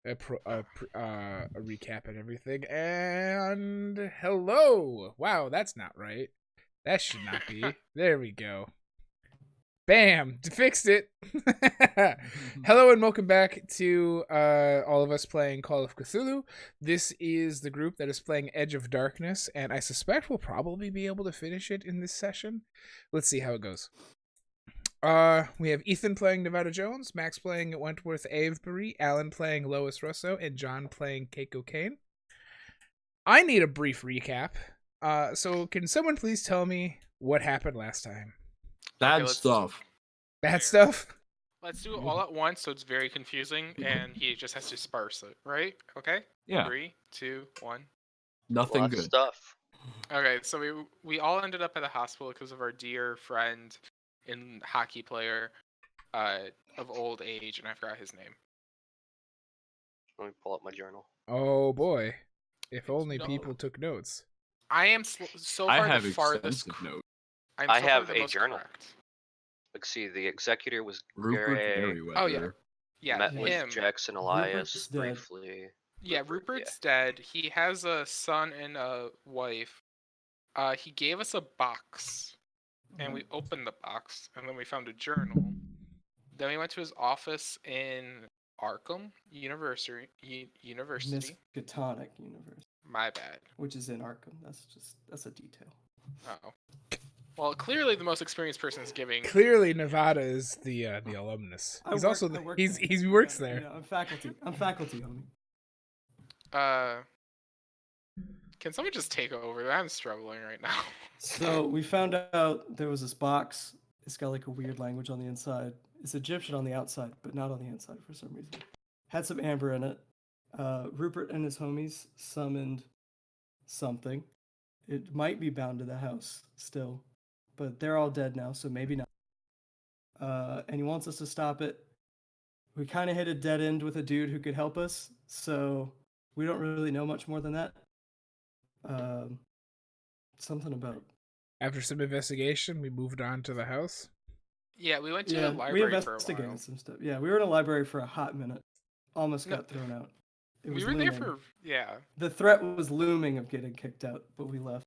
a recap and everything. And hello. Wow, that's not right. That should not be. There we go. Bam! Fixed it. Hello and welcome back to all of us playing Call of Cthulhu. This is the group that is playing Edge of Darkness, and I suspect we'll probably be able to finish it in this session. Let's see how it goes. We have Ethan playing Nevada Jones, Max playing Wentworth Avebury, Alan playing Lois Russo, and John playing Keiko Kane. I need a brief recap. So can someone please tell me what happened last time? Bad stuff. Bad stuff? Let's do it all at once so it's very confusing and he just has to sparse it, right? Okay? Yeah. 3, 2, 1. Nothing Lots good. of stuff. Okay, so we all ended up at the hospital because of our dear friend and hockey player of old age, and I forgot his name. Let me pull up my journal. Oh boy. If only people took notes. I am so far I have the farthest. extensive notes. I have the a most journal. correct. Like, see, the executor was Rupert Gray, Merriweather. Oh, yeah. Yeah, met him. with Jackson Elias Rupert's dead. briefly. Yeah, Rupert's dead. He has a son and a wife. He gave us a box, and we opened the box, and then we found a journal. Then we went to his office in Arkham University. Miskatonic University, My bad. which is in Arkham. That's a detail. Oh. Well, clearly the most experienced person is giving. Clearly Nevada is the alumnus. He's also he works there. Yeah, I'm faculty, homie. Can someone just take over? I'm struggling right now. So we found out there was this box. It's got like a weird language on the inside. It's Egyptian on the outside, but not on the inside for some reason. Had some amber in it. Rupert and his homies summoned something. It might be bound to the house still, but they're all dead now, so maybe not. And he wants us to stop it. We kind of hit a dead end with a dude who could help us, so we don't really know much more than that. Something about... After some investigation, we moved on to the house. Yeah, we went to the we library for a investigated while. some stuff. Yeah, we were in a library for a hot minute. Almost got thrown out. It We was were there looming. for The threat was looming of getting kicked out, but we left.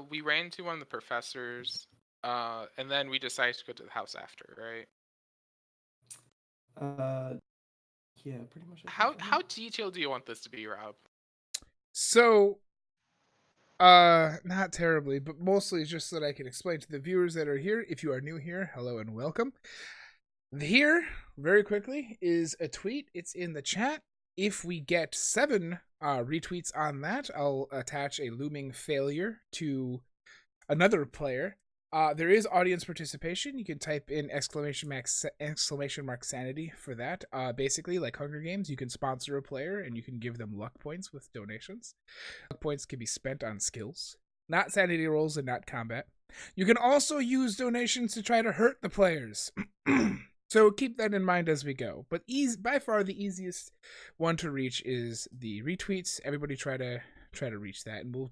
We ran into one of the professors, and then we decided to go to the house after, right? Yeah, pretty much. How detailed do you want this to be, Rob? So not terribly, but mostly just so that I can explain to the viewers that are here. If you are new here, hello and welcome. Here, very quickly, is a tweet. It's in the chat. If we get 7 retweets on that, I'll attach a looming failure to another player. There is audience participation. You can type in exclamation mark sanity for that. Basically, like Hunger Games, you can sponsor a player and you can give them luck points with donations. Luck points can be spent on skills, not sanity rolls and not combat. You can also use donations to try to hurt the players. So keep that in mind as we go. But by far the easiest one to reach is the retweets. Everybody try to reach that, and we'll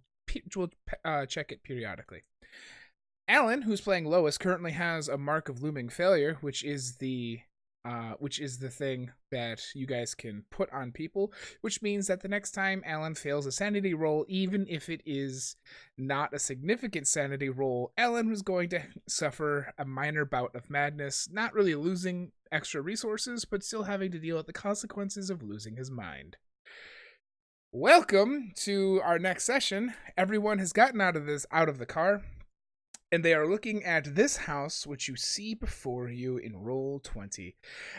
check it periodically. Alan, who's playing Lois, currently has a mark of looming failure, which is the thing that you guys can put on people, which means that the next time Alan fails a sanity roll, even if it is not a significant sanity roll, Alan was going to suffer a minor bout of madness, not really losing extra resources, but still having to deal with the consequences of losing his mind. Welcome to our next session. Everyone has gotten out of the car, and they are looking at this house, which you see before you in roll 20.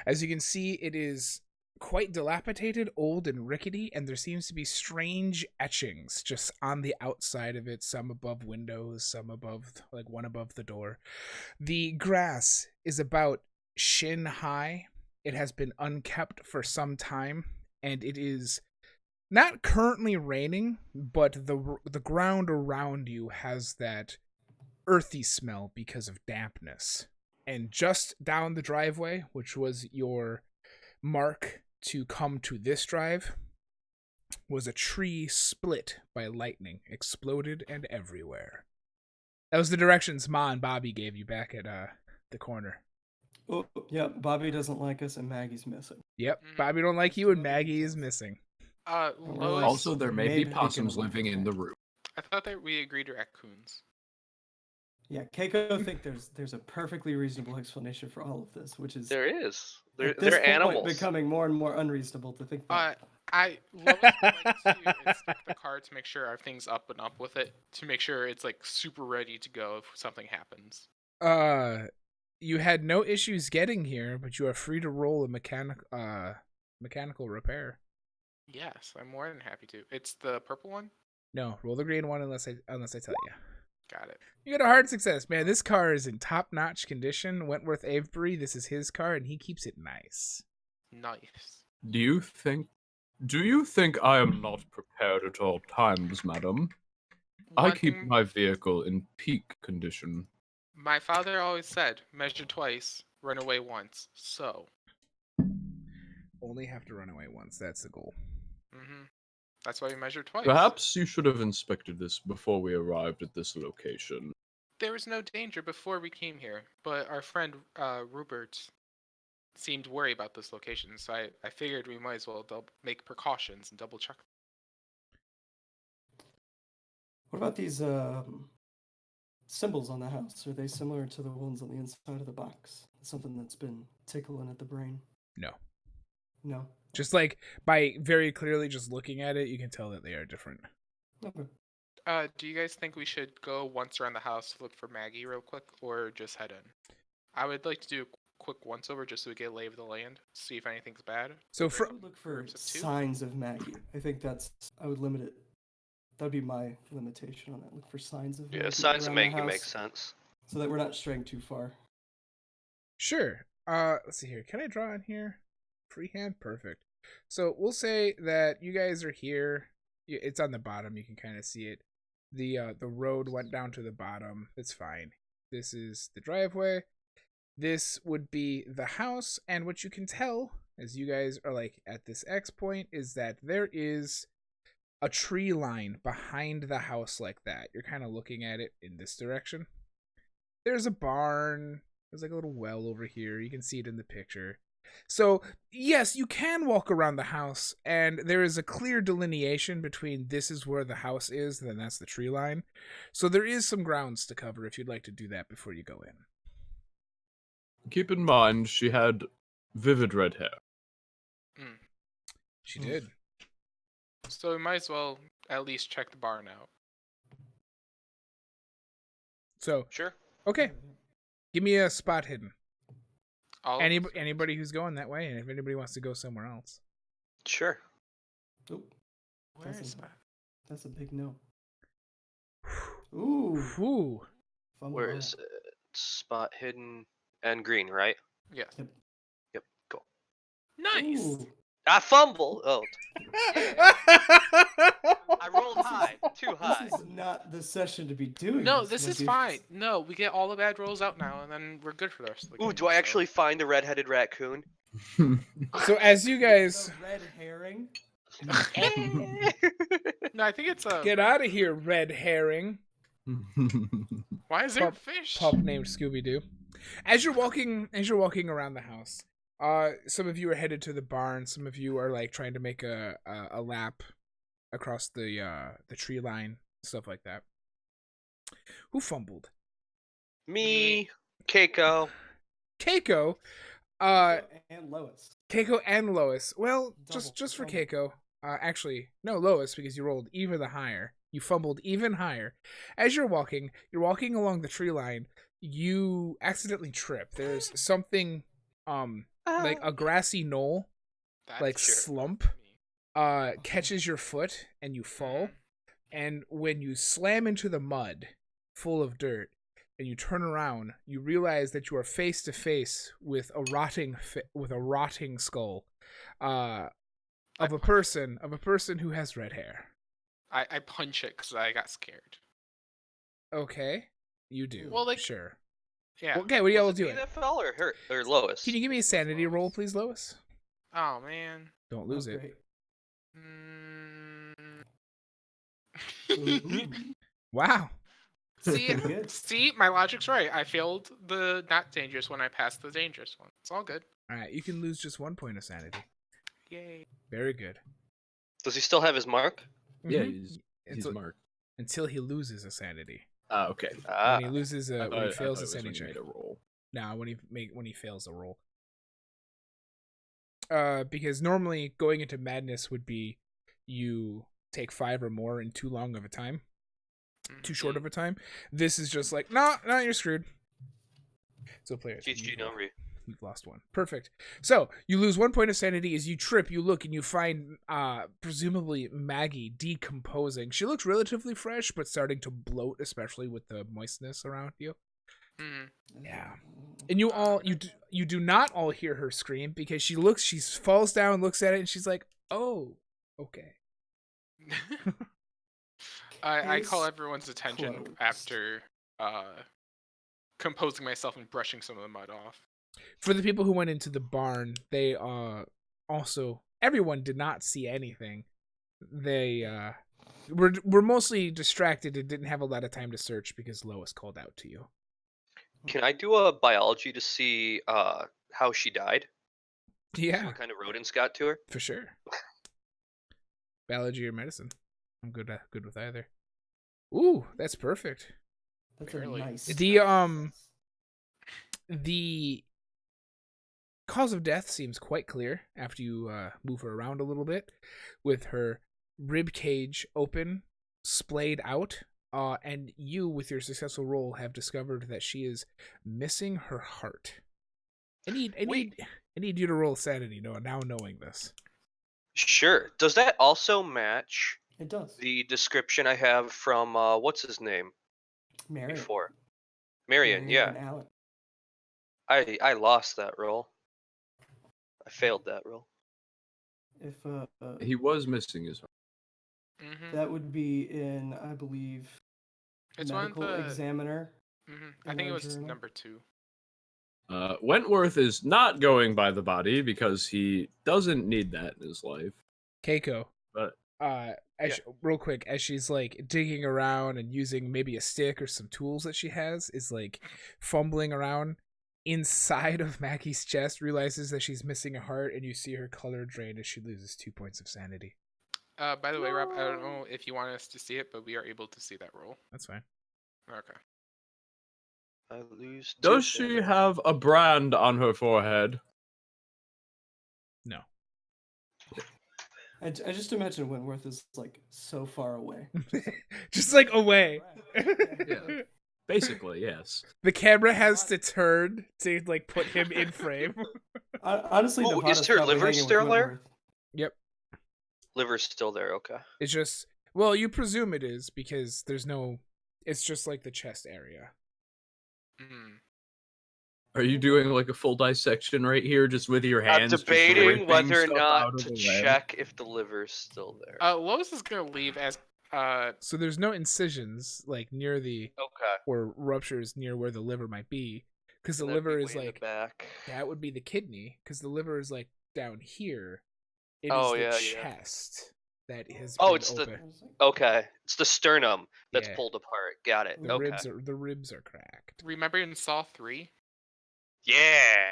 As you can see, it is quite dilapidated, old, and rickety, and there seems to be strange etchings just on the outside of it, some above windows, some above, like one above the door. The grass is about shin high. It has been unkept for some time, and it is not currently raining, but the ground around you has that earthy smell because of dampness. And just down the driveway, which was your mark to come to this drive, was a tree split by lightning, exploded and everywhere. That was the directions Ma and Bobby gave you back at the corner. Oh, yeah, Bobby doesn't like us and Maggie's missing. Yep, Mhm. Bobby don't like you, and Maggie is missing. Lois. Also, there may be Maybe possums taking a living in the room. I thought that we agreed to raccoons. Yeah, Keiko think there's a perfectly reasonable explanation for all of this, which is There is. at this They're point animals. becoming more and more unreasonable to think that. Lois would like to inspect the car to make sure everything's up and up with it, to make sure it's like super ready to go if something happens. You had no issues getting here, but you are free to roll a mechanical repair. Yes, I'm more than happy to. It's the purple one? No, roll the green one unless I tell you. Got it. You got a hard success, man. This car is in top-notch condition. Wentworth Avebury, this is his car, and he keeps it nice. Nice. Do you think I am not prepared at all times, madam? I One keep thing my vehicle in peak condition. my father always said, measure twice, run away once. So, Only have to run away once. That's the goal. that's why we measure twice. Perhaps you should have inspected this before we arrived at this location. There was no danger before we came here, but our friend Rupert seemed worried about this location, so I figured we might as well make precautions and double check. What about these symbols on the house? Are they similar to the ones on the inside of the box? Something that's been tickling at the brain? No. No. Just like by very clearly just looking at it, you can tell that they are different. Okay. Do you guys think we should go once around the house to look for Maggie real quick, or just head in? I would like to do a quick once over just so we get a lay of the land, see if anything's bad. So I would look for groups of two? signs of Maggie. I think I would limit it. That would be my limitation on that. Look for signs of Maggie. Yeah, signs of around the Maggie makes house sense. so that we're not straying too far. Sure. Let's see here. Can I draw in here? Freehand? Perfect. So we'll say that you guys are here. It's on the bottom. You can kind of see it. The road went down to the bottom. It's fine. This is the driveway. This would be the house. And what you can tell, as you guys are like at this X point, is that there is a tree line behind the house like that. You're kind of looking at it in this direction. There's a barn. There's like a little well over here. You can see it in the picture. So, yes, you can walk around the house, and there is a clear delineation between this is where the house is, and then that's the tree line. So there is some grounds to cover if you'd like to do that before you go in. Keep in mind, she had vivid red hair. She did. So we might as well at least check the barn out. So, Sure. okay. Give me a spot hidden. All of us? Anybody who's going that way, and if anybody wants to go somewhere else. Sure. Oh, Where is that? that's a big no. Ooh. Ooh. Fumble Where on is it. it? Spot hidden and green, right? Yes. Yep. Go. Nice. Ooh. I fumble. Oh, I rolled high. Too high. This is not the session to be doing No, this. this my is dude. fine. No, we get all the bad rolls out now, and then we're good for the rest of the game. Ooh, do I so- actually find a red-headed raccoon? So as you guys The red herring. No, I think it's a. get out of here, red herring. Why is there a pup- fish? Pup named Scooby-Doo. As you're walking around the house, some of you are headed to the barn. Some of you are like trying to make a lap across the tree line, stuff like that. Who fumbled? Me, Keiko. Keiko. And Lois. Keiko and Lois. Well, Double, just for double. Keiko. Actually, no, Lois, because you rolled even the higher. You fumbled even higher. As you're walking along the tree line. You accidentally trip. There's something, like a grassy knoll, That's like Sure. slump, catches your foot and you fall. And when you slam into the mud, full of dirt, and you turn around, you realize that you are face to face with a rotting skull, of a person who has red hair. I punch it because I got scared. Okay, you do. Well, like- sure. Yeah. Okay, what are y'all Was it me doing? that fell or her or Lois? Can you give me a sanity roll, please, Lois? Oh man. Don't lose it. Great. Mm. Ooh. Wow. See, Good. see, my logic's right. I failed the not dangerous one. I passed the dangerous one. It's all good. All right, you can lose just 1 point of sanity. Yay. Very good. Does he still have his mark? Yeah, Mhm. he's Until- marked. Until he loses a sanity. Okay. Ah, When he loses I a, thought, when he I fails thought a it was sanity when you check. made a roll. No, when he fails a roll. Because normally going into madness would be you take 5 or more in too long of a time, too short of a time. This is just like, no, you're screwed. So players, GG, no re. you've lost 1. Perfect. So you lose 1 point of sanity as you trip. You look and you find presumably Maggie decomposing. She looks relatively fresh, but starting to bloat, especially with the moistness around you. Hmm. Yeah. And you do not all hear her scream because she falls down, looks at it, and she's like, "Oh, okay." I call Case everyone's attention closed. after composing myself and brushing some of the mud off. For the people who went into the barn, they also everyone did not see anything. They were mostly distracted and didn't have a lot of time to search because Lois called out to you. Can I do a biology to see how she died? See Yeah, what kind of rodents got to her? for sure. Biology or medicine? I'm good with either. Ooh, that's perfect. That's Barely. a nice. The cause of death seems quite clear after you move her around a little bit, with her rib cage open, splayed out, and you, with your successful roll, have discovered that she is missing her heart. I need you to roll sanity, Noah. Now knowing this, Sure. Does that also match It does. the description I have from what's his name Marion. before? Marion, yeah. And Alan. I lost that roll. I failed that roll. If He was missing his heart. Mm-hmm. that would be in, I believe, It's one of medical the. examiner. I in think it our was journal. number 2. Wentworth is not going by the body because he doesn't need that in his life. Keiko. But Real quick, as she's like digging around and using maybe a stick or some tools that she has, is like fumbling around inside of Maggie's chest, realizes that she's missing a heart, and you see her color drain as she loses 2 points of sanity. By the way, Rob, I don't know if you want us to see it, but we are able to see that roll. That's fine. Okay. I lose. does she have a brand on her forehead? No. I just imagine Wentworth is like so far away. Just like away. Yeah. Basically, yes. The camera has to turn to like put him in frame. Honestly, Ooh, Nevada's is her probably liver hanging with still there? Wentworth. Yep. Liver's still there. Okay. It's just, well, you presume it is because there's no, it's just like the chest area. Mm. Are you doing like a full dissection right here, just with your I'm hands? just debating ripping whether or stuff not out of to the web? check if the liver's still there. Lois is gonna leave as So there's no incisions like near the, Okay. or ruptures near where the liver might be. Because the And that'd be liver is way in the like, back. that would be the kidney. Because the liver is like down here. It Oh, is the yeah, yeah. chest that has Oh, been it's the- open. Okay, it's the sternum that's Yeah. pulled apart. Got it. The Okay. ribs are cracked. remember in Saw 3? Yeah,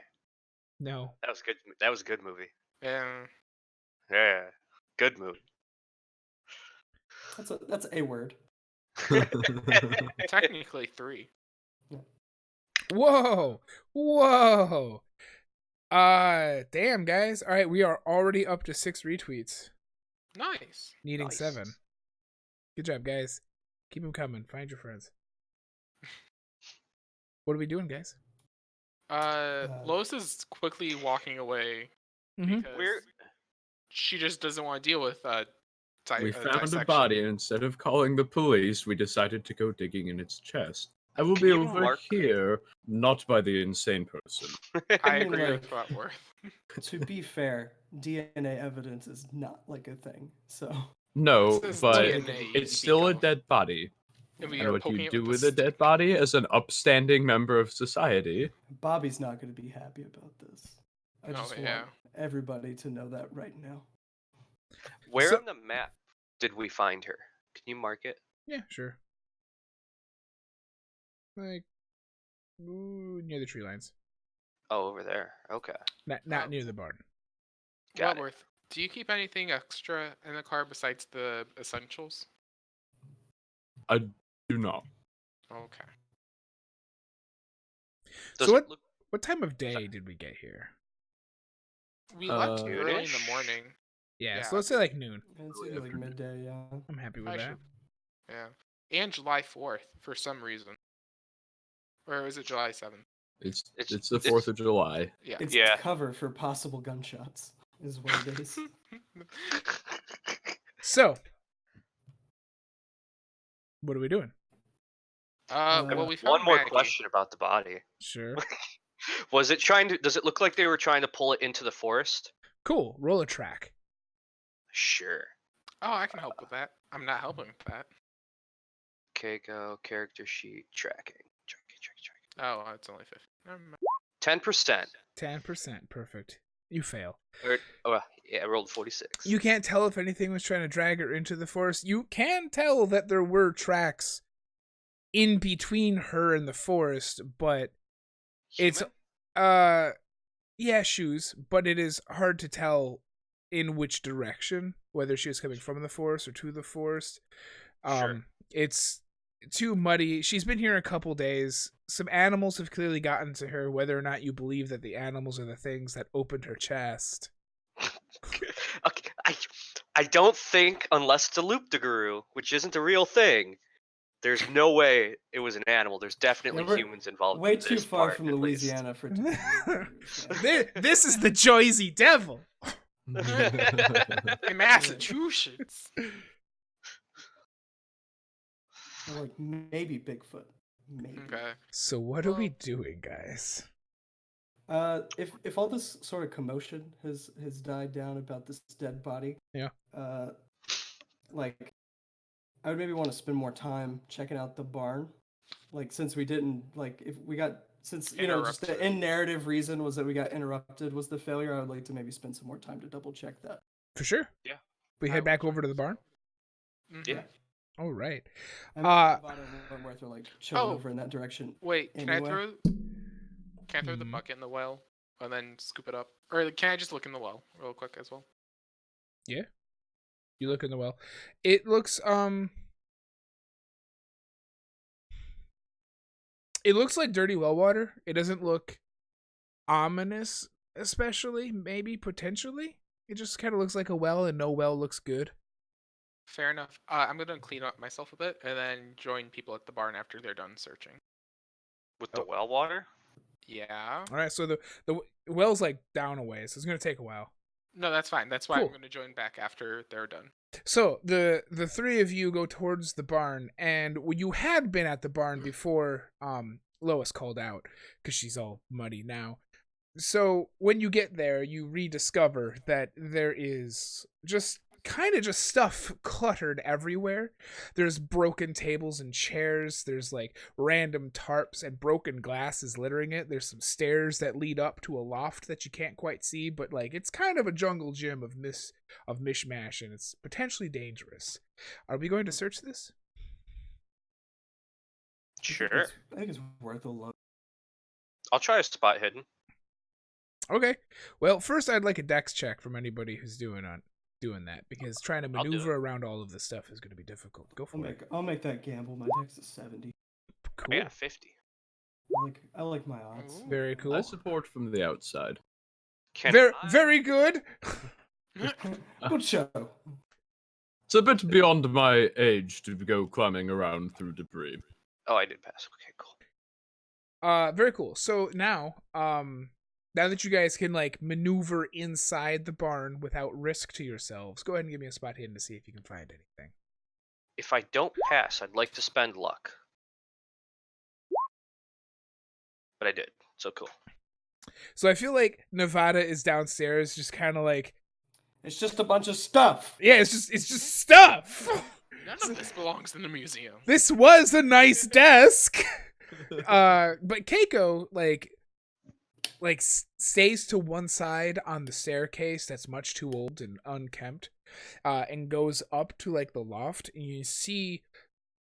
No. that was good. That was a good movie. Yeah. Yeah, good movie. That's a word. Technically 3. Whoa. Damn, guys. All right, we are already up to 6 retweets. Nice. Needing Nice. 7. Good job, guys. Keep them coming. Find your friends. What are we doing, guys? Lois is quickly walking away Mhm. because We're she just doesn't want to deal with We found a dissection. body, and instead of calling the police, we decided to go digging in its chest. I will Can be you over mark- here, not by the insane person. I mean, agree like- with Wentworth. To be fair, DNA evidence is not like a thing. So No, This is but DNA you it's speak still a of. dead body. And we And are what poking you it do with with a stick. dead body as an upstanding member of society. Bobby's not going to be happy about this. I just yeah. want everybody to know that right now. Where So- on the map did we find her? Can you mark it? Yeah, sure. Like, near the tree lines. Oh, over there. Okay. Not near the barn. Got it. Wentworth, do you keep anything extra in the car besides the essentials? I do not. Okay. Does So it look what time of day did we get here? We left Uh, early in the Noonish? morning. Yeah, so Yeah. let's say like noon. It's Early either like afternoon. midday, yeah. I'm happy with I that. should. Yeah. And July 4th for some reason. Or is it July 7th? It's It's- the it's- 4th of July. Yeah. It's Yeah. cover for possible gunshots, is what it is. So, what are we doing? Well, we found One more Maggie. question about the body. Sure. Was it trying to? Does it look like they were trying to pull it into the forest? Cool. Roll a track. Sure. Oh, I can help with that. I'm not helping with that. Okay, go character sheet tracking. Oh, it's only 50. Never mind. 10%. 10%. Perfect. You fail. Yeah, I rolled 46. You can't tell if anything was trying to drag her into the forest. You can tell that there were tracks in between her and the forest, but it's Human? yeah, shoes, but it is hard to tell in which direction, whether she was coming from the forest or to the forest. Sure. It's too muddy. She's been here a couple days. Some animals have clearly gotten to her, whether or not you believe that the animals are the things that opened her chest. Okay, I don't think, unless it's a loop de guru, which isn't a real thing, there's no way it was an animal. There's definitely Yeah, we're humans involved. Way in too this far part, from at least. Louisiana for it to be This is the Jersey Devil. In Massachusetts. Or like maybe Bigfoot. Maybe. Okay. So what are we doing, guys? If all this sort of commotion has died down about this dead body, Yeah. Like I would maybe want to spend more time checking out the barn. Like since we didn't if we got just Interrupted. the in narrative reason was that we got interrupted was the failure. I would like to maybe spend some more time to double check that. For sure. Yeah. We I head will back check over to the as barn. Mhm. Yeah. All right. I Nevada and Wentworth are like chilling Oh. over in that direction. Wait, can Anyway. I throw the Mhm. bucket in the well and then scoop it up? Or can I just look in the well real quick as well? You look in the well. It looks it looks like dirty well water. It doesn't look ominous, especially, maybe potentially. It just kind of looks like a well, and no well looks good. Fair enough. I'm gonna clean up myself a bit and then join people at the barn after they're done searching. With the well water? Yeah. All right, so the well's like down a ways, so it's gonna take a while. No, that's fine. That's why Cool. I'm gonna join back after they're done. So the three of you go towards the barn, and you had been at the barn before Lois called out because she's all muddy now. So when you get there, you rediscover that there is just stuff cluttered everywhere. There's broken tables and chairs. There's like random tarps and broken glasses littering it. There's some stairs that lead up to a loft that you can't quite see, but like it's kind of a jungle gym of mishmash, and it's potentially dangerous. Are we going to search this? Sure. I think it's worth a look. I'll try a spot hidden. Okay. Well, first I'd like a dex check from anybody who's doing that, because trying to I'll do maneuver it. around all of this stuff is going to be difficult. Go for it. I'll make that gamble. My dex is 70. Cool. Yeah, 50. I like my odds. Ooh. Very cool. I support from the outside. Can Very, I- very good. Good show. It's a bit beyond my age to go climbing around through debris. Oh, I did pass. Okay, cool. Very cool. So now that you guys can like maneuver inside the barn without risk to yourselves, go ahead and give me a spot hidden to see if you can find anything. If I don't pass, I'd like to spend luck. But I did. So cool. So I feel like Nevada is downstairs, just kind of like, It's just a bunch of stuff. yeah, it's just stuff. None of this belongs in the museum. This was a nice desk. But Keiko stays to one side on the staircase that's much too old and unkempt, and goes up to like the loft, and you see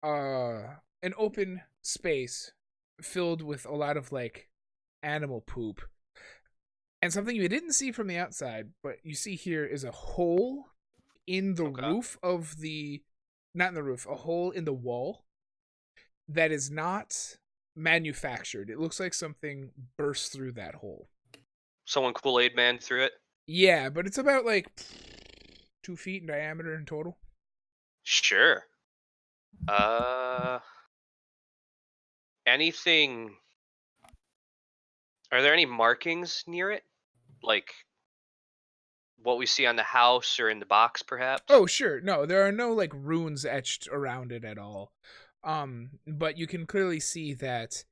an open space filled with a lot of like animal poop. And something you didn't see from the outside, but you see here is a hole in the roof of the, not in the roof, a hole in the wall that is not manufactured. It looks like something burst through that hole. Someone Kool-Aid Man through it? Yeah, but it's about like 2 feet in diameter in total. Sure. Anything... Are there any markings near it? Like what we see on the house or in the box, perhaps? Oh, sure. No, there are no like runes etched around it at all. But you can clearly see that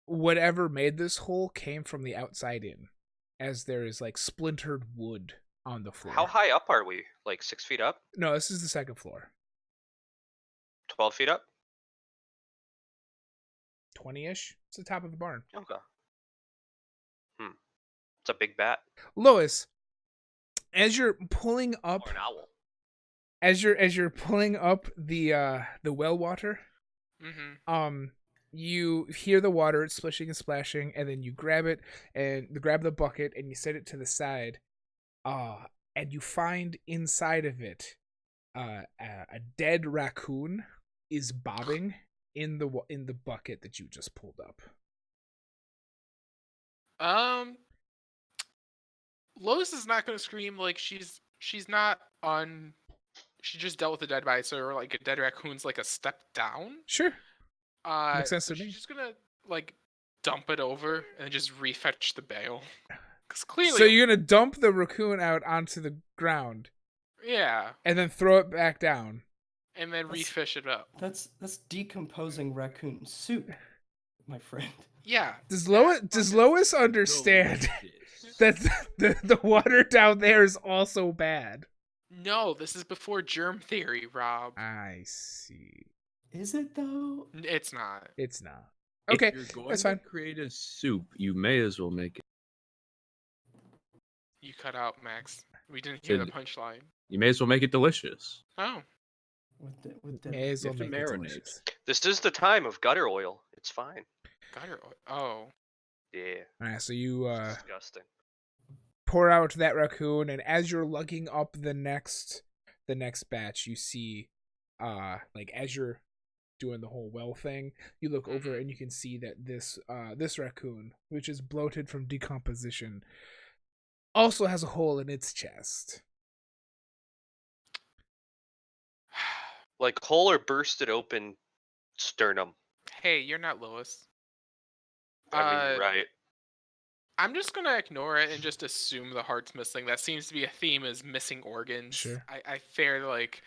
whatever made this hole came from the outside in, as there is like splintered wood on the floor. How high up are we? Like 6 feet up? No, this is the second floor. 12 feet up? 20-ish. It's the top of the barn. Okay. It's a big bat. Lois, as you're pulling up, Or an owl. as you're pulling up the well water, Mm-hmm. you hear the water splishing and splashing, and then you grab it and grab the bucket and you set it to the side, and you find inside of it a dead raccoon is bobbing in the bucket that you just pulled up. Lois is not gonna scream like she's not on. She just dealt with a dead body, so like a dead raccoon's like a step down. Sure. Makes sense So to me. she's just gonna like dump it over and just refetch the bale. Cause clearly, So you're gonna dump the raccoon out onto the ground yeah, and then throw it back down. and then That's- refish it up. That's decomposing raccoon soup, my friend. Yeah. Does Lois understand that the water down there is also bad? No, this is before germ theory, Rob. I see. Is it though? It's not. It's not. Okay, If you're going that's to fine. create a soup, you may as well make it. You cut out, Max. We didn't hear the Did- punchline. You may as well make it delicious. Oh. With May as You well have to make it marinate. delicious. This is the time of gutter oil. It's fine. Gutter oil. Oh. Yeah. All right, so you Disgusting. pour out that raccoon, and as you're lugging up the next batch, you see, like as you're doing the whole well thing, you look over and you can see that this raccoon, which is bloated from decomposition, also has a hole in its chest. Like whole or bursted open sternum. Hey, you're not Lois. I mean, right. I'm just gonna ignore it and just assume the heart's missing. That seems to be a theme, is missing organs. Sure. I fear like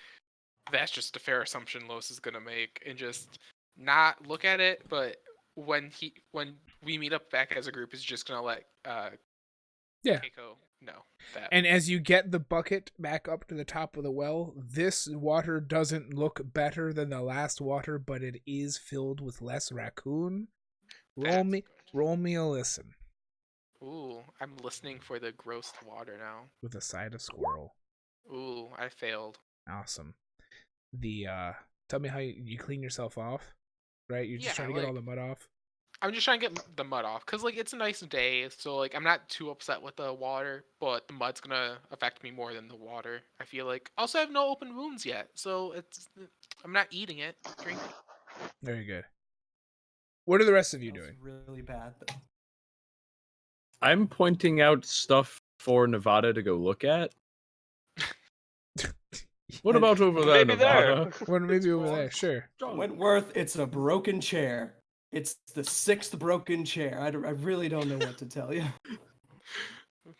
that's just a fair assumption Lois is gonna make and just not look at it, but when we meet up back as a group, is just gonna let Yeah. Keiko know that. And as you get the bucket back up to the top of the well, this water doesn't look better than the last water, but it is filled with less raccoon. Roll me a listen. Ooh, I'm listening for the gross water now. With a side of squirrel. Ooh, I failed. Awesome. Tell me how you clean yourself off, right? You're just Yeah, trying to get all like- the mud off. I'm just trying to get the mud off, cause like it's a nice day, so like I'm not too upset with the water, but the mud's gonna affect me more than the water. I feel like. Also, I have no open wounds yet, so I'm not eating it. Drinking. Very good. What are the rest of you Smells doing? really bad though. I'm pointing out stuff for Nevada to go look at. What about over there, Maybe there. Nevada? What maybe over there? Sure. Wentworth, it's a broken chair. It's the 6th broken chair. I really don't know what to tell you.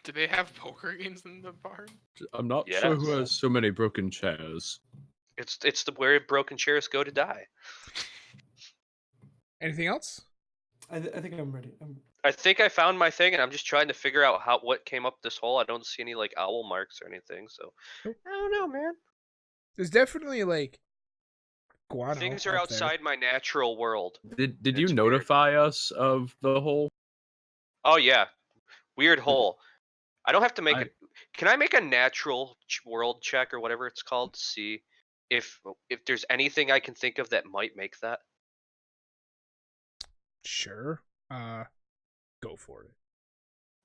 Do they have poker games in the barn? I'm not sure who Yes. has so many broken chairs. It's where broken chairs go to die. Anything else? I think I'm ready. I think I found my thing, and I'm just trying to figure out what came up this hole. I don't see any like owl marks or anything, so Nope. I don't know, man. There's definitely like guano. Things are up there. outside my natural world. Did you It's weird. notify us of the hole? Oh yeah, weird hole. I don't have to make I- it. Can I make a natural world check or whatever it's called to see if there's anything I can think of that might make that? Sure. Go for it.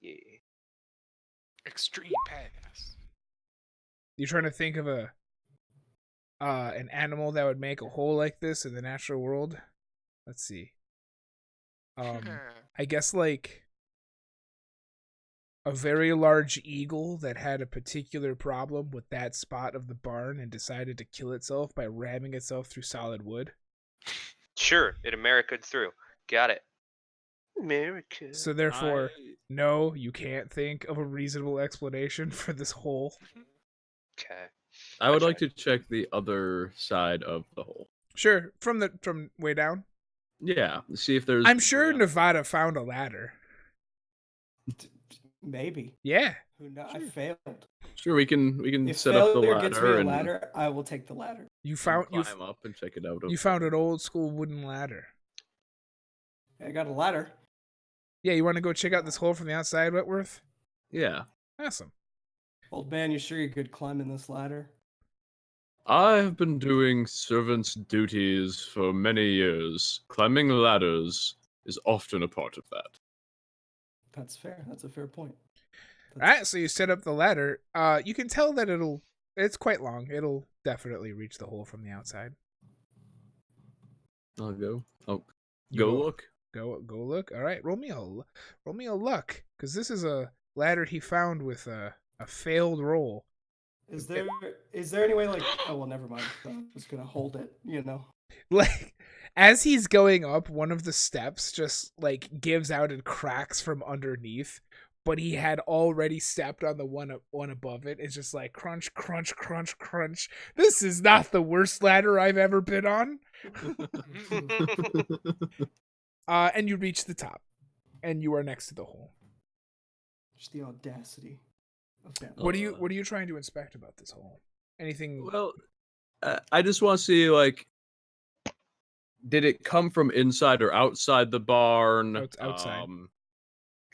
Yeah. Extreme pass. You're trying to think of an animal that would make a hole like this in the natural world. Let's see. I guess like a very large eagle that had a particular problem with that spot of the barn and decided to kill itself by ramming itself through solid wood. Sure, it America'd through. Got it. America. So therefore, no, you can't think of a reasonable explanation for this hole. Okay. I would Gotcha. like to check the other side of the hole. Sure, from way down. Yeah, see if there's. I'm sure Nevada found a ladder. Maybe. Yeah. Who knows? I failed. Sure, we can If set up the failure ladder gets me a and ladder, I will take the ladder. You found climb up and check it out. You found an old school wooden ladder. I got a ladder. Yeah, you want to go check out this hole from the outside, Wentworth? Yeah. Awesome. Old man, you sure you could climb in this ladder? I have been doing servant's duties for many years. Climbing ladders is often a part of that. That's fair. That's a fair point. Alright, so you set up the ladder. You can tell that it's quite long. It'll definitely reach the hole from the outside. I'll go. Oh, You go go- look. Go look. Alright, roll me a luck. Because this is a ladder he found with a failed roll. Is there any way like? Oh well, never mind. I'm just gonna hold it. You know. Like, as he's going up, one of the steps just like gives out and cracks from underneath, but he had already stepped on the one above it. It's just like crunch, crunch, crunch, crunch. This is not the worst ladder I've ever been on. And you reach the top, and you are next to the hole. Just the audacity of that. What are you trying to inspect about this hole? Anything? Well, I just want to see, like, did it come from inside or outside the barn? Outside.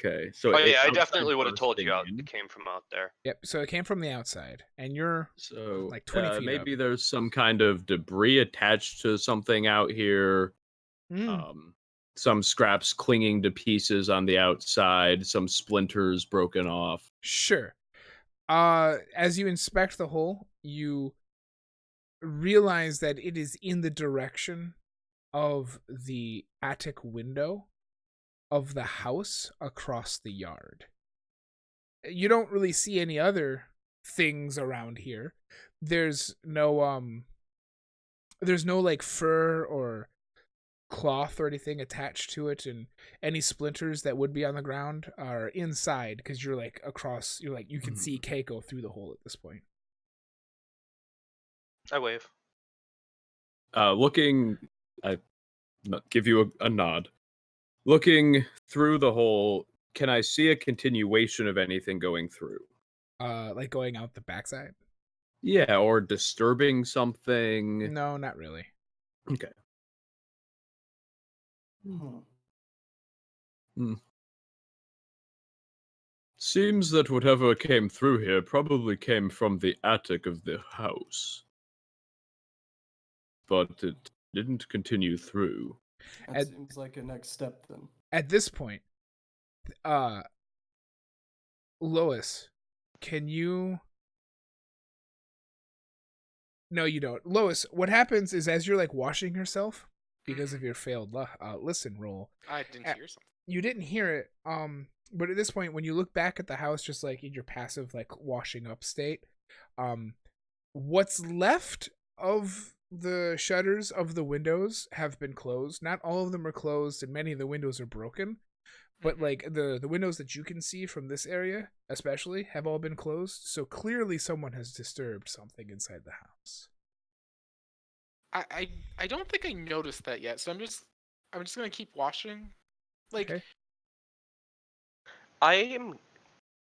Okay, so Oh it's yeah, I outside definitely would have told you bursting it in. came from out there. Yep. So it came from the outside, and you're So like 20 feet maybe up. there's some kind of debris attached to something out here. Some scraps clinging to pieces on the outside, some splinters broken off. Sure. As you inspect the hole, you realize that it is in the direction of the attic window of the house across the yard. You don't really see any other things around here. There's no like fur or cloth or anything attached to it, and any splinters that would be on the ground are inside because you're like across. You're like you can see Keiko through the hole at this point. I wave. I give you a nod. Looking through the hole, can I see a continuation of anything going through? Like going out the backside? Yeah, or disturbing something. No, not really. Okay. Seems that whatever came through here probably came from the attic of the house. But it didn't continue through. That seems like a next step then. At this point, Lois, can you... No, you don't. Lois, what happens is as you're like washing yourself because of your failed listen roll. I didn't hear something. You didn't hear it. But at this point, when you look back at the house, just like in your passive like washing up state, what's left of the shutters of the windows have been closed. Not all of them are closed, and many of the windows are broken. But like the windows that you can see from this area, especially, have all been closed. So clearly, someone has disturbed something inside the house. I don't think I noticed that yet. So I'm just gonna keep washing. Like, Okay. I am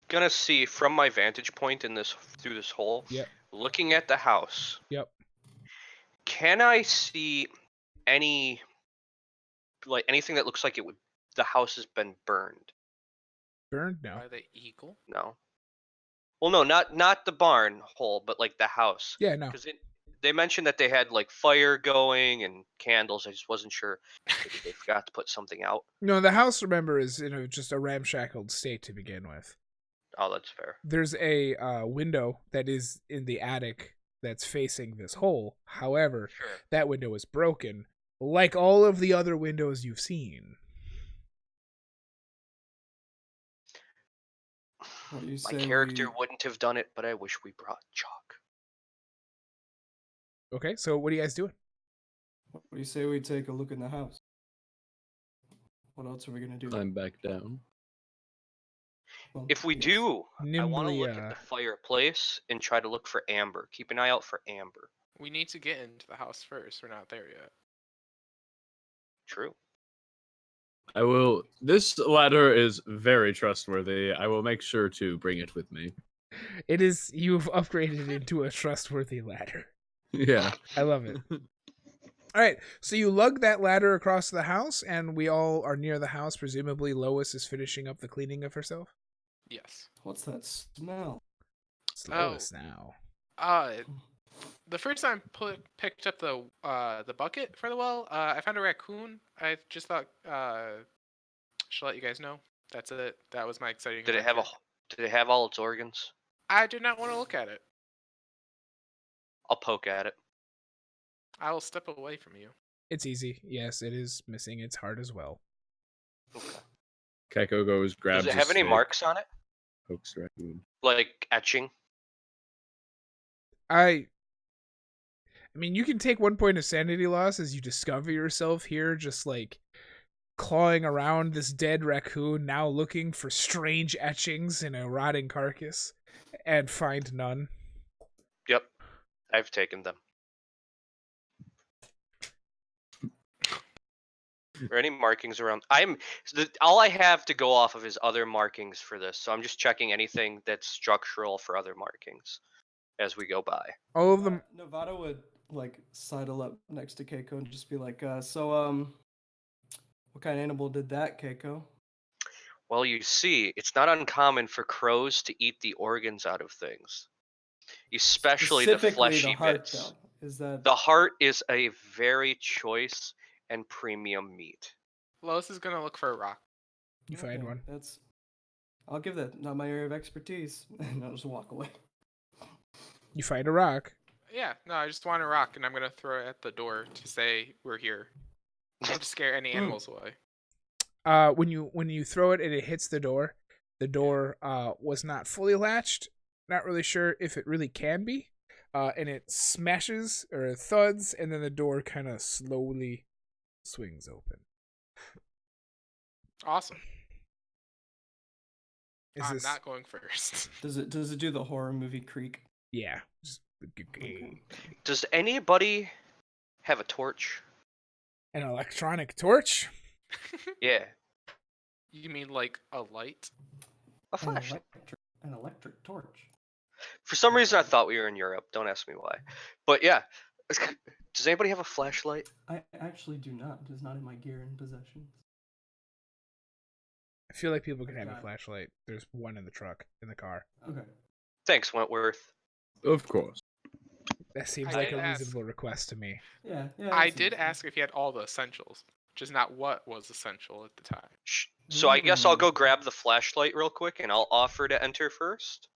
gonna see from my vantage point through this hole. Yep. Looking at the house. Yep. Can I see anything that looks like the house has been burned? Burned? No. by the eagle. No. Well, no, not the barn hole, but like the house. Yeah, no. Because they mentioned that they had like fire going and candles. I just wasn't sure. Maybe they forgot to put something out. No, the house, remember, is just a ramshackled state to begin with. Oh, that's fair. There's a window that is in the attic that's facing this hole. However, Sure. that window is broken, like all of the other windows you've seen. What you My say character we... wouldn't have done it, but I wish we brought chalk. Okay, so what are you guys doing? What do you say we take a look in the house? What else are we gonna do? Climb back down. Well, If we yes. do, I want to Nimbly, look at the fireplace and try to look for amber. Keep an eye out for amber. We need to get into the house first. We're not there yet. True. I will. This ladder is very trustworthy. I will make sure to bring it with me. it is, you've upgraded into a trustworthy ladder. Yeah. I love it. All right, so you lug that ladder across the house, and we all are near the house. Presumably, Lois is finishing up the cleaning of herself. Yes. What's that smell? It's Lois now. The first time I picked up the bucket for the well, I found a raccoon. I just thought should let you guys know. That's it. That was my exciting. Did it have Did it have all its organs? I did not want to look at it. I'll poke at it. I will step away from you. It's easy. Yes, it is missing its heart as well. Okay. Keiko goes, grabs. Does it have any marks on it? Pokes raccoon. Like etching? I mean, you can take 1 point of sanity loss as you discover yourself here, just like clawing around this dead raccoon, now looking for strange etchings in a rotting carcass, and find none. Yep. I've taken them. Are there any markings around? All I have to go off of is other markings for this, so I'm just checking anything that's structural for other markings as we go by. All of them. Nevada would like sidle up next to Keiko and just be like, what kind of animal did that, Keiko? Well, you see, it's not uncommon for crows to eat the organs out of things, especially the Specifically fleshy the heart, bits. though. Is that The heart is a very choice and premium meat. Lois is gonna look for a rock. You find one. I'll give that. Not my area of expertise. And I'll just walk away. You find a rock. Yeah, no, I just want a rock, and I'm gonna throw it at the door to say we're here. Not to scare any animals away. When you throw it and it hits the door was not fully latched. Not really sure if it really can be. And it smashes or thuds, and then the door kind of slowly swings open. Awesome. I'm This... not going first. Does it do the horror movie creak? Yeah. Okay. Does anybody have a torch? An electronic torch? Yeah. You mean like a light? A flashlight. An electric torch. For some reason, I thought we were in Europe. Don't ask me why. But yeah. Does anybody have a flashlight? I actually do not. It is not in my gear and possessions. I feel like people can have a flashlight. There's one in the truck, in the car. Okay. Thanks, Wentworth. Of course. That seems I like did a ask. reasonable request to me. Yeah. I did ask if he had all the essentials, which is not what was essential at the time. So I guess I'll go grab the flashlight real quick, and I'll offer to enter first.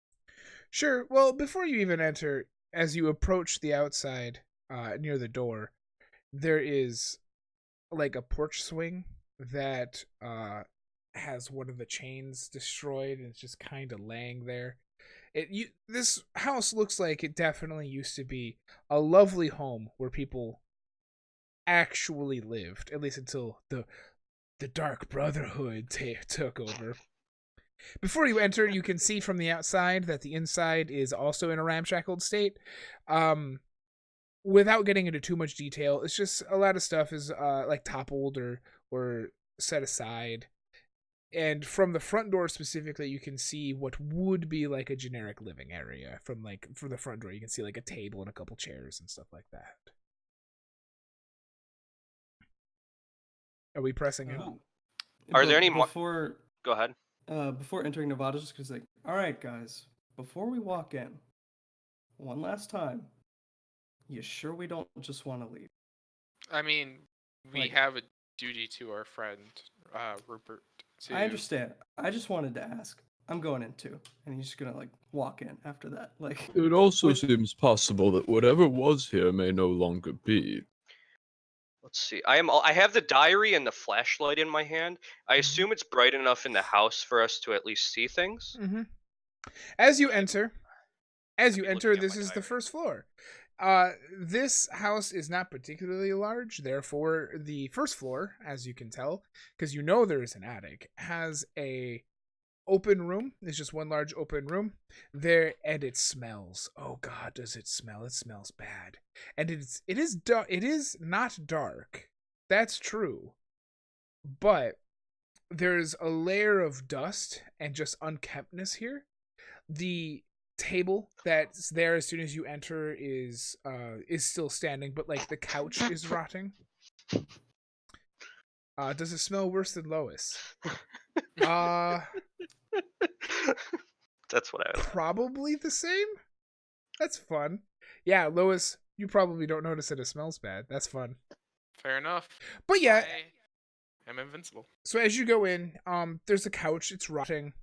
Sure. Well, before you even enter, as you approach the outside, near the door, there is like a porch swing that has one of the chains destroyed, and it's just kind of laying there. This house looks like it definitely used to be a lovely home where people actually lived, at least until the Dark Brotherhood took over. Before you enter, you can see from the outside that the inside is also in a ramshackled state. Without getting into too much detail, it's just a lot of stuff is like toppled or set aside. And from the front door specifically, you can see what would be like a generic living area. From the front door, you can see like a table and a couple chairs and stuff like that. Are we pressing in? Are there any more? Before Go ahead. Before entering Nevada's just gonna say, all right, guys, before we walk in, one last time, You sure we don't just want to leave? I mean, we Like- have a duty to our friend, Rupert. I understand. I just wanted to ask. I'm going in too, and he's just gonna like walk in after that. Like, It also With- seems possible that whatever was here may no longer be. Let's see. I have the diary and the flashlight in my hand. I assume it's bright enough in the house for us to at least see things. Mm-hmm. As you enter, be looking at this my is the diary. first floor. This house is not particularly large, therefore the first floor, as you can tell, because you know there is an attic, has a open room. It's just one large open room there, and it smells. Oh God, does it smell? It smells bad, and it is not dark. That's true, but there's a layer of dust and just unkemptness here. The table that's there as soon as you enter is still standing, but like the couch is rotting. Does it smell worse than Lois? That's what I was. Probably the same. That's fun. Yeah, Lois, you probably don't notice that it smells bad. That's fun. Fair enough. But yeah, I am invincible. so as you go in, there's a couch, it's rotting.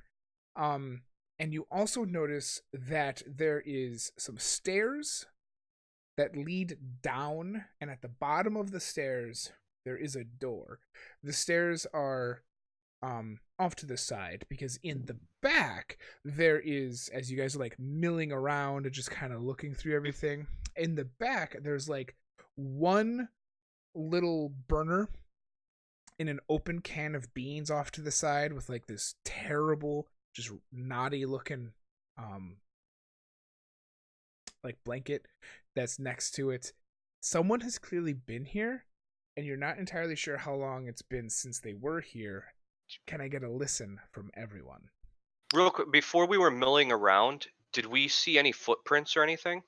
And you also notice that there is some stairs that lead down, and at the bottom of the stairs there is a door. The stairs are off to the side, because in the back there is, as you guys are like milling around and just kind of looking through everything, in the back there's like one little burner in an open can of beans off to the side with like this terrible, just naughty looking like blanket that's next to it. Someone has clearly been here, and you're not entirely sure how long it's been since they were here. Can I get a listen from everyone? Real quick, before we were milling around, did we see any footprints or anything?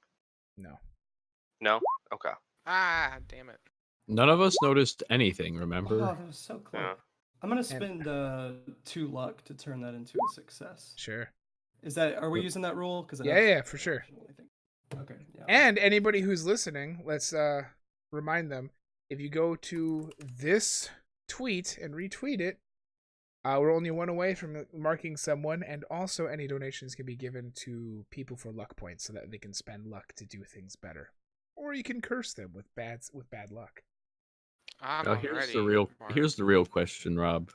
No. No? Okay. Ah, damn it. None of us noticed anything, remember? Oh, that was so close. Yeah. I'm gonna spend 2 luck to turn that into a success. Sure. Is that? Are we using that rule? Because Yeah, for sure. Okay. Yeah. And anybody who's listening, let's remind them, if you go to this tweet and retweet it, we're only one away from marking someone, and also any donations can be given to people for luck points so that they can spend luck to do things better. Or you can curse them with bad luck. I'm Now here's the already real question, Rob.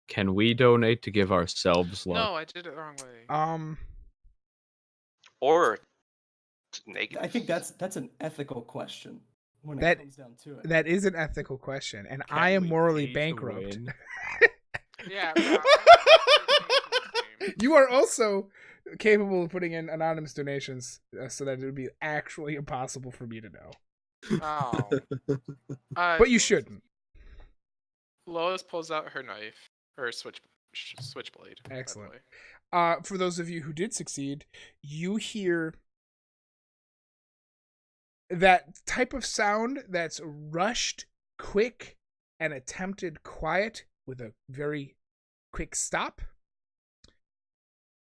Can we donate to give ourselves luck? No, I did it the wrong way. Or naked. I think that's an ethical question when it That- comes down to it. That is an ethical question, and Can I am we morally pay to bankrupt. win? Yeah. Rob, I'm not sure You are also capable of putting in anonymous donations so that it would be actually impossible for me to know. Oh. But you shouldn't. Lois pulls out her knife, or switchblade. by the Excellent. way. For those of you who did succeed, you hear that type of sound that's rushed, quick, and attempted quiet with a very quick stop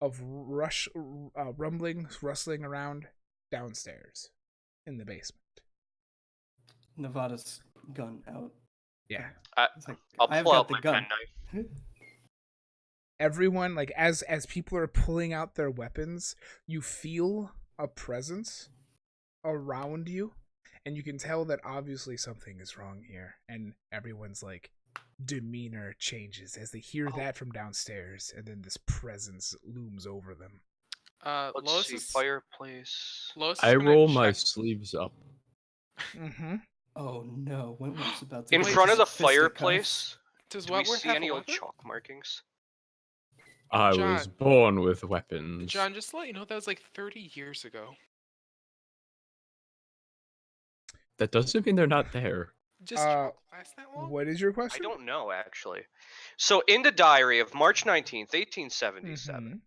of rumblings, rustling around downstairs in the basement. Nevada's gun out. Yeah. It's like, I'll I've pull got out the my gun. penknife. Everyone, like as people are pulling out their weapons, you feel a presence around you, and you can tell that obviously something is wrong here, and everyone's like demeanor changes as they hear that from downstairs, and then this presence looms over them. Let's Lois see. is, Fireplace. Lois is I gonna roll my check- sleeves up. Mm-hmm. Oh no, Wentworth's about to In get front of the his fisticuffs. fireplace, Does do we Wentworth see have any a old weapon? chalk markings? I was John. born with weapons. John, just to let you know, that was like 30 years ago. That doesn't mean they're not there. Just chalk last that long? What is your I question? don't know, actually. So, in the diary of March 19th, 1877, Mhm.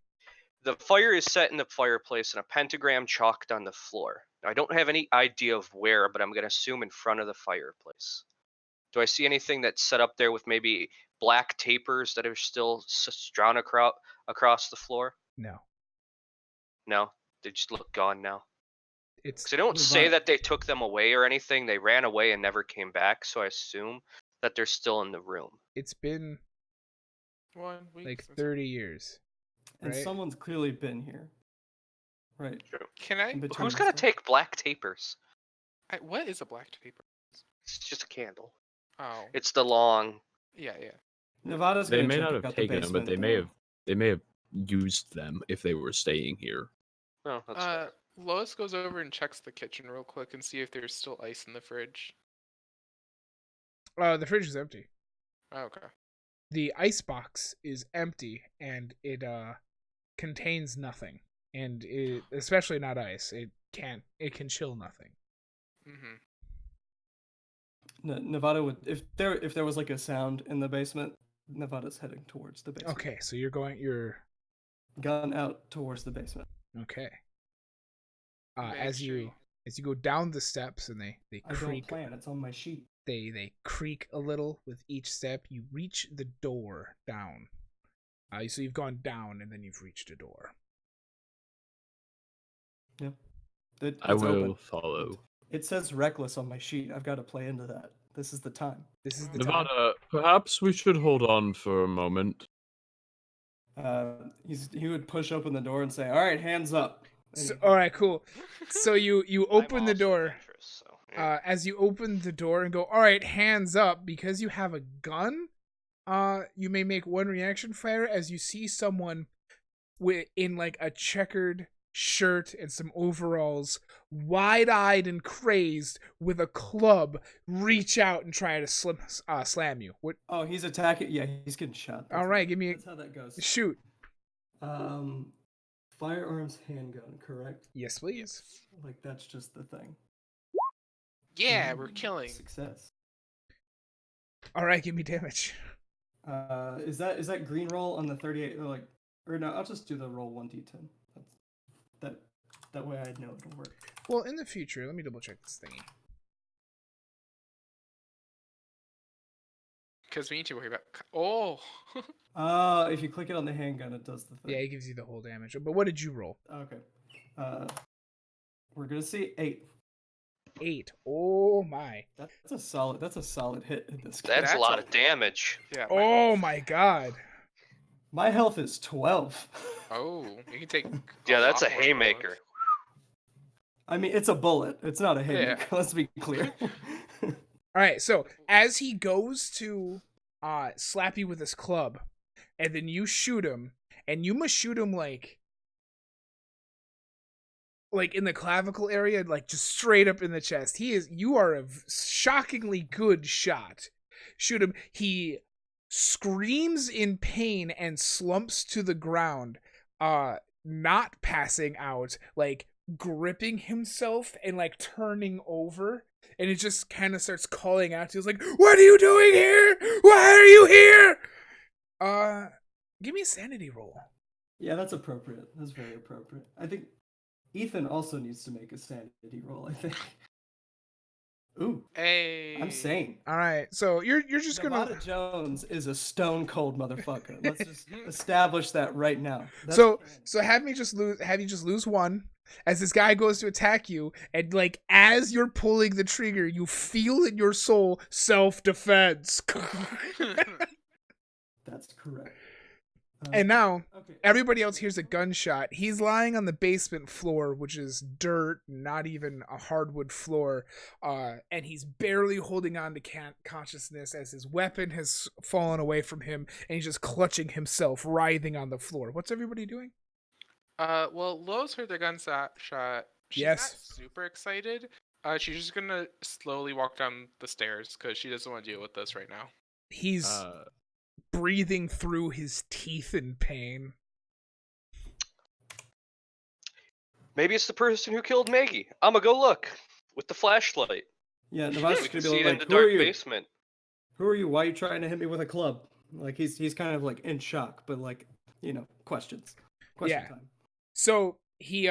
the fire is set in the fireplace and a pentagram chalked on the floor. I don't have any idea of where, but I'm going to assume in front of the fireplace. Do I see anything that's set up there with maybe black tapers that are still drawn across the floor? No. No, they just look gone now. It's Because they don't say that they took them away or anything. They ran away and never came back, so I assume that they're still in the room. it's been 1 week. like since- 30 years. And Right? someone's clearly been here. Right. Can I? in between Who's this gonna stuff. take black tapers? What is a black taper? It's just a candle. Oh, It's the long. yeah. Nevada's They gonna may check not out have the taken them, but basement, they may have used them if they were staying here. Oh, that's fair. Lois goes over and checks the kitchen real quick and see if there's still ice in the fridge. The fridge is empty. Oh, okay. The ice box is empty, and it contains nothing. And it, especially not ice. It can chill nothing. Mm-hmm. Nevada would if there was like a sound in the basement, Nevada's heading towards the basement. Okay, so you're Gun out towards the basement. okay. Make As sure you go down the steps and they I don't creak, plan. It's on my sheet. they creak a little with each step. You reach the door down. So you've gone down and then you've reached a door. Yeah. I It's will open. follow. It says reckless on my sheet. I've got to play into that. This is the time. This is the time. Nevada, perhaps we should hold on for a moment. He would push open the door and say, "All right, hands up." And So, he- all right, cool. So you open I'm the also door. adventurous, so, yeah. As you open the door and go, all right, hands up, because you have a gun. You may make one reaction fire as you see someone in like a checkered shirt and some overalls, wide-eyed and crazed, with a club, reach out and try to slam you. What? Oh, he's attacking. Yeah, he's getting shot. All right, give me That's how that goes. a shoot. Firearms handgun, correct? Yes, please. Like that's just the thing. Yeah, we're killing. Success. All right, give me damage. Is that green roll on the 38? Or no, I'll just do the roll 1d10. That way I know it'll work. Well, in the future, let me double check this thingy. Because we need to worry about. Oh. If you click it on the handgun, it does the thing. Yeah, it gives you the whole damage. But what did you roll? Okay. We're gonna see 8. 8. Oh my. That's a solid hit in this game. That's a That's lot a- of damage. Yeah. Oh my god. My health is 12. Oh, you can take. Yeah, that's a lot more haymaker. bullets. I mean, it's a bullet. It's not a haymaker. Yeah. Let's be clear. All right, so as he goes to slap you with his club, and then you shoot him, and you must shoot him like in the clavicle area, like just straight up in the chest. You are a shockingly good shot. Shoot him. He screams in pain and slumps to the ground, not passing out, like gripping himself and like turning over. And it just kind of starts calling out to you. It's like, what are you doing here? Why are you here? Give me a sanity roll. Yeah, that's appropriate. That's very appropriate. I think Ethan also needs to make a sanity roll, I think. Ooh, Hey. I'm sane. All right, so you're just Nevada gonna. Jones is a stone cold motherfucker. Let's just establish that right now. That's So fair. have you just lose one as this guy goes to attack you, and like as you're pulling the trigger, you feel in your soul self-defense. That's correct. And now Okay. everybody else hears a gunshot. He's lying on the basement floor, which is dirt, not even a hardwood floor, and he's barely holding on to consciousness as his weapon has fallen away from him, and he's just clutching himself, writhing on the floor. What's everybody doing? Well, Lowe's heard the gunshot. She's Yes. not super excited. She's just gonna slowly walk down the stairs because she doesn't want to deal with this right now. He's breathing through his teeth in pain. Maybe it's the person who killed Maggie. I'ma go look with the flashlight. Yeah, Nevada's We can gonna see be it in like, the "Who are dark you? basement. Who are you? Why are you trying to hit me with a club?" Like he's kind of like in shock, but like questions. Question Yeah. time. So he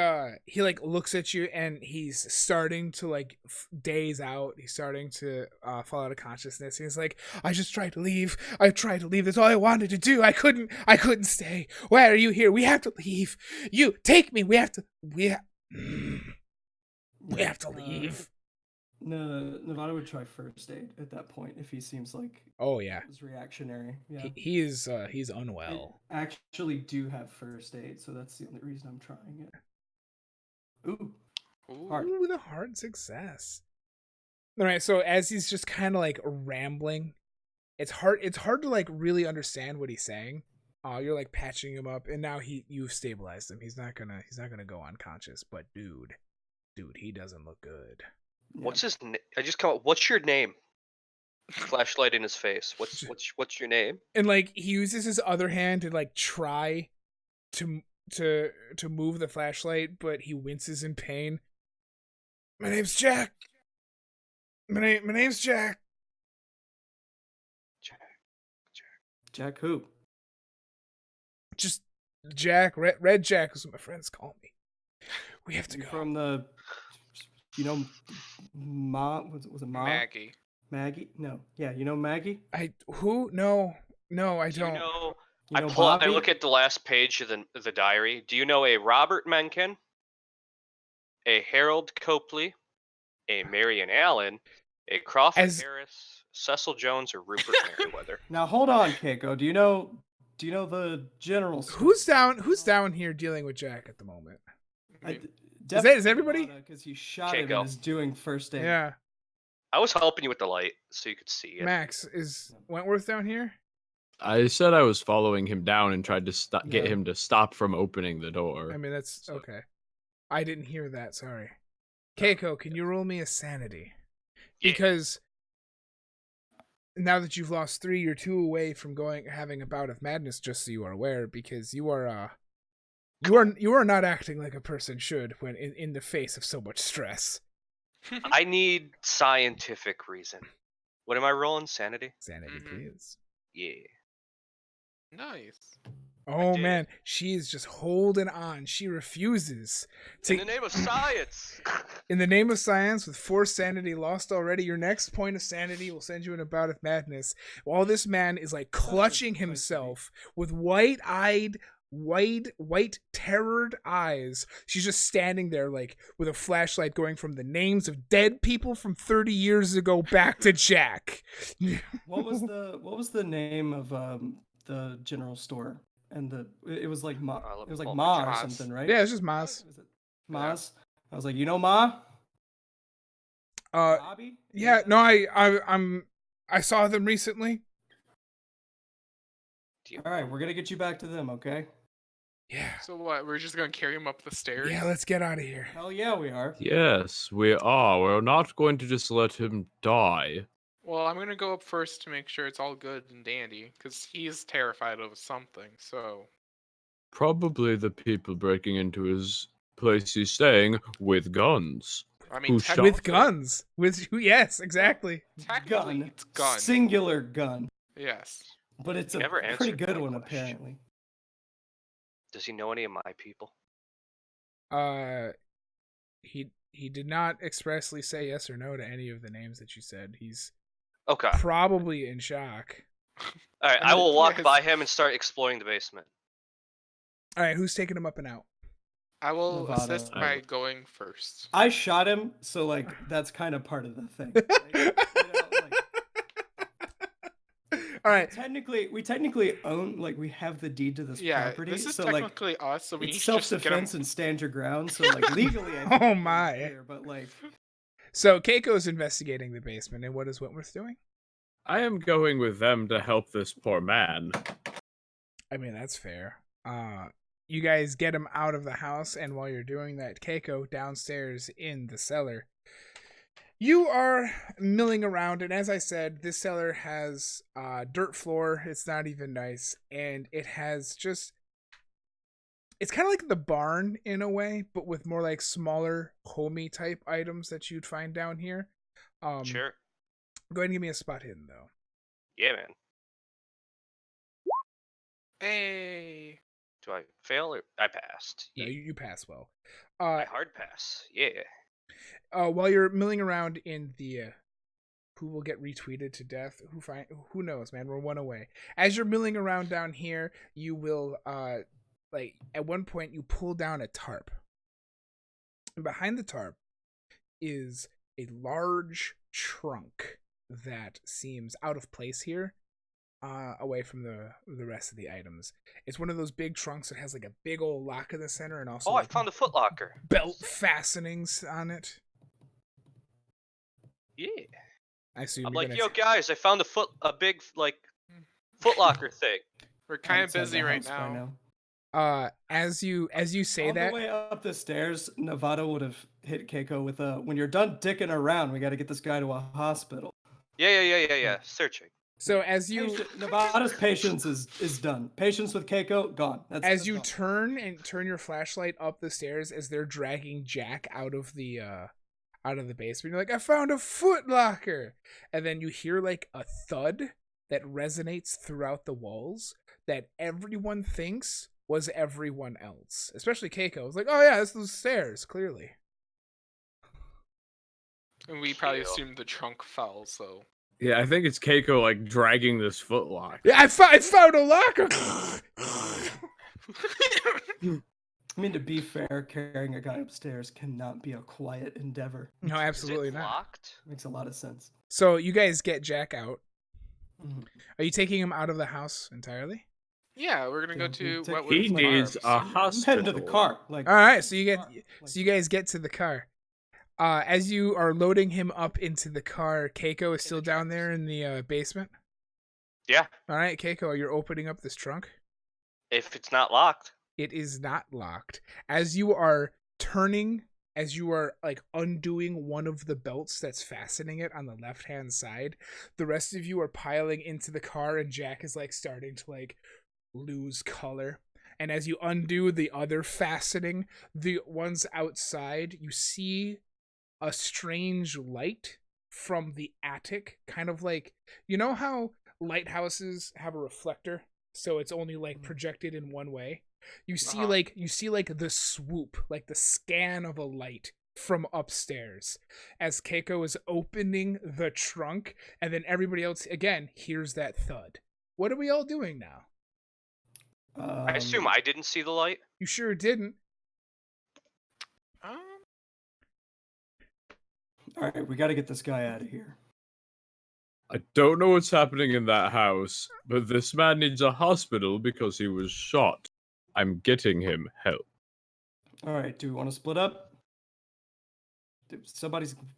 like looks at you, and he's starting to like daze out. He's starting to fall out of consciousness. He's like, I just tried to leave. I tried to leave. That's all I wanted to do. I couldn't stay. Why are you here? We have to leave. You take me. We have to. We have to leave. No, Nevada would try first aid at that point if he seems like Oh yeah, he's reactionary. Yeah, he's I unwell. actually do have first aid, so that's the only reason I'm trying it. Ooh, hard. Ooh, the hard success. All right, so as he's just kind of like rambling, it's hard to like really understand what he's saying. You're like patching him up, and now you've stabilized him. He's not gonna go unconscious. But dude, he doesn't look good. Yeah. What's his name? I just come up. What's your name? Flashlight in his face. What's your name? And like he uses his other hand to like try to move the flashlight, but he winces in pain. My name's Jack. My name's Jack. Jack who? Just Jack. Red Jack is what my friends call me. We have to You go. from the, was it Maggie. Maggie? No. Yeah, you know Maggie? Who? No, I Do don't. you know? You I know pull out. I Bobby? look at the last page of the diary. Do you know a Robert Mencken, a Harold Copley, a Marion Allen, a Crawford As- Harris, Cecil Jones, or Rupert Merriweather? Now hold on, Keiko. Do you know the general store? Who's down here dealing with Jack at the moment? Is everybody? Because he shot him Keiko. and is doing first aid. Yeah, I was helping you with the light so you could see it. Max, is Wentworth down here? I said I was following him down and tried to get Yeah. him to stop from opening the door. I mean, that's So- okay. I didn't hear that. Sorry. Keiko, can you roll me a sanity? Yeah. Because now that you've lost 3, you're 2 away from having a bout of madness. Just so you are aware, because you are not acting like a person should when in the face of so much stress. I need scientific reason. What am I rolling? Sanity? Sanity, Mhm. please. Yeah. Nice. Oh did man, she is just holding on. She refuses to. In the name of science. In the name of science, with 4 sanity lost already, your next point of sanity will send you in a bout of madness. While this man is like clutching place to be. himself with white terrored eyes, she's just standing there like with a flashlight going from the names of dead people from 30 years ago back to Jack. What was the name of the general store? And it was like Ma. let It me was like pull up Ma my or Maz. something, right? Yeah, it's just Maz. Was it Maz? I was like, you know Ma? Bobby? Yeah, no, I saw them recently. All right, we're gonna get you back to them, okay? Yeah. So what? We're just gonna carry him up the stairs? Yeah, let's get out of here. Hell yeah, we are. Yes, we are. We're not going to just let him die. Well, I'm gonna go up first to make sure it's all good and dandy, because he's terrified of something. So Probably the people breaking into his place he's staying with guns. I mean, Who technically, With guns. Yes, exactly. Technically, Gun. it's gun. Singular gun. Yes. But it's a Never pretty answered good my one, question. apparently. Does he know any of my people? He did not expressly say yes or no to any of the names that you said. He's Okay. probably in shock. All right. And I will walk yes. by him and start exploring the basement. All right, who's taking him up and out? I will Nevada. assist by going first. I shot him, so like that's kind of part of the thing. Right? You know, like, All right. we technically own, like, we have the deed to this Yeah, property. this is so like technically us, so we need it's to just get him. self-defense and stand your ground. So like legally, I think Oh we're my. clear, but like So Keiko's investigating the basement, and what is Wentworth doing? I am going with them to help this poor man. I mean, that's fair. You guys get him out of the house, and while you're doing that, Keiko downstairs in the cellar. You are milling around, and as I said, this cellar has dirt floor. It's not even nice, and it has just... It's kind of like the barn in a way, but with more like smaller, homey type items that you'd find down here. Sure. Go ahead and give me a spot hidden, though. Yeah, man. Hey. Do I fail or I passed? No, Yeah. you pass well. I hard pass. Yeah. While you're milling around in the who will get retweeted to death, who knows, man, we're 1 away. As you're milling around down here, you will like at one point you pull down a tarp, and behind the tarp is a large trunk that seems out of place here, away from the rest of the items. It's one of those big trunks that has like a big old lock in the center and also Oh, I like found a footlocker. belt fastenings on it. Yeah. I assume I'm you're like, gonna yo, guys, I found a big, like, footlocker thing. We're kind of Outside the busy right house by now. as you say On that, the way up the stairs, Nevada would have hit Keiko with a, when you're done dicking around, we got to get this guy to a hospital. Yeah. Searching. so as you Nevada's patience is done. Patience with Keiko, gone. as you turn your flashlight up the stairs as they're dragging Jack out of the basement, you're like, I found a footlocker, and then you hear like a thud that resonates throughout the walls that everyone thinks was everyone else, especially Keiko. It's like, oh yeah, it's those stairs, clearly. And we probably assumed the trunk fell, so. Yeah, I think it's Keiko like dragging this footlocker. Yeah, I found a locker. I mean, to be fair, carrying a guy upstairs cannot be a quiet endeavor. No, absolutely Is it not. locked? Makes a lot of sense. So you guys get Jack out. Mhm. Are you taking him out of the house entirely? Yeah, we're gonna go Yeah, to take- Wetwood He needs a Farms. hospital. I'm heading to the car. Like, All right, so you guys get to the car. As you are loading him up into the car, Keiko is still down there in the basement. Yeah. All right, Keiko, you're opening up this trunk. If it's not locked. It is not locked. As you are like undoing one of the belts that's fastening it on the left-hand side, the rest of you are piling into the car, and Jack is like starting to like lose color. And as you undo the other fastening, the ones outside, you see a strange light from the attic, kind of like, you know how lighthouses have a reflector, so it's only like projected in one way? You see like the swoop, like the scan of a light from upstairs as Keiko is opening the trunk, and then everybody else again hears that thud. What are we all doing now? I assume I didn't see the light. You sure didn't. All right, we got to get this guy out of here. I don't know what's happening in that house, but this man needs a hospital because he was shot. I'm getting him help. All right, do we want to split up?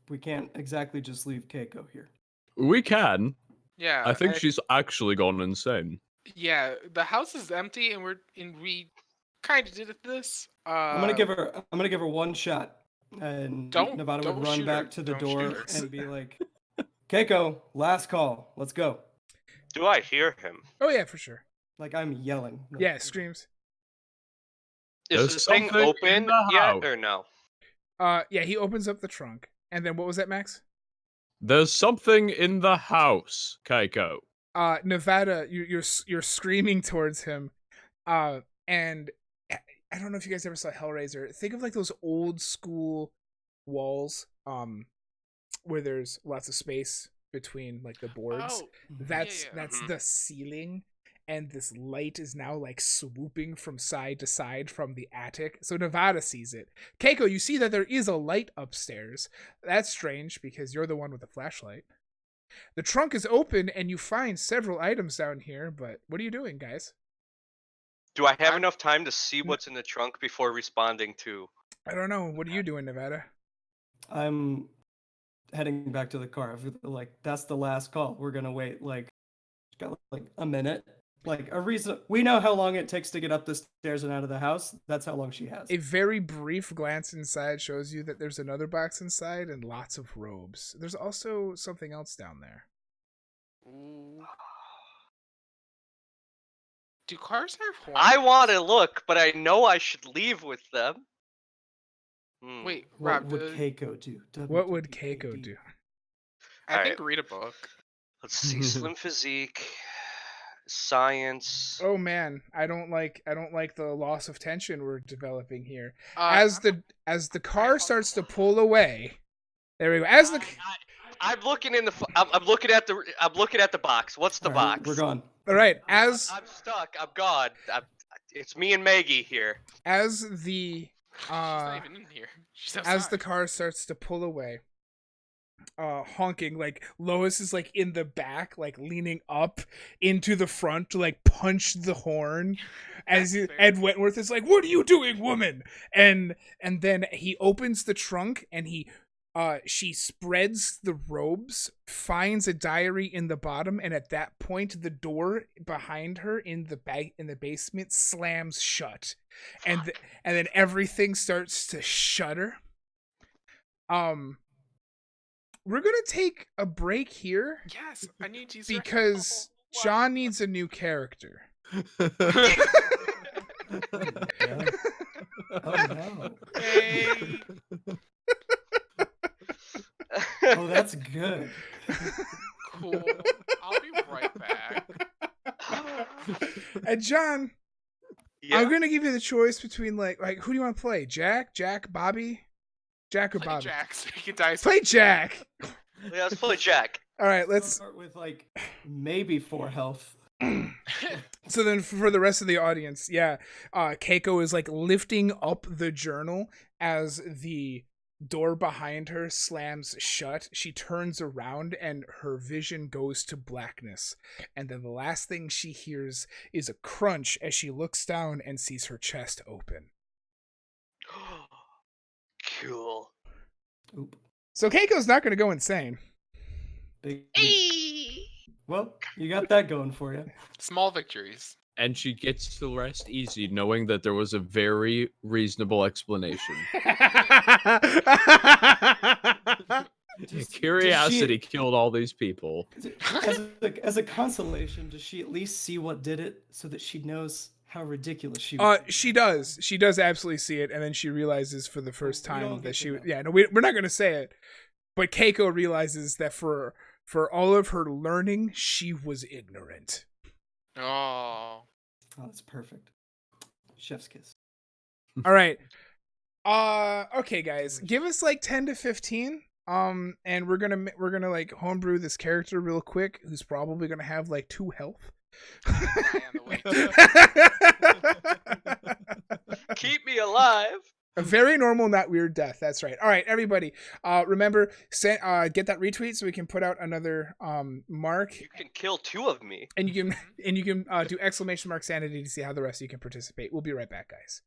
We can't exactly just leave Keiko here. We can. Yeah. I think she's actually gone insane. Yeah, the house is empty, and we kind of did this. I'm gonna give her one shot, and Nevada would run shoot back her. to the Don't door shoot her. and be like, "Keiko, last call. Let's go." Do I hear him? Oh yeah, for sure. Like I'm yelling. Yeah, screams. Is There's this thing something in open the yet house. or no? Yeah, he opens up the trunk, and then what was that, Max? There's something in the house, Keiko. Nevada, you're screaming towards him, and I don't know if you guys ever saw Hellraiser. Think of like those old school walls, where there's lots of space between like the boards. Oh, That's Mhm. the ceiling, and this light is now like swooping from side to side from the attic. So Nevada sees it. Keiko, you see that there is a light upstairs. That's strange because you're the one with the flashlight. The trunk is open and you find several items down here, but what are you doing, guys? Do I have enough time to see what's in the trunk before responding to? I don't know. What are you doing, Nevada? I'm heading back to the car. Like that's the last call. We're gonna wait like got like a minute. Like a reason. We know how long it takes to get up the stairs and out of the house. That's how long she has. A very brief glance inside shows you that there's another box inside and lots of robes. There's also something else down there. Ooh. Do cars have horns? I want to look, but I know I should leave with them. Wait, What Rob, would Keiko do? What would Keiko do? I think read a book. Let's see. Slim physique, science. Oh man, I don't like the loss of tension we're developing here. Uh, As the car starts to pull away, there we go. As the I'm looking in the. I'm looking at the box. What's the All right, box? we're gone. all right, as I'm stuck. I'm gone. It's me and Maggie here. as the She's not even in here. She's outside. As the car starts to pull away, honking, like Lois is like in the back, like leaning up into the front to like punch the horn. Ed Wentworth is like, "What are you doing, woman?" And then he opens the trunk and she spreads the robes, finds a diary in the bottom, and at that point the door behind her in the basement slams shut. And then everything starts to shudder. We're going to take a break here. Yes, I need to use because John needs a new character. Oh no. Hey. Oh, that's good. Cool. I'll be right back. And John, Yeah. I'm gonna give you the choice between like who do you want to play? Jack, Bobby, Jack or Play Bobby? Jack so you can die. Play Jack. Yeah, let's play Jack. All right, let's start with like maybe 4 health. So then for the rest of the audience, Keiko is like lifting up the journal as the door behind her slams shut. She turns around and her vision goes to blackness. And then the last thing she hears is a crunch as she looks down and sees her chest open. Cool. Oop. So Keiko's not going to go insane. Big. Well, you got that going for you. Small victories. And she gets to rest easy, knowing that there was a very reasonable explanation. Curiosity killed all these people. As a consolation, does she at least see what did it so that she knows how ridiculous she she does. She does absolutely see it, and then she realizes for the first time that she... Yeah, no, we're not going to say it. But Keiko realizes that for all of her learning, she was ignorant. Oh, that's perfect. Chef's kiss. All right. Okay, guys, give us like 10 to 15. And we're gonna like homebrew this character real quick, who's probably gonna have like 2 health. Keep me alive. A very normal, not weird death. That's right. All right, everybody. Remember, get that retweet so we can put out another mark. You can kill 2 of me. And you can do ! sanity to see how the rest of you can participate. We'll be right back, guys.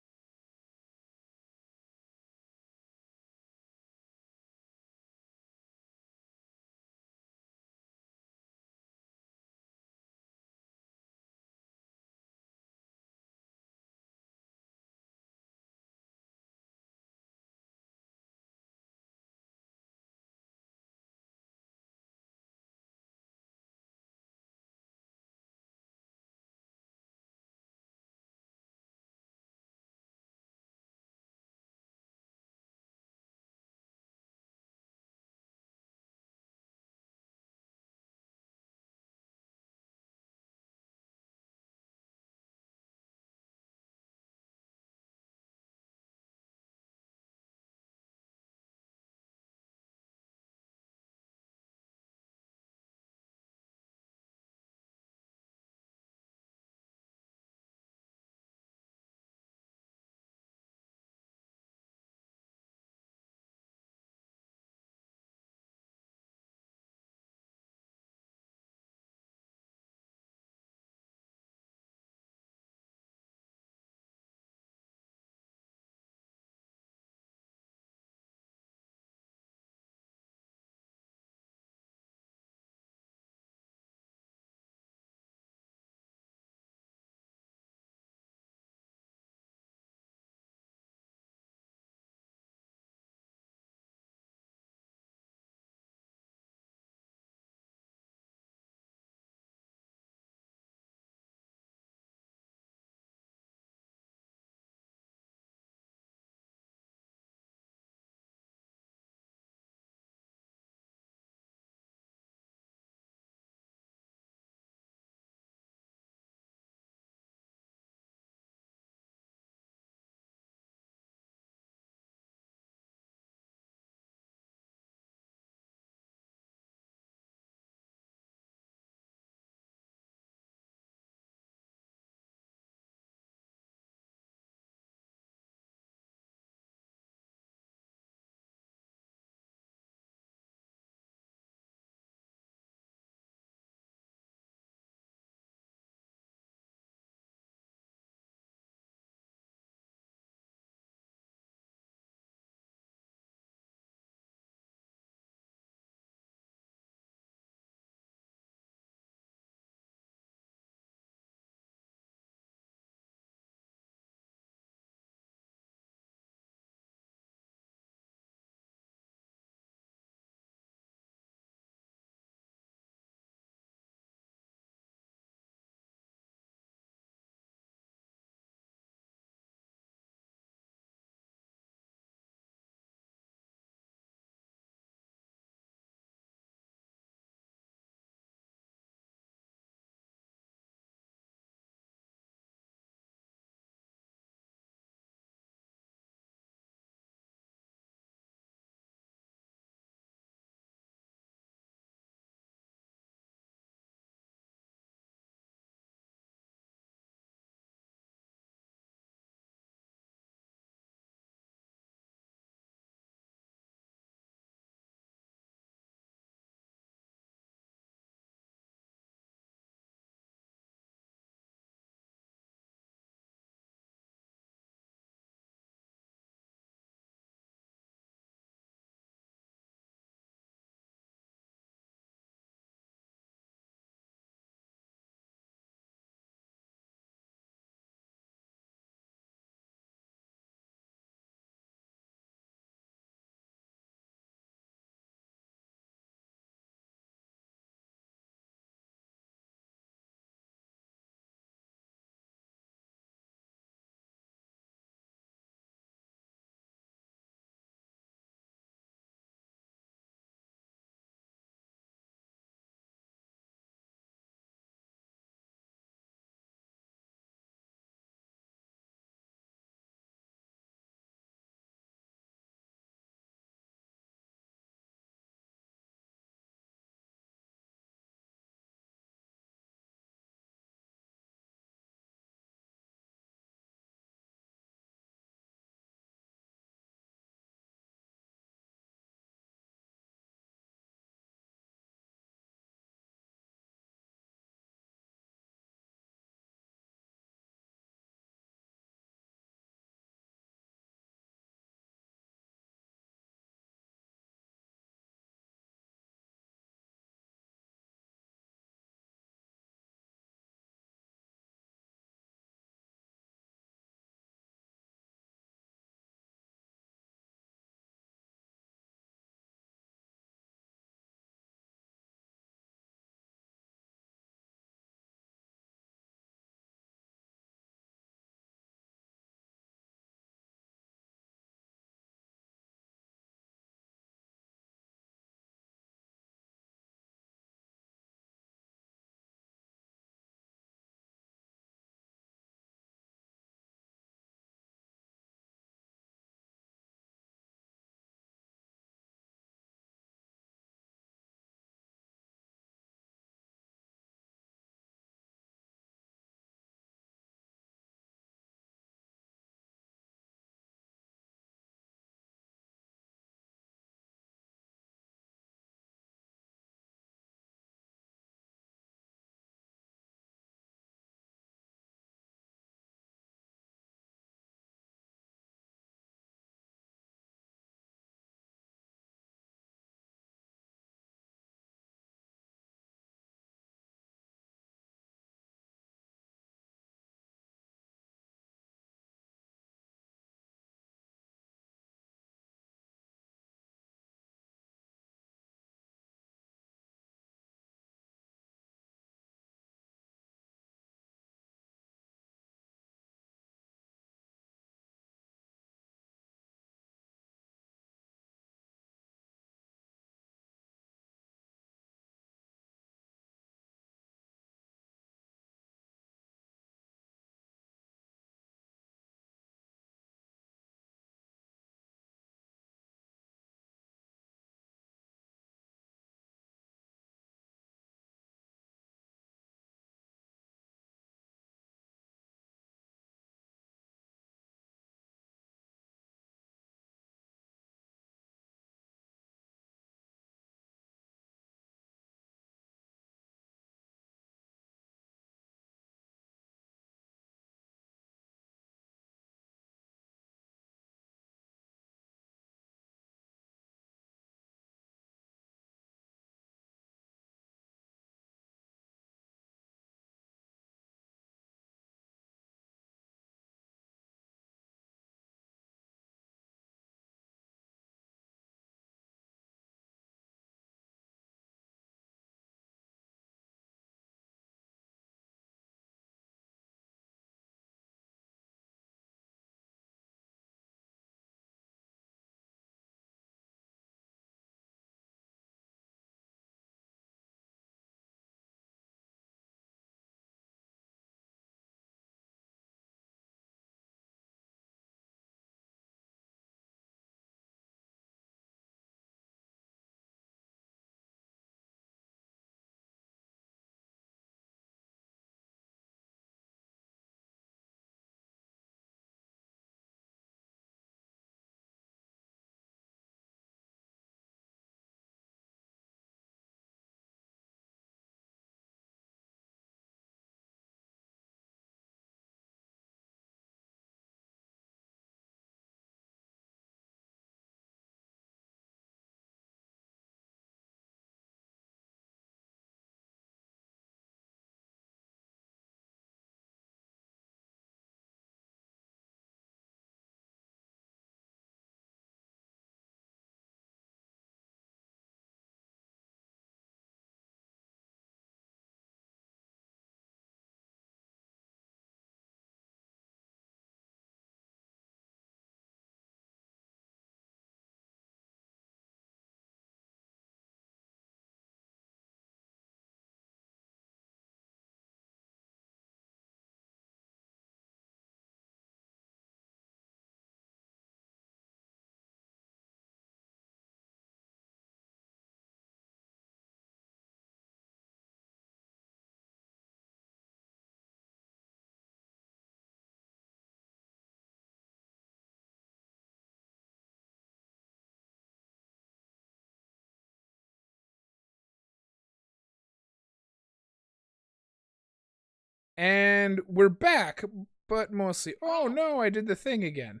And we're back, but mostly. Oh no, I did the thing again.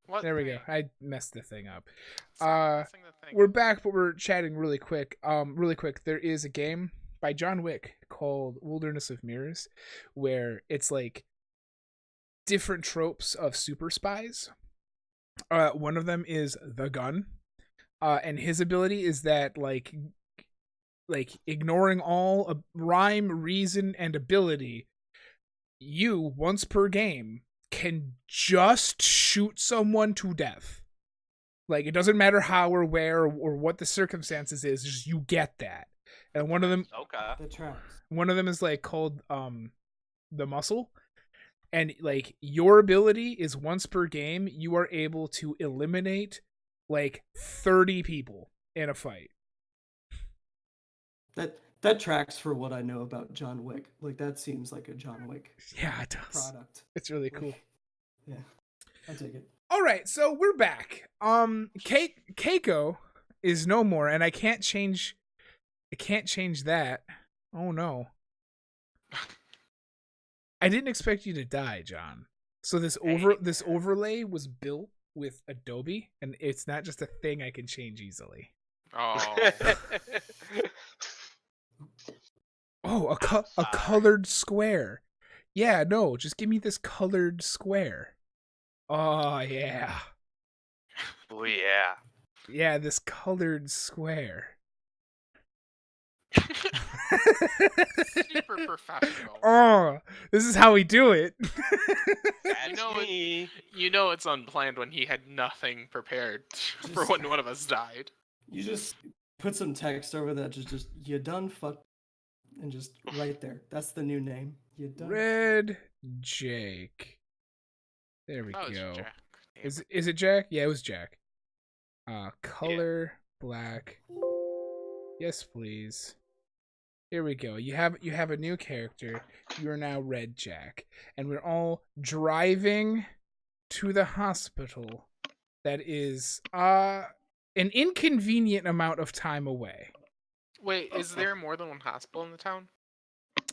What There we thing? go. I messed the thing up. Stop messing the thing We're up. back, but we're chatting really quick. Really quick. There is a game by John Wick called Wilderness of Mirrors, where it's like different tropes of super spies. One of them is the gun, and his ability is that like ignoring all rhyme, reason, and ability, you once per game can just shoot someone to death. Like, it doesn't matter how or where or what the circumstances is, just you get that. And one of them Okay. The tracks. one of them is like called the muscle. And like your ability is once per game, you are able to eliminate like 30 people in a fight. That tracks for what I know about John Wick. Like, that seems like a John Wick Yeah, it does. product. It's really cool. Like, yeah, I'll take it. All right, so we're back. Keiko is no more, and I can't change that. Oh no. I didn't expect you to die, John. So this overlay was built with Adobe, and it's not just a thing I can change easily. Oh. Oh, a colored square. Yeah, no, just give me this colored square. Oh yeah. Oh yeah. Yeah, this colored square. Super professional. Oh, this is how we do it. That's know it- me. You know it's unplanned when he had nothing prepared for when one of us died. You just put some text over that, just you done fuck, and just right there. That's the new name. You done. Red Jake. There we That was go. Jack. Damn Is it. it Jack? Yeah, it was Jack. Color black. Yes, please. Here we go. You have a new character. You are now Red Jack, and we're all driving to the hospital. That is an inconvenient amount of time away. Wait, is there more than one hospital in the town?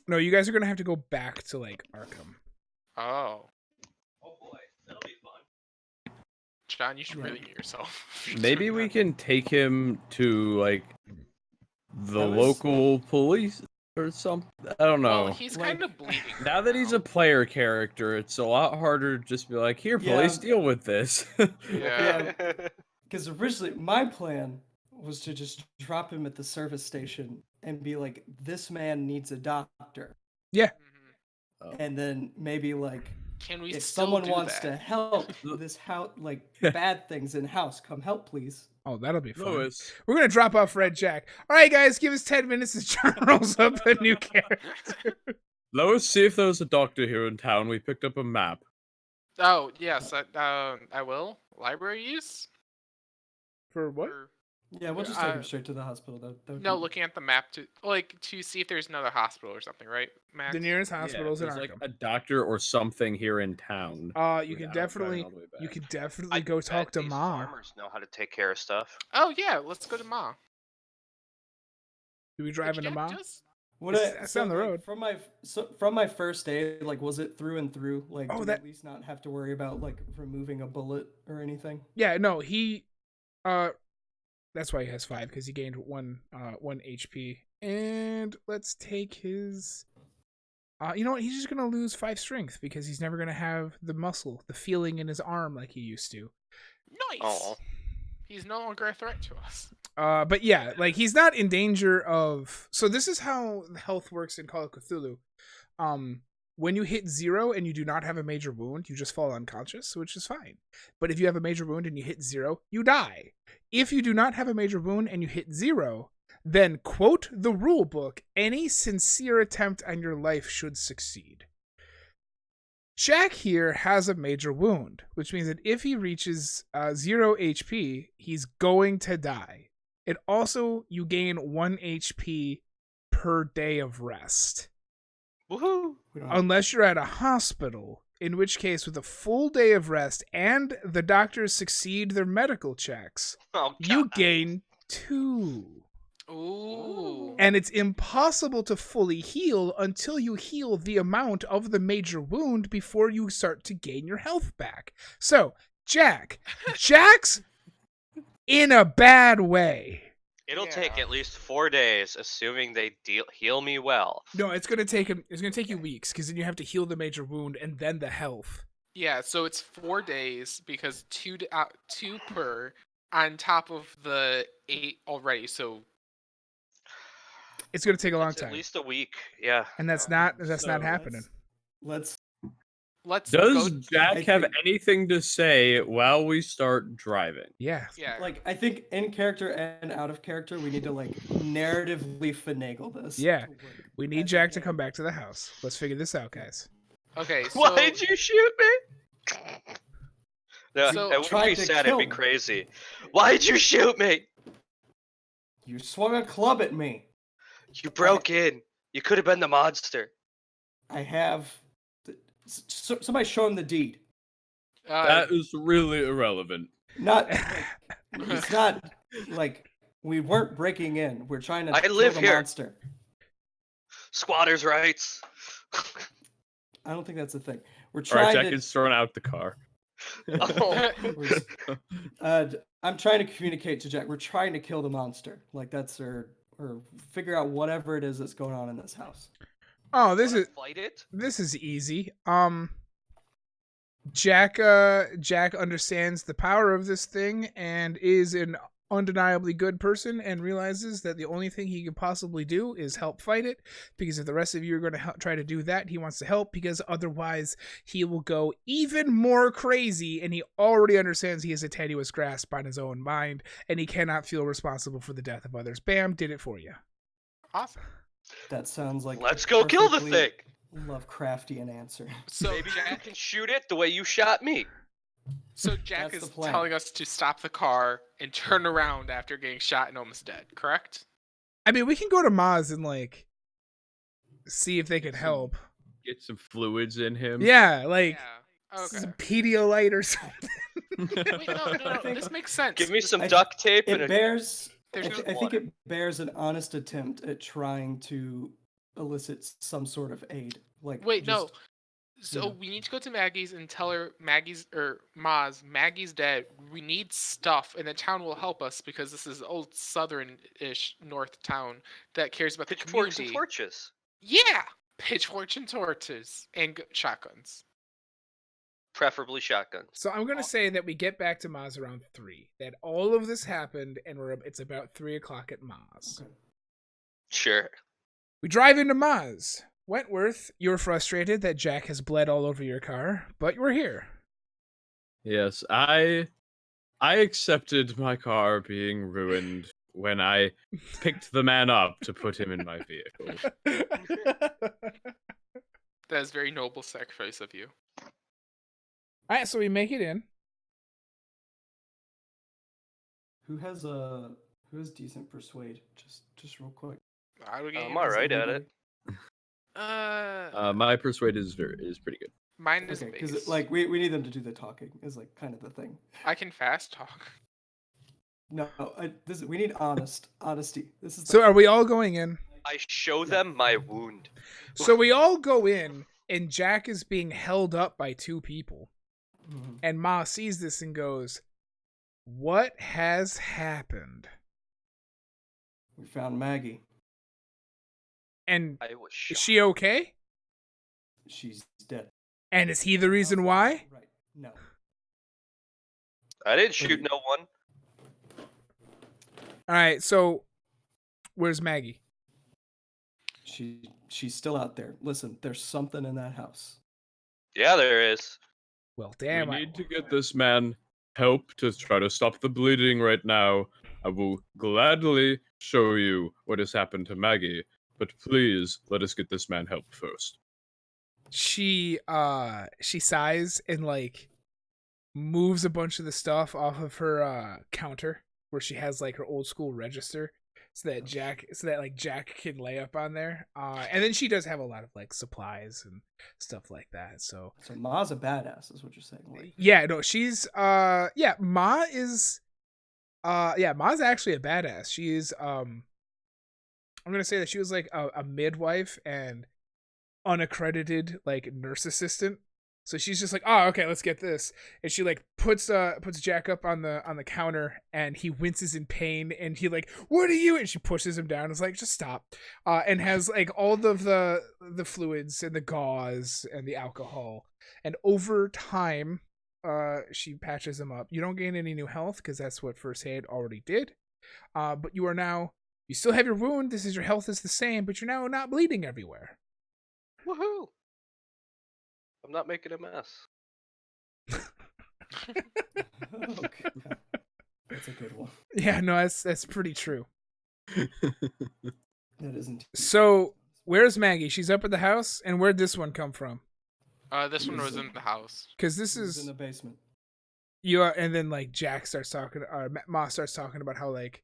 No, you guys are gonna have to go back to like Arkham. Oh. Oh boy, that'll be fun. John, you should Yeah. really mute yourself. Maybe we can take him to like the That was- local police or something. I don't know. Well, he's Like- kind of bleeding. Now that he's a player character, it's a lot harder to just be like, "Here, Yeah. police, deal with this." Yeah. Because originally my plan was to just drop him at the service station and be like, "This man needs a doctor," Mhm. and then maybe like, Can we if still someone do wants that? to help this house, like bad things in house, come help, please. Oh, that'll be fun. Lois, We're gonna drop off Red Jack. All right, guys, give us 10 minutes as John rolls up a new character. Lois, see if there's a doctor here in town. We picked up a map. Oh yes, I will. Library use? For what? Or- Yeah, we'll just take him Uh, straight to the hospital. That would no, be- looking at the map to see if there's another hospital or something, right, Max? The nearest Yeah, hospital's in there's Arkham. like a doctor or something here in town. You can without driving definitely all the way you back. can definitely I go bet talk to these Ma. farmers know how to take care of stuff. Oh yeah, let's go to Ma. Do we drive into Jack Ma? just- What It's down the like, road. from my first day, like, was it through and through? Like, Oh, do we that- at least not have to worry about like removing a bullet or anything? Yeah, no, he that's why he has 5, because he gained one HP. And let's take his you know what, he's just gonna lose 5 strength because he's never gonna have the muscle, the feeling in his arm like he used to. Nice. Oh. He's no longer a threat to us. But yeah, like he's not in danger of. So this is how health works in Call of Cthulhu. When you hit 0 and you do not have a major wound, you just fall unconscious, which is fine. But if you have a major wound and you hit 0, you die. If you do not have a major wound and you hit 0, then quote the rule book: any sincere attempt on your life should succeed. Jack here has a major wound, which means that if he reaches 0 HP, he's going to die. It also, you gain 1 HP per day of rest. Woohoo! We don't Unless you're at a hospital, in which case, with a full day of rest and the doctors succeed their medical checks, Oh, you God. gain 2. Ooh. And it's impossible to fully heal until you heal the amount of the major wound before you start to gain your health back. So, Jack's in a bad way. It'll take Yeah. at least 4 days, assuming they heal me well. No, it's gonna take you weeks, because then you have to heal the major wound and then the health. Yeah, so it's 4 days because two per on top of the 8 already. So It's gonna take a long That's time, at least a week. Yeah. and that's not So happening. Let's let's Does go. Jack I have think- anything to say while we start driving? Yeah. Yeah. like I think in character and out of character, we need to like narratively finagle this. Yeah. to work We need as a Jack to game. come back to the house. Let's figure this out, guys. Okay. So Why did you shoot me? No, So- that would Tried be to sad. kill It'd be me. crazy. Why'd you shoot me? You swung a club at me. You broke in. You could have been the monster. I have. Somebody show him the deed. That is really irrelevant. Not. It's not like we weren't breaking in. We're trying to I kill live the here. monster. Squatters' rights. I don't think that's a thing. We're All right, trying Jack to. is throwing out the car. Oh. I'm trying to communicate to Jack. We're trying to kill the monster. Like that's or figure out whatever it is that's going on in this house. Oh, this Wanna is fight it? easy. Jack understands the power of this thing and is an undeniably good person and realizes that the only thing he can possibly do is help fight it, because if the rest of you are going to try to do that, he wants to help, because otherwise he will go even more crazy, and he already understands he has a tenuous grasp on his own mind and he cannot feel responsible for the death of others. Bam, did it for you. awesome. That sounds like. Let's go kill the perfectly thing. Lovecraftian answer. So Maybe you Jack, can shoot it the way you shot me. so Jack That's is the plan. telling us to stop the car and turn around after getting shot and almost dead. Correct? I mean, we can go to Maz and like see if they can help. Get some fluids in him. Yeah, like Yeah. Okay. some Pedialyte or something. Wait, no. This makes sense. Give me some I- duct tape and It a bears. There's I no think water. it bears an honest attempt at trying to elicit some sort of aid. Like Wait, no. just- So Yeah. we need to go to Maggie's and tell her Maggie's Maggie's dead. We need stuff, and the town will help us because this is old southern-ish north town that cares about the pitchforks community. and torches. Yeah, pitchforks and torches and shotguns. Preferably shotguns. So I'm gonna say that we get back to Maz around 3. That all of this happened, and it's about 3:00 at Maz. Okay. Sure. We drive into Maz. Wentworth, you're frustrated that Jack has bled all over your car, but we're here. Yes, I accepted my car being ruined when I picked the man up to put him in my vehicle. That is very noble sacrifice of you. All right, so we make it in. Who has decent persuade? Just real quick. How do we I'm alright at it. My persuade is pretty good. Mine is Okay, base. because like we need them to do the talking is like kind of the thing. I can fast talk. No, we need honesty. This is So are we all going in? I show them my wound. So we all go in, and Jack is being held up by 2 people. Mhm. And Ma sees this and goes, "What has happened?" We found Maggie. And I was is shocked. she okay? She's dead. And is he the reason why? Right. No. I didn't shoot no one. All right, so where's Maggie? She's still out there. Listen, there's something in that house. Yeah, there is. Well, damn. We need to get this man help to try to stop the bleeding right now. I will gladly show you what has happened to Maggie, but please let us get this man help first. She sighs and like moves a bunch of the stuff off of her counter where she has like her old school register so that Jack can lay up on there. And then she does have a lot of like supplies and stuff like that. So So Ma's a badass, is what you're saying. Like, yeah, no, she's Ma is Ma's actually a badass. She is I'm gonna say that she was like a midwife and unaccredited like nurse assistant. So she's just like, oh, okay, let's get this. And she like puts Jack up on the counter, and he winces in pain, and he like, what are you? And she pushes him down. It's like, just stop. And has like all of the fluids and the gauze and the alcohol. And over time, she patches him up. You don't gain any new health because that's what first aid already did. But you still have your wound. Your health is the same, but you're now not bleeding everywhere. Woohoo! I'm not making a mess. Okay. That's a good one. Yeah, no, that's pretty true. That isn't. So, where's Maggie? She's up at the house, and where'd this one come from? This one was in the house. Because this He's is in the basement. and then like Jack starts talking, or Ma starts talking about how like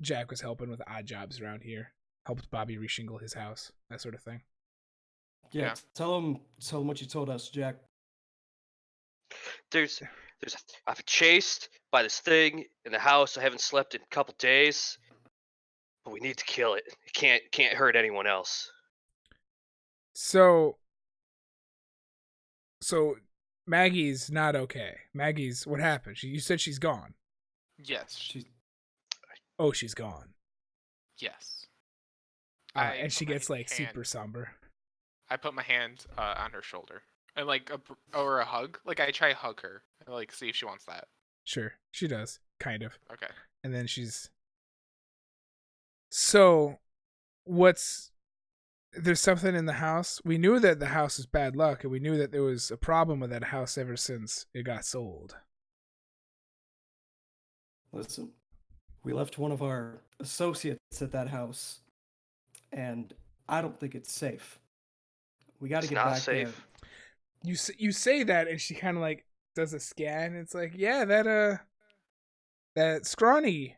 Jack was helping with odd jobs around here, helped Bobby reshingle his house, that sort of thing. Yeah. Yeah. Tell him what you told us, Jack. I've been chased by this thing in the house. I haven't slept in a couple days, but we need to kill it. It can't hurt anyone else. So Maggie's not okay. Maggie's, what happened? You said she's gone. Yes. She's She's gone. Yes. And she put my gets like hand- super somber. I put my hand on her shoulder and like or a hug. Like I try to hug her and like see if she wants that. Sure, she does, kind of. Okay. And then so there's something in the house. We knew that the house is bad luck, and we knew that there was a problem with that house ever since it got sold. Listen. We left one of our associates at that house, and I don't think it's safe. We got to It's get not back safe. You say that, and she kind of like does a scan. It's like, yeah, that scrawny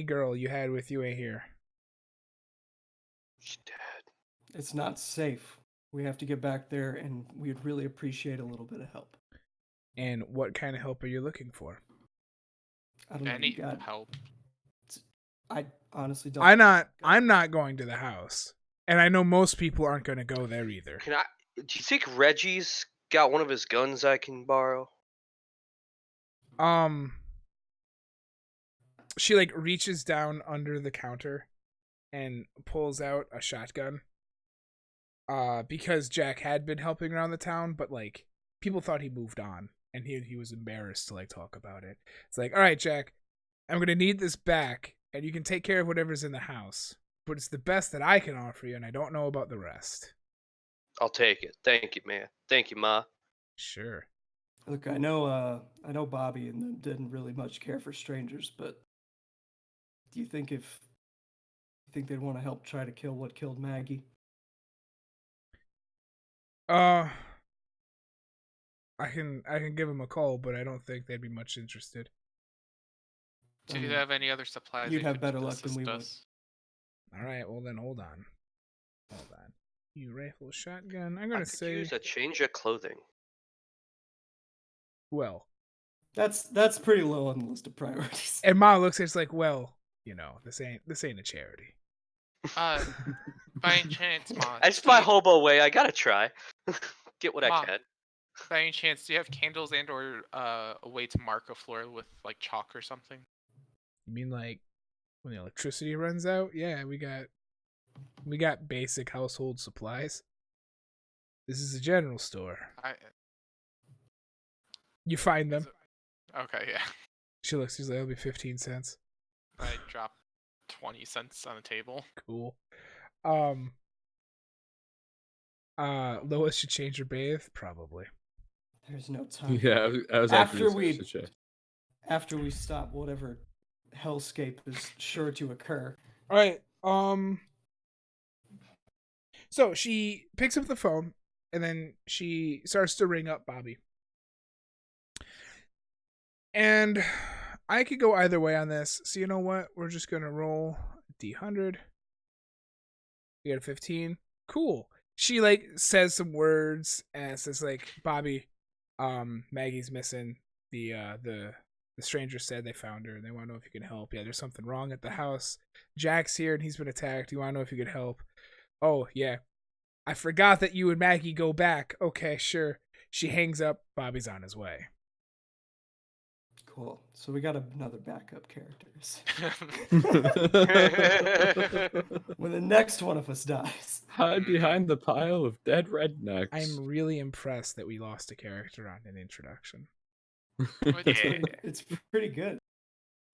girl you had with you in here. She's dead. there. It's not safe. We have to get back there, and we'd really appreciate a little bit of help. And what kind of help are you looking for? I don't know. Any You got. help? I honestly don't. I'm not going to the house, and I know most people aren't going to go there either. Do you think Reggie's got one of his guns I can borrow? She like reaches down under the counter and pulls out a shotgun. Because Jack had been helping around the town, but like people thought he moved on, and he was embarrassed to like talk about it. It's like, all right, Jack, I'm gonna need this back, and you can take care of whatever's in the house, but it's the best that I can offer you, and I don't know about the rest. I'll take it. Thank you, man. Thank you, Ma. Sure. Look, I know Bobby and them didn't really much care for strangers, but do you think they'd want to help try to kill what killed Maggie? I can give them a call, but I don't think they'd be much interested. Do you have any other supplies? You'd that have could better luck than assist we would. us? All right, well then hold on. You rifle shotgun. I'm I gonna could say, use a change of clothing. well. That's pretty low on the list of priorities. And Ma looks at it's like, well, this ain't a charity. By any chance, Ma? That's do my you- hobo way. I gotta try. Get what Ma. I can. By any chance, do you have candles and or a way to mark a floor with like chalk or something? You mean like when the electricity runs out? Yeah, we got basic household supplies. This is a general store. You find them. Okay, yeah. She looks. She's like, "It'll be 15 cents." I dropped 20 cents on the table. Cool. Lois should change her bathe, probably. There's no time. Yeah, I was After actually we- to check. After we stop whatever hellscape is sure to occur. All right. So she picks up the phone, and then she starts to ring up Bobby. And I could go either way on this. So you know what? We're just gonna roll D100. We got a 15. Cool. She like says some words and says like, Bobby, Maggie's missing. The The stranger said they found her and they want to know if you can help. Yeah, there's something wrong at the house. Jack's here and he's been attacked. You want to know if you could help? Oh, yeah. I forgot that you and Maggie go back. Okay, sure. She hangs up. Bobby's on his way. Cool. So we got another backup characters. When the next one of us dies. Hide behind the pile of dead rednecks. I'm really impressed that we lost a character on an introduction. It's pretty good.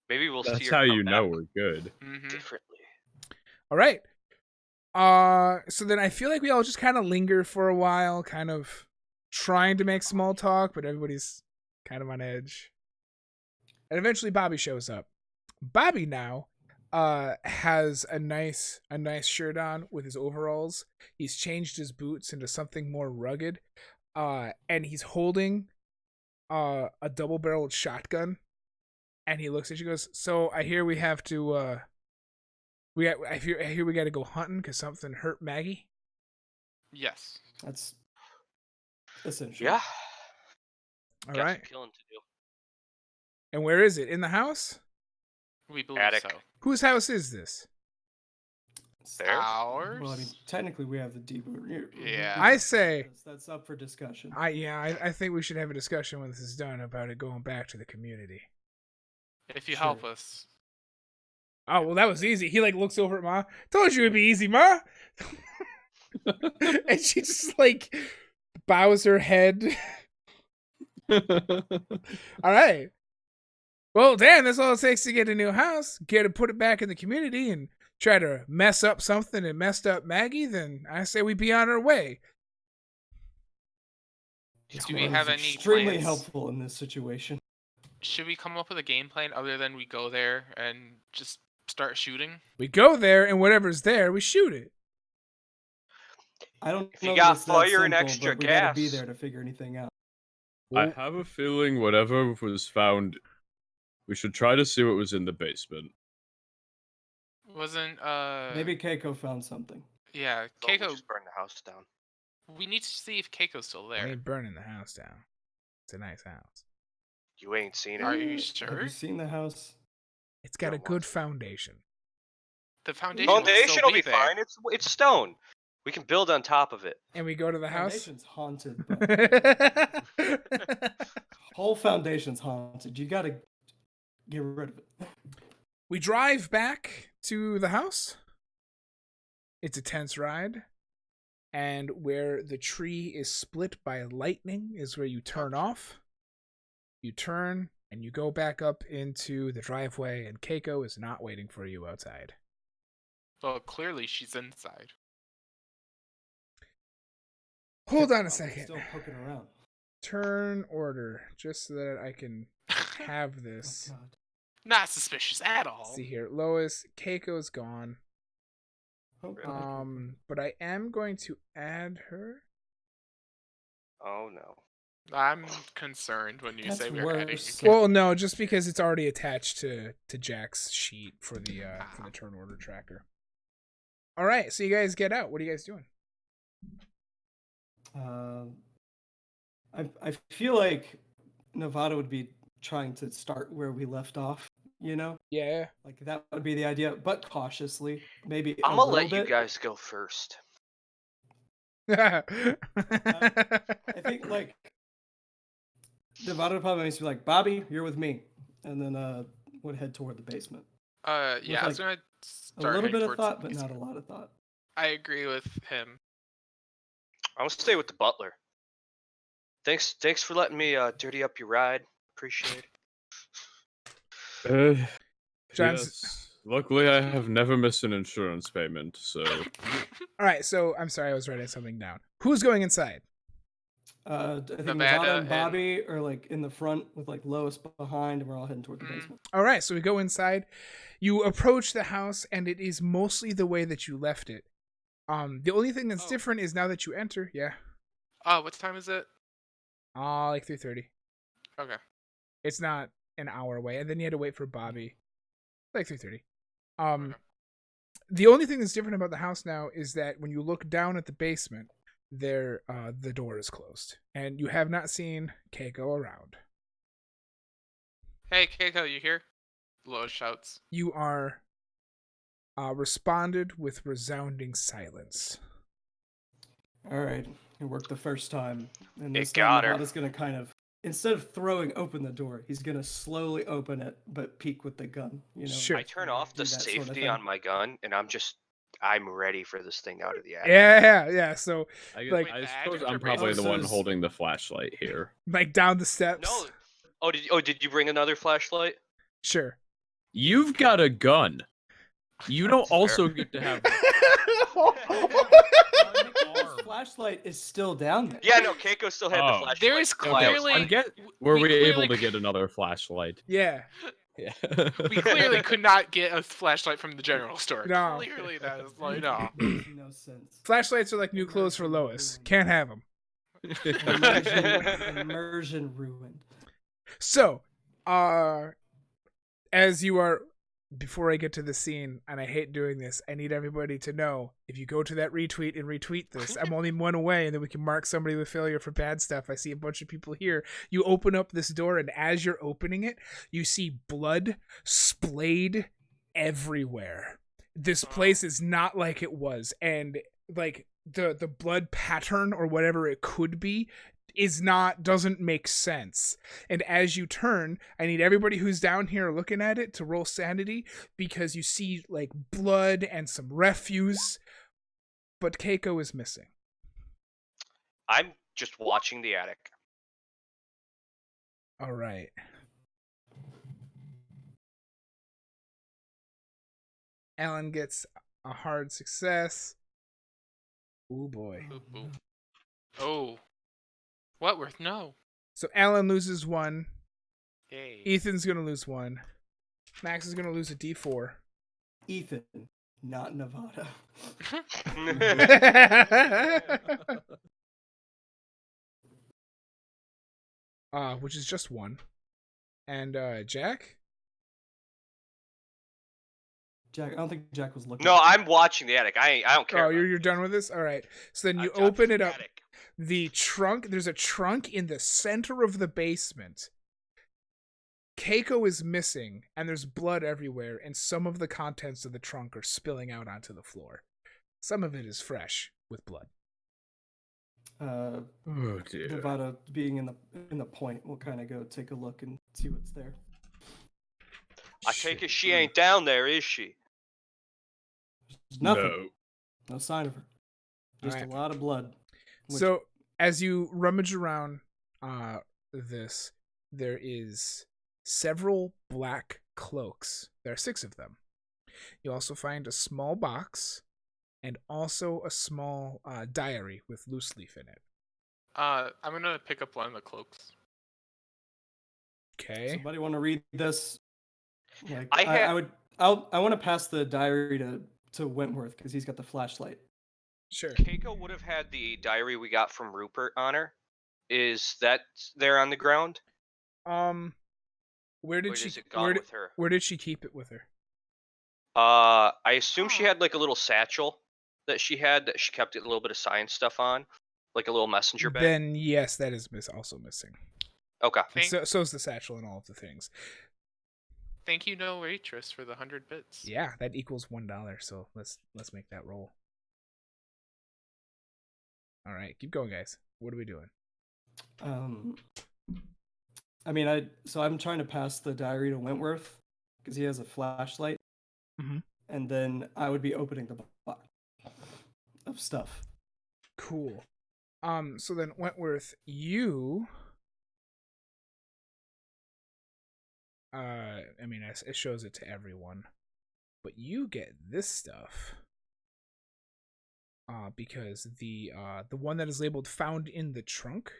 Maybe we'll see. That's her how come you back know we're good. differently. All right. So then I feel like we all just kind of linger for a while, kind of trying to make small talk, but everybody's kind of on edge. And eventually Bobby shows up. Bobby now has a nice shirt on with his overalls. He's changed his boots into something more rugged. And he's holding a double-barreled shotgun. And he looks at you and goes, "So I hear we have to I hear we got to go hunting because something hurt Maggie." Yes. That's essential. Yeah. All Got right. some killing to do. And where is it? In the house? We believe Attic. so. Whose house is this? There. Ours? Well, I mean, technically we have the deep. Yeah. I say, that's up for discussion. I think we should have a discussion when this is done about it going back to the community. If you Sure. help us. Oh, well, that was easy. He like looks over at Ma. Told you it'd be easy, Ma. And she just like bows her head. All right. Well, damn, that's all it takes to get a new house. Get to put it back in the community and try to mess up something and messed up Maggie, then I say we be on our way. Do we have any extremely plans? helpful in this situation? Should we come up with a game plan other than we go there and just start shooting? We go there, and whatever's there, we shoot it. I don't If know you that got it's that fire and simple, extra but we gotta be gas. there to figure anything out. I have a feeling whatever was found, we should try to see what was in the basement. Wasn't Maybe Keiko found something. Yeah, Thought we Keiko. just burn the house down. We need to see if Keiko's still We there. ain't burning the house down. It's a nice house. You ain't seen it. Are you Have sure? you seen the house? It's got No, a good what? foundation. The foundation. Foundation will be there. fine. It's stone. We can build on top of it. And we go to the house. Foundation's haunted. Bro. Whole foundation's haunted. You gotta get rid of it. We drive back to the house. It's a tense ride. And where the tree is split by lightning is where you turn off. You turn and you go back up into the driveway, and Keiko is not waiting for you outside. Well, clearly she's inside. Hold on a I'm second. Still poking around. Turn order, just so that I can have Oh, this. God. Not suspicious at all. See here, Lois, Keiko's gone. Oh, God. But I am going to add her. Oh no. I'm concerned when you That's say we're adding. worse. Well, no, just because it's already attached to Jack's sheet for the turn order tracker. All right, so you guys get out. What are you guys doing? I feel like Nevada would be trying to start where we left off. You know, Yeah. like that would be the idea, but cautiously. Maybe I'm a gonna little let you bit. guys go first. I think like Nevada would probably just be like, "Bobby, you're with me," and then would head toward the basement. Yeah, I was like, gonna A start little heading bit of towards thought, the but not a basement. lot of thought. I agree with him. I'm gonna stay with the butler. Thanks for letting me dirty up your ride. Appreciate it. John's- Yes. Luckily, I have never missed an insurance payment, so... All right, so I'm sorry, I was writing something down. Who's going inside? I think Nevada Nevada and- and Bobby are like in the front with like Lois behind, and we're all heading toward the Mhm. basement. All right, so we go inside. You approach the house, and it is mostly the way that you left it. The only thing that's Oh. different is now that you enter. Yeah. What time is it? Like 3:30. Okay. It's not an hour away, and then you had to wait for Bobby. Like 3:30. Okay. The only thing that's different about the house now is that when you look down at the basement, there the door is closed, and you have not seen Keiko around. Hey, Keiko, you here? Lois shouts. You are responded with resounding silence. All right, it worked the first time, and It this time got her. Nevada's gonna kind of, instead of throwing open the door, he's gonna slowly open it, but peek with the gun. You know, Sure. I turn off the do that sort of safety thing. on my gun, and I'm ready for this thing out of the attic. Yeah. So, I like, Wait, I the suppose attic I'm or probably the basement? one holding the flashlight here. like down the steps. No. Did you bring another flashlight? Sure. You've got a gun. You don't That's fair. also get to have. His flashlight is still down there. Yeah, no, Keiko still had the Oh. flashlight. There is while I was clearly. hunting. Were we able clearly to get another flashlight? Yeah. Yeah. We clearly could not get a flashlight from the general store. No. Clearly, that is like no. Makes no sense. Flashlights are like new clothes for Lois. Can't have them. Immersion ruined. So, as you are, before I get to the scene, and I hate doing this, I need everybody to know, if you go to that retweet and retweet this, I'm only one away, and then we can mark somebody with failure for bad stuff. I see a bunch of people here. You open up this door, and as you're opening it, you see blood splayed everywhere. This place is not like it was, and like the blood pattern or whatever it could be doesn't make sense. And as you turn, I need everybody who's down here looking at it to roll sanity, because you see like blood and some refuse, but Keiko is missing. I'm just watching the attic. All right. Alan gets a hard success. Ooh boy. Ooh, ooh. Oh. Wentworth, no. So Alan loses 1. Hey. Ethan's gonna lose 1. Max is gonna lose a D4. Ethan, not Nevada. Which is just 1. And Jack? Jack, I don't think Jack was looking. No, I'm watching the attic. I don't care. Oh, about you're done with this? All right. So then I'm you done open with it the up. attic. The trunk, there's a trunk in the center of the basement. Keiko is missing, and there's blood everywhere, and some of the contents of the trunk are spilling out onto the floor. Some of it is fresh with blood. Oh dear. Nevada, being in the point, we'll kind of go take a look and see what's there. I take it she ain't down there, is she? There's nothing. No. No sign of her. Just Alright. a lot of blood. Which- So as you rummage around this, there is several black cloaks. There are 6 of them. You also find a small box and also a small diary with loose leaf in it. I'm gonna pick up one of the cloaks. Okay. Somebody want to read this? Like, I want to pass the diary to Wentworth because he's got the flashlight. Sure. Keiko would have had the diary we got from Rupert on her. Is that there on the ground? Where did Or she is it gone with her? Where did she keep it with her? I assume she had like a little satchel that she kept a little bit of science stuff on, like a little messenger bag. Then yes, that is also missing. Okay. And so's the satchel and all of the things. Thank you, no waitress, for the 100 bits. Yeah, that equals $1. So let's make that roll. All right, keep going, guys. What are we doing? I mean, I'm trying to pass the diary to Wentworth because he has a flashlight, and then I would be opening the box of stuff. Cool. So then Wentworth, you I mean, it shows it to everyone, but you get this stuff because the one that is labeled "found in the trunk"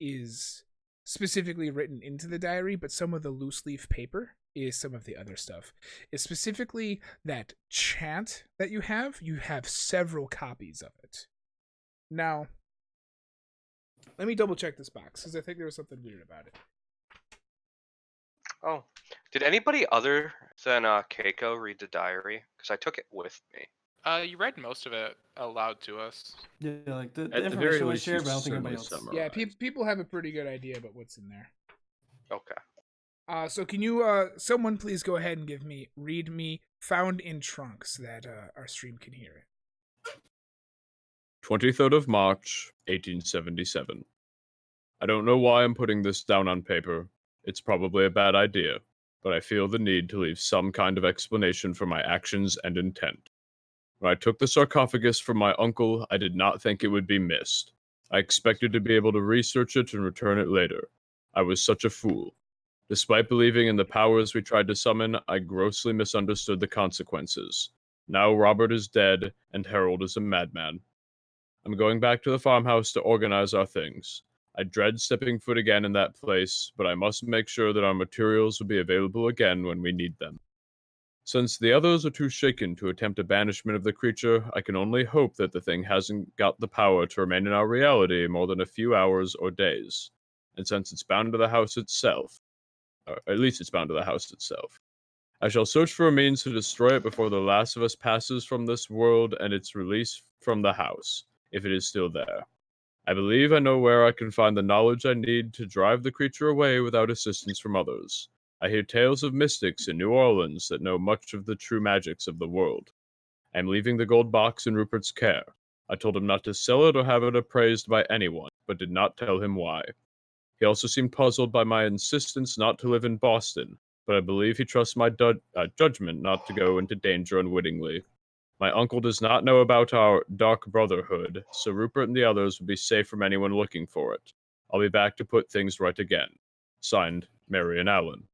is specifically written into the diary, but some of the loose leaf paper is some of the other stuff. It's specifically that chant that you have several copies of it. Now, let me double check this box because I think there was something weird about it. Oh, did anybody other than Keiko read the diary? Because I took it with me. You read most of it aloud to us. Yeah, like the At the information very we least, share, you but I don't think certainly anybody else. summarized. Yeah, people have a pretty good idea about what's in there. Okay. So can you, someone please go ahead and read me found in trunk so that our stream can hear it. 23rd of March, 1877. I don't know why I'm putting this down on paper. It's probably a bad idea, but I feel the need to leave some kind of explanation for my actions and intent. When I took the sarcophagus from my uncle, I did not think it would be missed. I expected to be able to research it and return it later. I was such a fool. Despite believing in the powers we tried to summon, I grossly misunderstood the consequences. Now Robert is dead, and Harold is a madman. I'm going back to the farmhouse to organize our things. I dread stepping foot again in that place, but I must make sure that our materials will be available again when we need them. Since the others are too shaken to attempt a banishment of the creature, I can only hope that the thing hasn't got the power to remain in our reality more than a few hours or days. And since it's bound to the house itself, or at least it's bound to the house itself, I shall search for a means to destroy it before the last of us passes from this world and its release from the house, if it is still there. I believe I know where I can find the knowledge I need to drive the creature away without assistance from others. I hear tales of mystics in New Orleans that know much of the true magics of the world. I am leaving the gold box in Rupert's care. I told him not to sell it or have it appraised by anyone, but did not tell him why. He also seemed puzzled by my insistence not to live in Boston, but I believe he trusts my judgment not to go into danger unwittingly. My uncle does not know about our Dark Brotherhood, so Rupert and the others will be safe from anyone looking for it. I'll be back to put things right again. Signed, Marion Allen.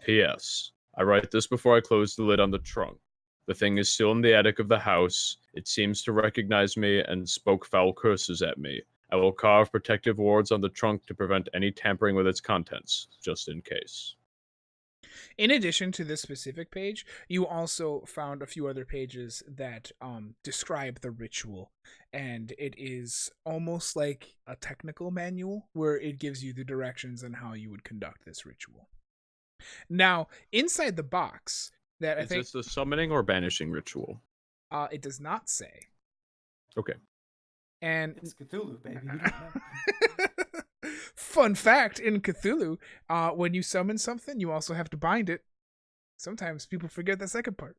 P.S. I write this before I close the lid on the trunk. The thing is still in the attic of the house. It seems to recognize me and spoke foul curses at me. I will carve protective wards on the trunk to prevent any tampering with its contents, just in case. In addition to this specific page, you also found a few other pages that describe the ritual, and it is almost like a technical manual where it gives you the directions on how you would conduct this ritual. Now, inside the box, that I think is this the summoning or banishing ritual? It does not say. Okay. And It's Cthulhu, baby. You don't know. fun fact, in Cthulhu, when you summon something, you also have to bind it. Sometimes people forget the second part.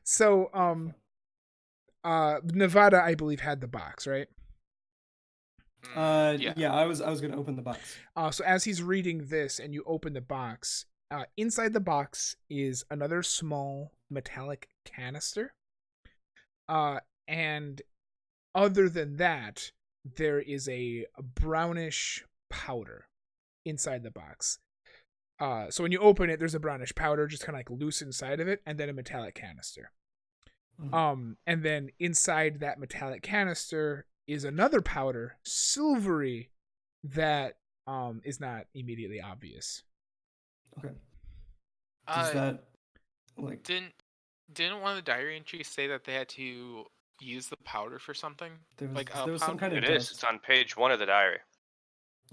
So, Nevada, I believe, had the box, right? Yeah, I was gonna open the box. So as he's reading this and you open the box, inside the box is another small metallic canister. And other than that, there is a brownish powder inside the box. So when you open it, there's a brownish powder just kind of like loose inside of it, and then a metallic canister. Mm-hmm. And then inside that metallic canister is another powder, silvery, that is not immediately obvious. Okay. Does that like didn't one of the diary entries say that they had to use the powder for something? there was, like there was some kind of It is. dust? It's on page 1 of the diary,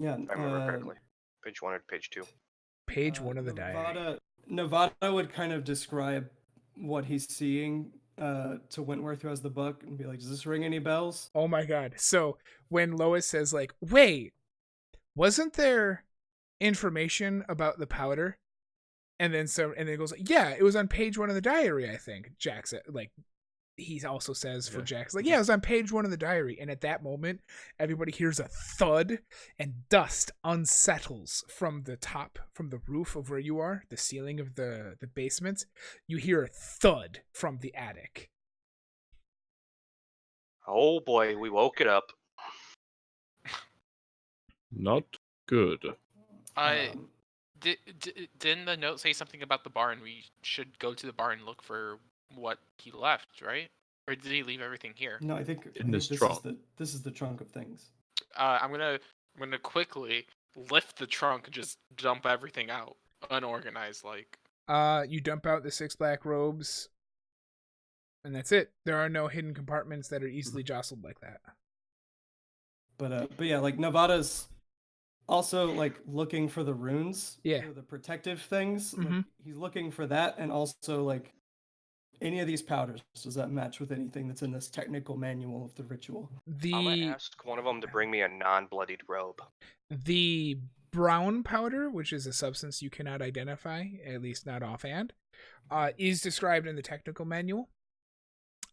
Yeah, if I remember correctly. Page 1 or page 2. Page 1 of the diary. Nevada would kind of describe what he's seeing to Wentworth, who has the book, and be like, "Does this ring any bells?" Oh my god. So when Lois says like, "Wait, wasn't there information about the powder?" And then it goes like, "Yeah, it was on page 1 of the diary, I think." Jack said, like, he also says for Jack's like, "Yeah, it was on page 1 of the diary." And at that moment, everybody hears a thud and dust unsettles from the top, from the roof of where you are, the ceiling of the basement. You hear a thud from the attic. Oh boy, we woke it up. Not good. Didn't the note say something about the barn? We should go to the barn and look for what he left, right? Or did he leave everything here? No, I think this this trunk. is the trunk of things. I'm gonna quickly lift the trunk and just dump everything out, unorganized like. You dump out the 6 black robes, and that's it. There are no hidden compartments that are easily jostled like that. But yeah, like Nevada's also like looking for the runes, Yeah, the protective things. Mm-hmm. Like, he's looking for that, and also like any of these powders. Does that match with anything that's in this technical manual of the ritual? I'm gonna ask one of them to bring me a non-bloodied robe. The brown powder, which is a substance you cannot identify, at least not offhand, is described in the technical manual.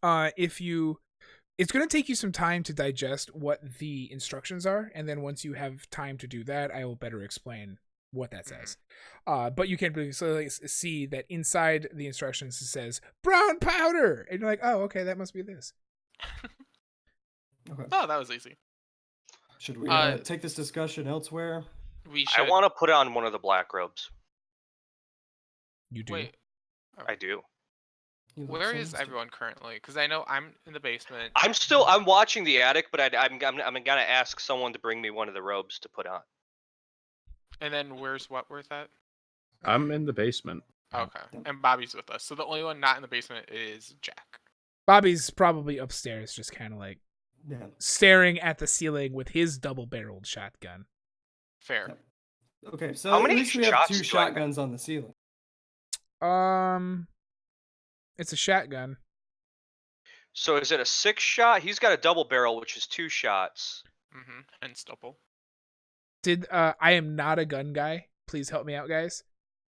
It's going to take you some time to digest what the instructions are, and then once you have time to do that, I will better explain what that says. But you can really see that inside the instructions it says brown powder, and you're like, oh, okay, that must be this. Okay. Oh, that was easy. Should we take this discussion elsewhere? We should. I want to put on one of the black robes. You do. Wait, I do. You look where so is nasty. everyone currently? Because I know I'm in the basement. I'm watching the attic, but I'm gonna ask someone to bring me one of the robes to put on. And then where's that? I'm in the basement. Okay. And Bobby's with us. So the only one not in the basement is Jack. Bobby's probably upstairs, just kind of like Yeah. staring at the ceiling with his double-barreled shotgun. Fair. Yep. Okay, so How at many least we have shots 2 do I- shotguns on the ceiling. It's a shotgun. So is it a 6-shot? He's got a double barrel, which is 2 shots. Mm-hmm. And Stopple. I am not a gun guy. Please help me out, guys.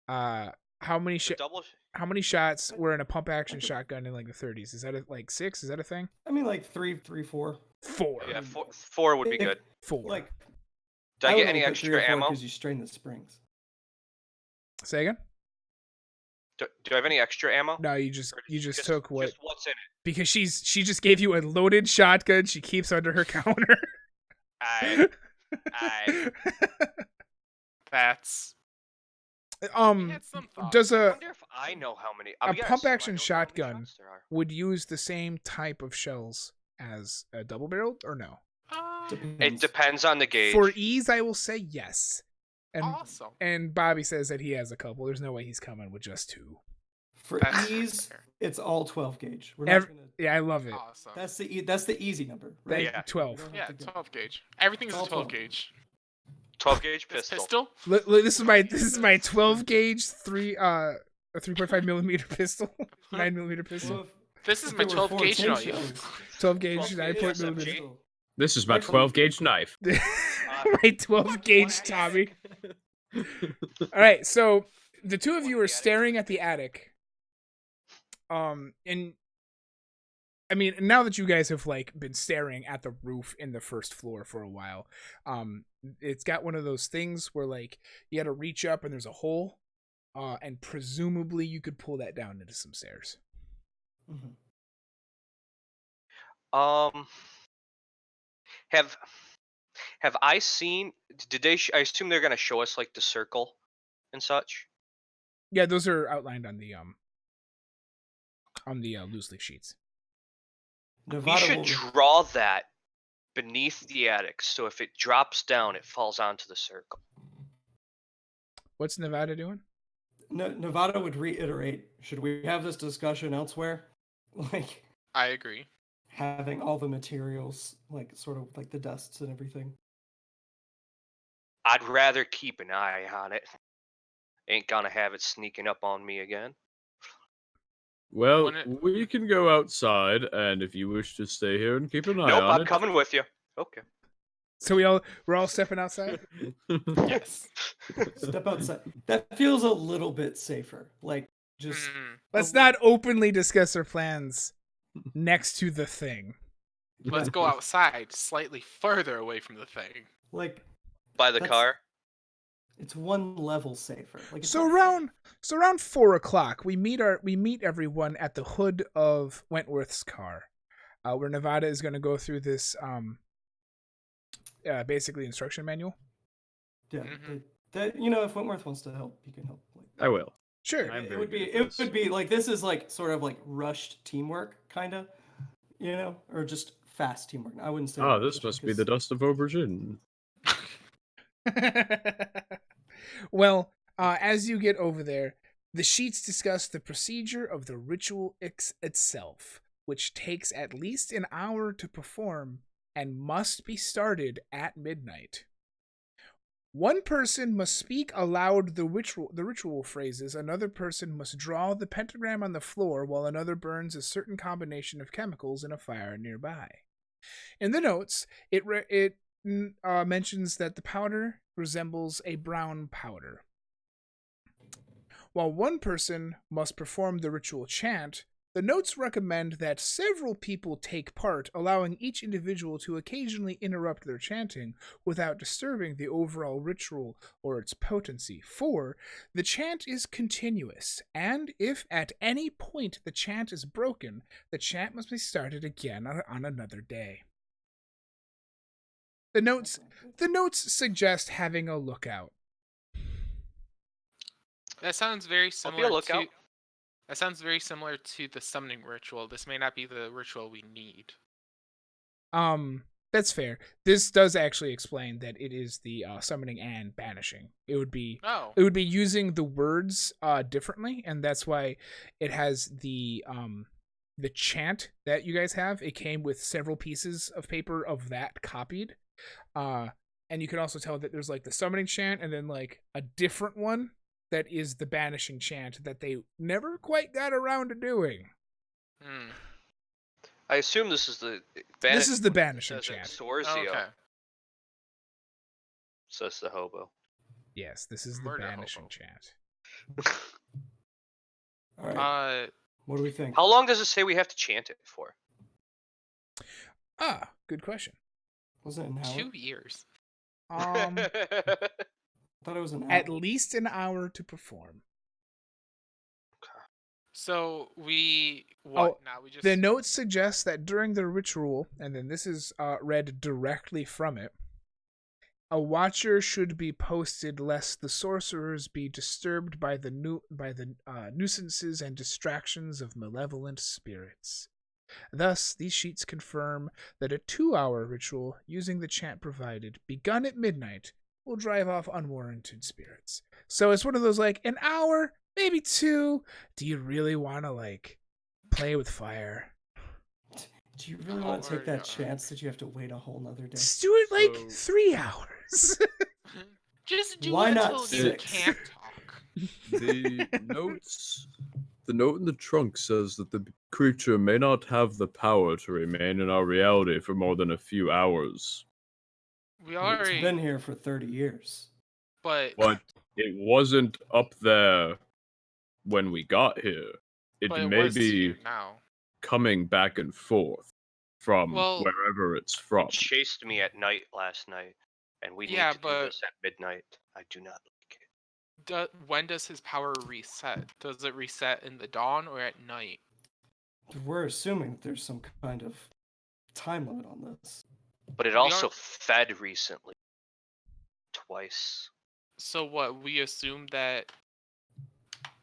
How many The double. how many shots were in a pump action shotgun in like the 30s? Is that like 6? Is that a thing? I mean, like 3, 4. 4. Yeah, 4 would be If- good. 4. Like, Do I would get only any put 3 or extra 4 ammo? because you strain the springs. Say again? Do I have any extra ammo? No, you just Just took what Just what's in it? because she just gave you a loaded shotgun she keeps under her counter. I. That's. We had some thoughts. Does I a wonder if I know how many. a I'm gonna pump assume I action don't know how many shotgun shots there are. would use the same type of shells as a double barreled or no? It depends on the gauge. For ease, I will say yes. And Awesome. and Bobby says that he has a couple. There's no way he's coming with just 2. For That's ease, fair. it's all 12 gauge. We're not Every- gonna. Yeah, I love it. Awesome. That's the easy number, Thank right? you, Yeah. 12. We don't Yeah, have to go- 12 gauge. Everything's It's a all 12 12. gauge. 12 gauge This pistol. Look, this is my 12 gauge a 3.5 millimeter pistol, 9 millimeter pistol, Well, This is if my there were 12 4 gauge 10 knife. shells, 12 gauge 12 9 gauge point SMG. millimeter. This is my Actually- 12 gauge knife. My 12 gauge Tommy. All right, so the two of you are staring at the attic. And I mean, now that you guys have like been staring at the roof in the first floor for a while, it's got one of those things where like you had to reach up and there's a hole, and presumably you could pull that down into some stairs. Mhm. Have I seen? Did they? I assume they're gonna show us like the circle and such. Yeah, those are outlined on the loose leaf sheets. We Nevada should will, draw that beneath the attic, so if it drops down, it falls onto the circle. What's Nevada doing? Nevada would reiterate, should we have this discussion elsewhere? Like I agree. having all the materials, like sort of like the dusts and everything. I'd rather keep an eye on it. Ain't gonna have it sneaking up on me again. Well, When it- we can go outside, and if you wish to stay here and keep an eye Nope, on I'm it. coming with you. Okay. So we're all stepping outside. Yes. Step outside. That feels a little bit safer. Like just Mm. Let's not openly discuss our plans next to the thing. Let's go outside, slightly further away from the thing. like By the That's- car. it's one level safer. Like it's So not around 4:00, we meet everyone at the hood of Wentworth's car, where Nevada is going to go through this basically instruction manual. Yeah, Mhm. that if Wentworth wants to help, he can help. Like, I will. Sure. I'm it very would be good at it this. would be like this is like sort of like rushed teamwork, kind of, or just fast teamwork. I wouldn't say. Ah, rushed this must be because- the dust of aubergine. Well, as you get over there, the sheets discuss the procedure of the ritual itself, which takes at least an hour to perform and must be started at midnight. One person must speak aloud the ritual phrases, another person must draw the pentagram on the floor while another burns a certain combination of chemicals in a fire nearby. In the notes, it mentions that the powder resembles a brown powder. While one person must perform the ritual chant, the notes recommend that several people take part, allowing each individual to occasionally interrupt their chanting without disturbing the overall ritual or its potency. 4. The chant is continuous, and if at any point the chant is broken, the chant must be started again on another day. The notes suggest having a lookout. That sounds very I'll be a similar lookout. to. That sounds very similar to the summoning ritual. This may not be the ritual we need. That's fair. This does actually explain that it is the summoning and banishing. It would be using the words differently, and that's why it has the chant that you guys have. It came with several pieces of paper of that copied. And you can also tell that there's like the summoning chant and then like a different one that is the banishing chant that they never quite got around to doing. I assume this is the banishing chant. Sorzio, Okay. says the hobo. Yes, this is the Murder banishing hobo. chant. All right. What do we think? How long does it say we have to chant it for? Good question. Wasn't it an hour? 2 years. I thought it was an hour. At least an hour to perform. So we now we just the notes suggest that during the ritual, and then this is read directly from it, a watcher should be posted lest the sorcerers be disturbed by the nuisances and distractions of malevolent spirits. Thus, these sheets confirm that a 2-hour ritual using the chant provided, begun at midnight, will drive off unwarranted spirits. So it's one of those like an hour, maybe 2. Do you really want to like play with fire? Do you really want to take that chance that you have to wait a whole nother day? Just do it like 3 hours. just do Why it not until you 6? can't talk. The note in the trunk says that the creature may not have the power to remain in our reality for more than a few hours. It's been here for 30 years. But it wasn't up there when we got here. It may be now. coming back and forth from Well, wherever it's from. It chased me at night last night, and we need to do this at midnight. I do not like it. When does his power reset? Does it reset in the dawn or at night? We're assuming that there's some kind of time limit on this. But it also fed recently. Twice. So what, we assume that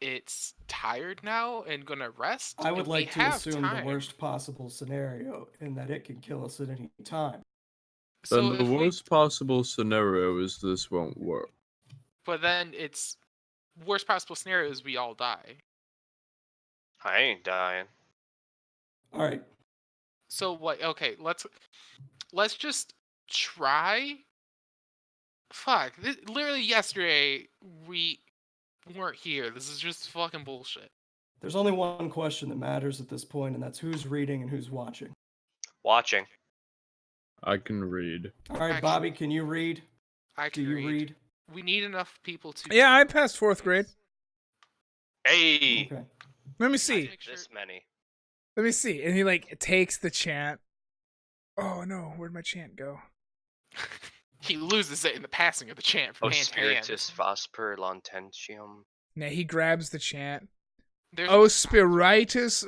it's tired now and gonna rest? I would like to assume the worst possible scenario in that it can kill us at any time. Then the worst possible scenario is this won't work. But then it's worst possible scenario is we all die. I ain't dying. All right. So what? Okay, let's just try. Fuck! Literally yesterday we weren't here. This is just fucking bullshit. There's only one question that matters at this point, and that's who's reading and who's watching. Watching. I can read. All right, Bobby, can you read? Do you read? We need enough people to. Yeah, I passed 4th grade. Hey. Okay. Let me see. This many. Let me see. And he like takes the chant. Oh no, where'd my chant go? He loses it in the passing of the chant from hand to hand. Spiritus Vosper Lantentium. Now he grabs the chant. There's Spiritus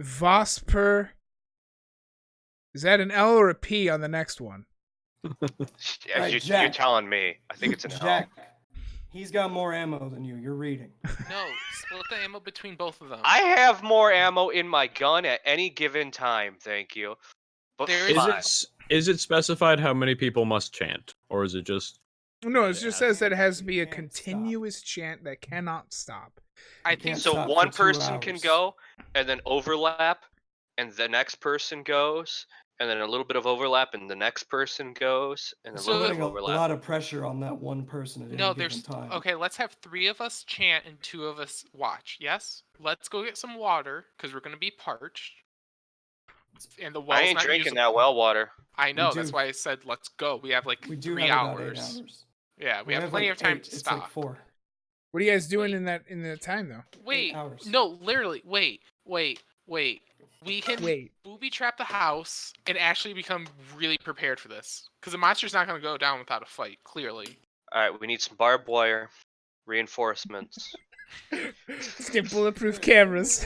Vosper. Is that an L or a P on the next one? You're telling me. I think it's an Jack. He's got more ammo than you. You're reading. No, split the ammo between both of them. I have more ammo in my gun at any given time, thank you. But is it specified how many people must chant? Or is it just... No, it just says that it has to be a continuous chant that cannot stop. I think so. One person can go, and then overlap, and the next person goes, and then a little bit of overlap, and the next person goes, and then a little bit of overlap. A lot of pressure on that one person at any given time. Okay, let's have 3 of us chant and 2 of us watch. Yes? Let's go get some water, because we're going to be parched. And the well's I ain't not drinking usable. that well water. I know, that's why I said let's go. We have like 3 hours. Yeah, we have plenty of time to It's stop. like 4. What are you guys doing Wait. in the time though? Wait, hours. no, literally, wait. We can Wait. booby trap the house and actually become really prepared for this. Because the monster's not going to go down without a fight, clearly. All right, we need some barbed wire, reinforcements. Let's get bulletproof cameras.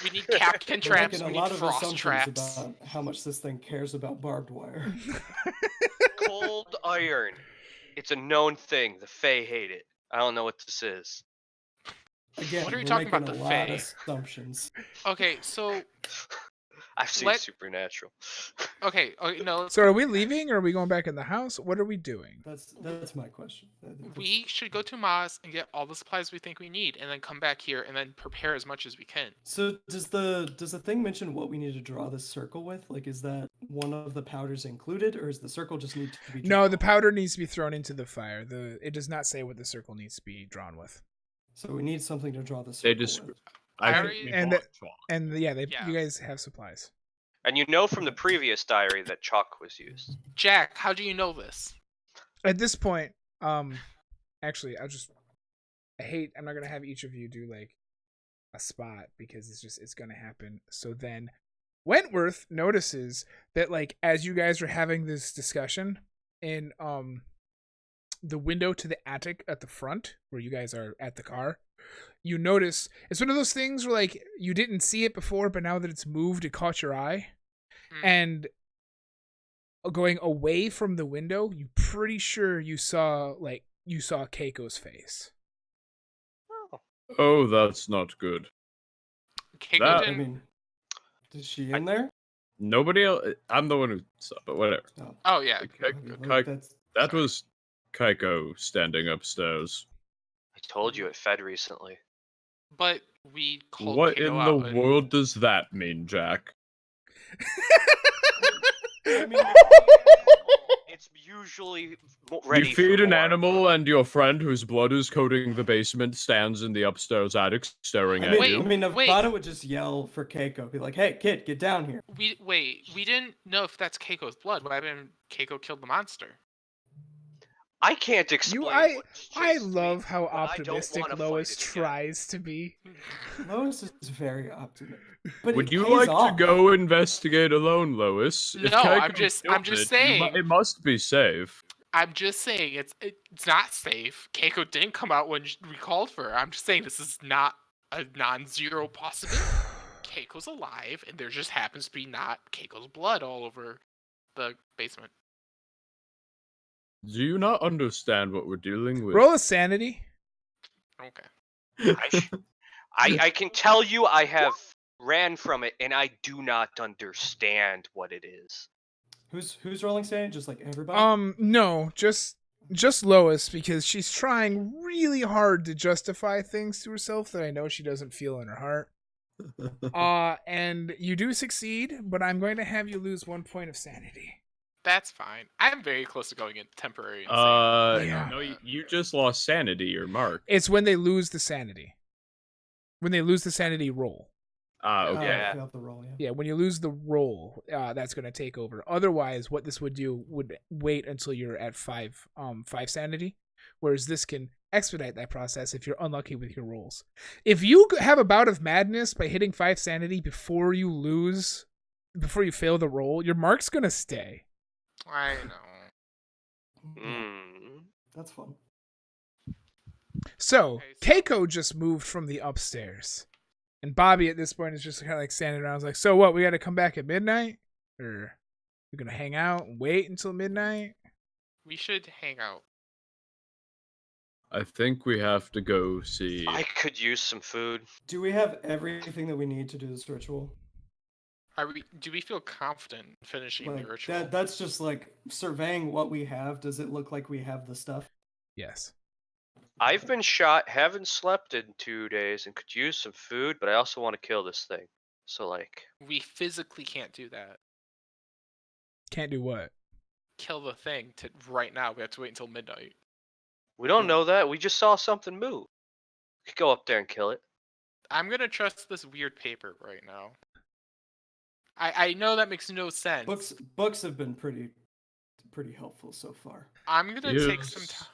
We need Captain We're Traps, making we a need lot of Frost assumptions Traps. about how much this thing cares about barbed wire. Cold iron. It's a known thing. The Fae hate it. I don't know what this is. Again, What are you we're talking making about, a the lot Fae? of assumptions. Okay, so... I've seen Supernatural. Okay, no. So are we leaving or are we going back in the house? What are we doing? That's my question. We should go to Maz and get all the supplies we think we need, and then come back here and then prepare as much as we can. So does the thing mention what we need to draw this circle with? Like, is that one of the powders included, or is the circle just need to be drawn? No, the powder needs to be thrown into the fire. It does not say what the circle needs to be drawn with. So we need something to draw the They circle with. You guys have supplies. And you know from the previous diary that chalk was used. Jack, how do you know this? At this point, actually, I'm not gonna have each of you do like a spot because it's gonna happen. So then Wentworth notices that like as you guys are having this discussion in the window to the attic at the front where you guys are at the car, you notice it's one of those things where like you didn't see it before, but now that it's moved, it caught your eye. And going away from the window, you pretty sure you saw Keiko's face. Oh, that's not good. Keiko I mean, is she in there? Nobody else. I'm the one who saw, but whatever. Oh yeah. That was Keiko standing upstairs. I told you it fed recently. But we called What Keiko in out the world does that mean, Jack? I mean, It's usually ready. You feed for an more. animal, and your friend whose blood is coating the basement stands in the upstairs attic staring at you. I mean, Nevada would just yell for Keiko, be like, "Hey, kid, get down here!" We didn't know if that's Keiko's blood. Why haven't Keiko killed the monster? I can't explain. I love how optimistic Lois tries to be. Lois is very optimistic. But Would you like to go investigate alone, Lois? No, I'm just saying. It must be safe. I'm just saying it's not safe. Keiko didn't come out when we called for her. I'm just saying this is not a non-zero possibility. Keiko's alive, and there just happens to be not Keiko's blood all over the basement. Do you not understand what we're dealing with? Roll a sanity. Okay. I can tell you I have ran from it, and I do not understand what it is. Who's rolling sanity? Just like everybody? No, just Lois, because she's trying really hard to justify things to herself that I know she doesn't feel in her heart. And you do succeed, but I'm going to have you lose 1 point of sanity. That's fine. I'm very close to going into temporary insanity. No, you just lost sanity or mark. It's when they lose the sanity. When they lose the sanity roll. Okay. Yeah. The roll, Yeah, when you lose the roll, that's going to take over. Otherwise, what this would do would wait until you're at 5 sanity, whereas this can expedite that process if you're unlucky with your rolls. If you have a bout of madness by hitting 5 sanity before you fail the roll, your mark's going to stay. I know. That's fun. So, Keiko just moved from the upstairs. And Bobby at this point is just kind of like standing around. I was like, so what, we got to come back at midnight? Or we're going to hang out and wait until midnight? We should hang out. I think we have to go see. I could use some food. Do we have everything that we need to do this ritual? Do we feel confident finishing the ritual? That's just like surveying what we have. Does it look like we have the stuff? Yes. I've been shot, haven't slept in 2 days, and could use some food, but I also want to kill this thing. So, like... We physically can't do that. Can't do what? Kill the thing right now. We have to wait until midnight. We don't know that. We just saw something move. We could go up there and kill it. I'm going to trust this weird paper right now. I know that makes no sense. Books have been pretty pretty helpful so far. I'm gonna take some Yes.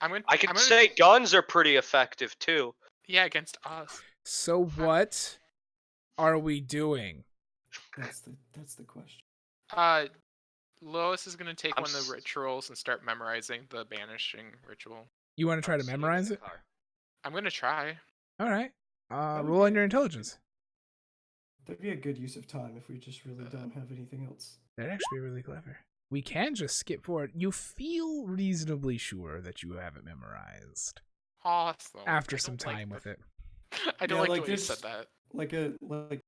time. I can say guns are pretty effective too. Yeah, against us. So what are we doing? That's the question. Lois is gonna take I'm one of s- the rituals and start memorizing the banishing ritual. You want to try I'm to sitting in memorize the it? car. I'm gonna try. All right. That would Roll on be your a- intelligence. That'd be a good use of time if we just really don't have anything else. That'd actually be really clever. We can just skip forward. You feel reasonably sure that you have it memorized Awesome. after some time with it. I don't Yeah, like like the way you said there's- that. Like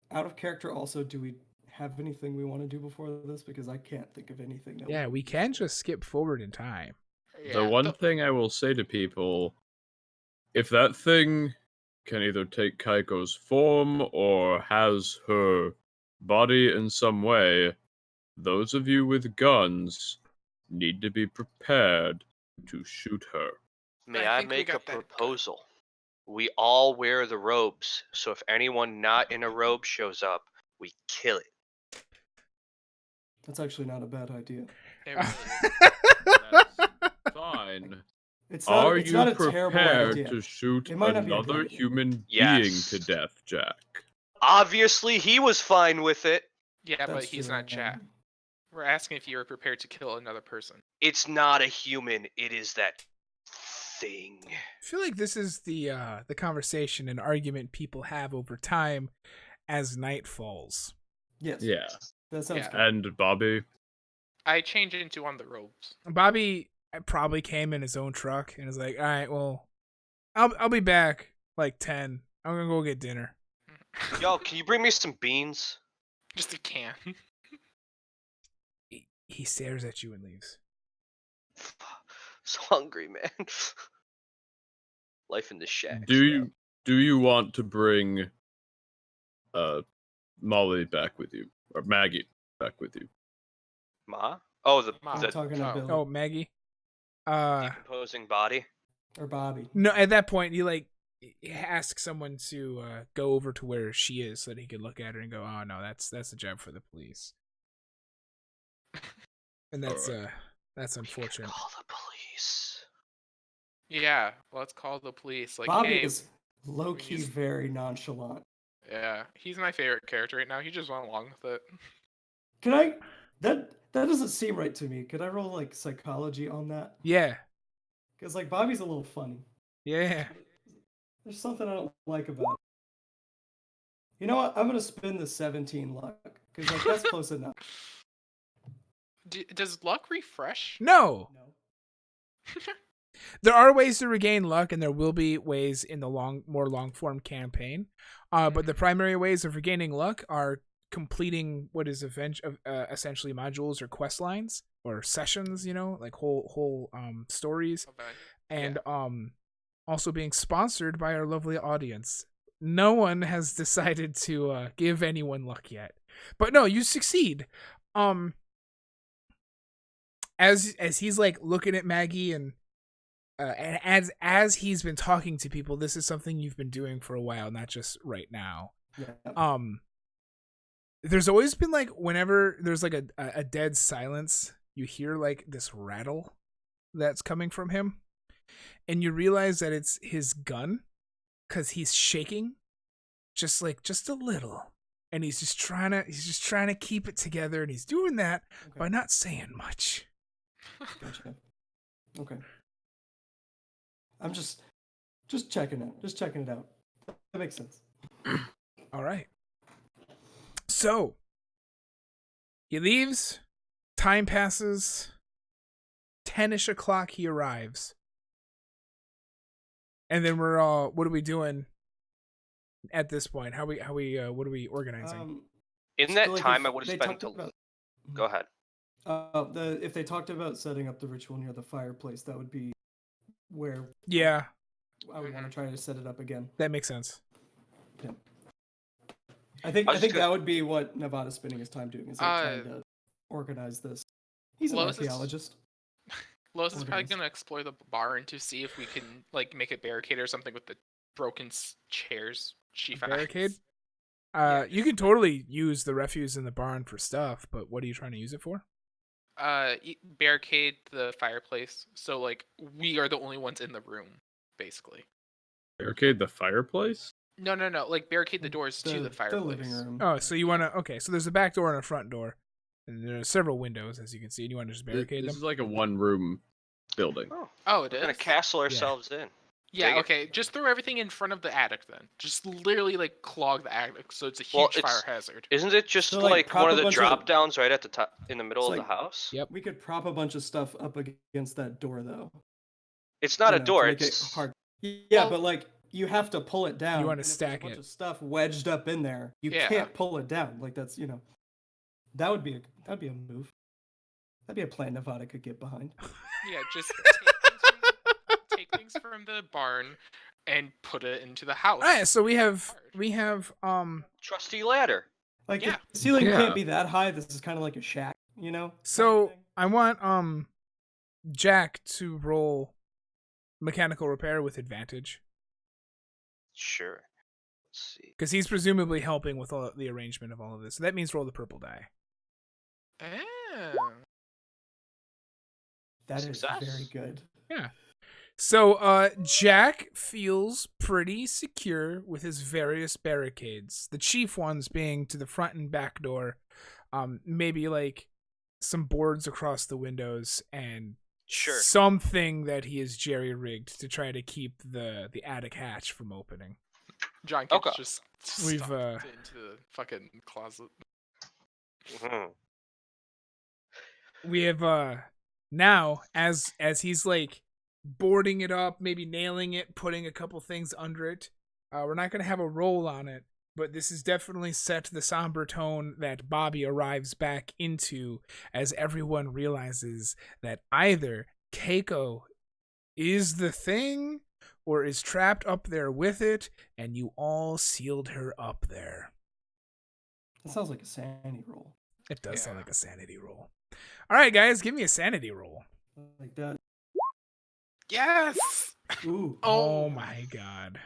out of character. Also, do we have anything we want to do before this? Because I can't think of anything. That Yeah, would we be can useful. just skip forward in time. Yeah, The one thing I will say to people, if that thing can either take Kaiko's form or has her body in some way, those of you with guns need to be prepared to shoot her. May I I think we make a got that good. proposal? We all wear the robes, so if anyone not in a robe shows up, we kill it. That's actually not a bad idea. It really That's fine. It's not. Are It's you not a terrible prepared idea. to shoot It might not be a another bad idea. human Yes. being to death, Jack? Obviously, he was fine with it. Yeah, but That's he's true. not chat. We're asking if you were prepared to kill another person. It's not a human. It is that thing. I feel like this is the conversation and argument people have over time as night falls. Yes. Yeah. That sounds Yeah. good. And Bobby? I changed it into one of the robes. Bobby probably came in his own truck and is like, "All right, well, I'll be back like 10. I'm gonna go get dinner." Yo, can you bring me some beans? Just a can. He stares at you and leaves. So hungry, man. Life in the shack. Do you want to bring Molly back with you? Or Maggie back with you? Ma? Oh, Ma. I'm the talking to Oh. Billy Oh, Maggie. decomposing body. or Bobby. No, at that point he asks someone to go over to where she is so that he could look at her and go, "Oh no, that's a job for the police." And that's unfortunate. Call the police. Yeah, let's call the police. Like, Bobby hey, is low key he's- very nonchalant. yeah, he's my favorite character right now. He just went along with it. Can I? That doesn't seem right to me. Could I roll like psychology on that? Yeah. Because like Bobby's a little funny. Yeah. There's something I don't like about it. You know what? I'm gonna spin the 17 luck because like that's close enough. Does luck refresh? No. No. There are ways to regain luck, and there will be ways in the more long form campaign. But the primary ways of regaining luck are completing what is essentially modules or quest lines or sessions, like whole stories, Okay. and also being sponsored by our lovely audience. No one has decided to give anyone luck yet, but no, you succeed. As he's like looking at Maggie and as he's been talking to people, this is something you've been doing for a while, not just right now. Yeah. There's always been like whenever there's like a dead silence, you hear like this rattle that's coming from him, and you realize that it's his gun because he's shaking just a little, and he's just trying to keep it together, and he's doing that by not saying much. Gotcha. Okay. I'm just checking it. Just checking it out. That makes sense. All right. So he leaves. Time passes. 10-ish o'clock. He arrives, and then we're all. What are we doing at this point? What are we organizing? In so, that like, time, if I would they have spent. talked about- Go ahead. If they talked about setting up the ritual near the fireplace, that would be where Yeah, I would want to try to set it up again. that makes sense. Yeah. I think that would be what Nevada's spending his time doing, is like trying to organize this. He's an Lois is- archaeologist. Lois is probably Organized. gonna explore the barn to see if we can like make a barricade or something with the broken chairs she finds. Barricade. Yeah, You can totally use the refuse in the barn for stuff, but what are you trying to use it for? Barricade the fireplace. So like we are the only ones in the room, basically. Barricade the fireplace? No. Like barricade the doors to the The fireplace. living room. Oh, so you want to? Okay, so there's a back door and a front door, and there are several windows, as you can see. And you want to just barricade This them? is like a one-room building. Oh, it We're is. gonna castle ourselves in. Yeah. Dig it. Okay. Just throw everything in front of the attic then. Just literally like clog the attic, so it's a Well, huge fire hazard. Isn't it just So, like, like prop one a of the bunch of- drop downs right at the top in the middle It's of the like- house? Yep. We could prop a bunch of stuff up against that door, though. It's not you a know, door. to make It's it hard. Yeah, Well- but like you have to pull it down. You wanna and if there's stack a bunch it. of stuff wedged up in there. You Yeah. can't pull it down. Like that's that would be a move. That'd be a plan Nevada could get behind. Yeah. Just take things from the barn and put it into the house. All right, so we have Hard. trusty ladder. Like Yeah. the ceiling Yeah. can't be that high. This is kind of like a shack, So type thing. I want Jack to roll mechanical repair with advantage Sure. Let's see. because he's presumably helping with all the arrangement of all of this. So that means roll the purple die. Oh. That is Success. very good. So Jack feels pretty secure with his various barricades. The chief ones being to the front and back door, maybe like some boards across the windows and Sure. something that he has jerry-rigged to try to keep the attic hatch from opening. John gets Okay. just We've, stuffed into the fucking closet. Mhm. We have now as he's like boarding it up, maybe nailing it, putting a couple things under it. We're not gonna have a roll on it, but this is definitely set the somber tone that Bobby arrives back into as everyone realizes that either Keiko is the thing or is trapped up there with it, and you all sealed her up there. That sounds like a sanity roll. It does sound Yeah. like a sanity roll. All right, guys, give me a sanity roll. Like that. Yes. Ooh. Oh my god.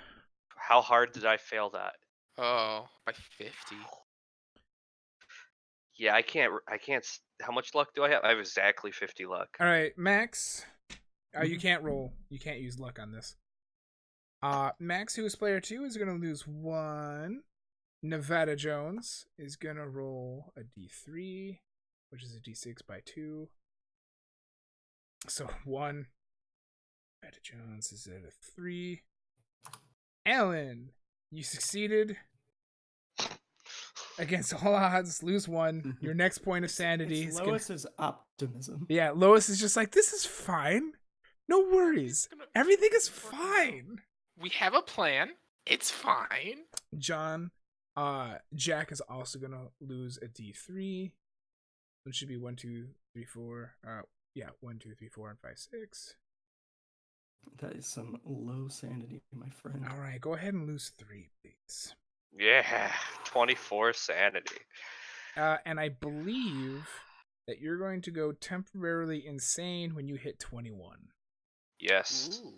How hard did I fail that? Oh, by 50. Yeah, I can't. How much luck do I have? I have exactly 50 luck. All right, Max. You Mhm. can't roll. You can't use luck on this. Max, who is player 2, is going to lose 1. Nevada Jones is going to roll a d3, which is a d6 by 2. So 1. Nevada Jones is at a 3. Alan, you succeeded. Against all odds, lose 1. Your next point of sanity It's is gonna... Lois's optimism. Yeah, Lois is just like, this is fine. No worries. Everything is fine. We have a plan. It's fine. John, Jack is also gonna lose a d3. It should be 1, 2, 3, 4. 1, 2, 3, 4, and 5, 6. That is some low sanity, my friend. All right, go ahead and lose 3, please. Yeah, 24 sanity. And I believe that you're going to go temporarily insane when you hit 21. Yes. Ooh.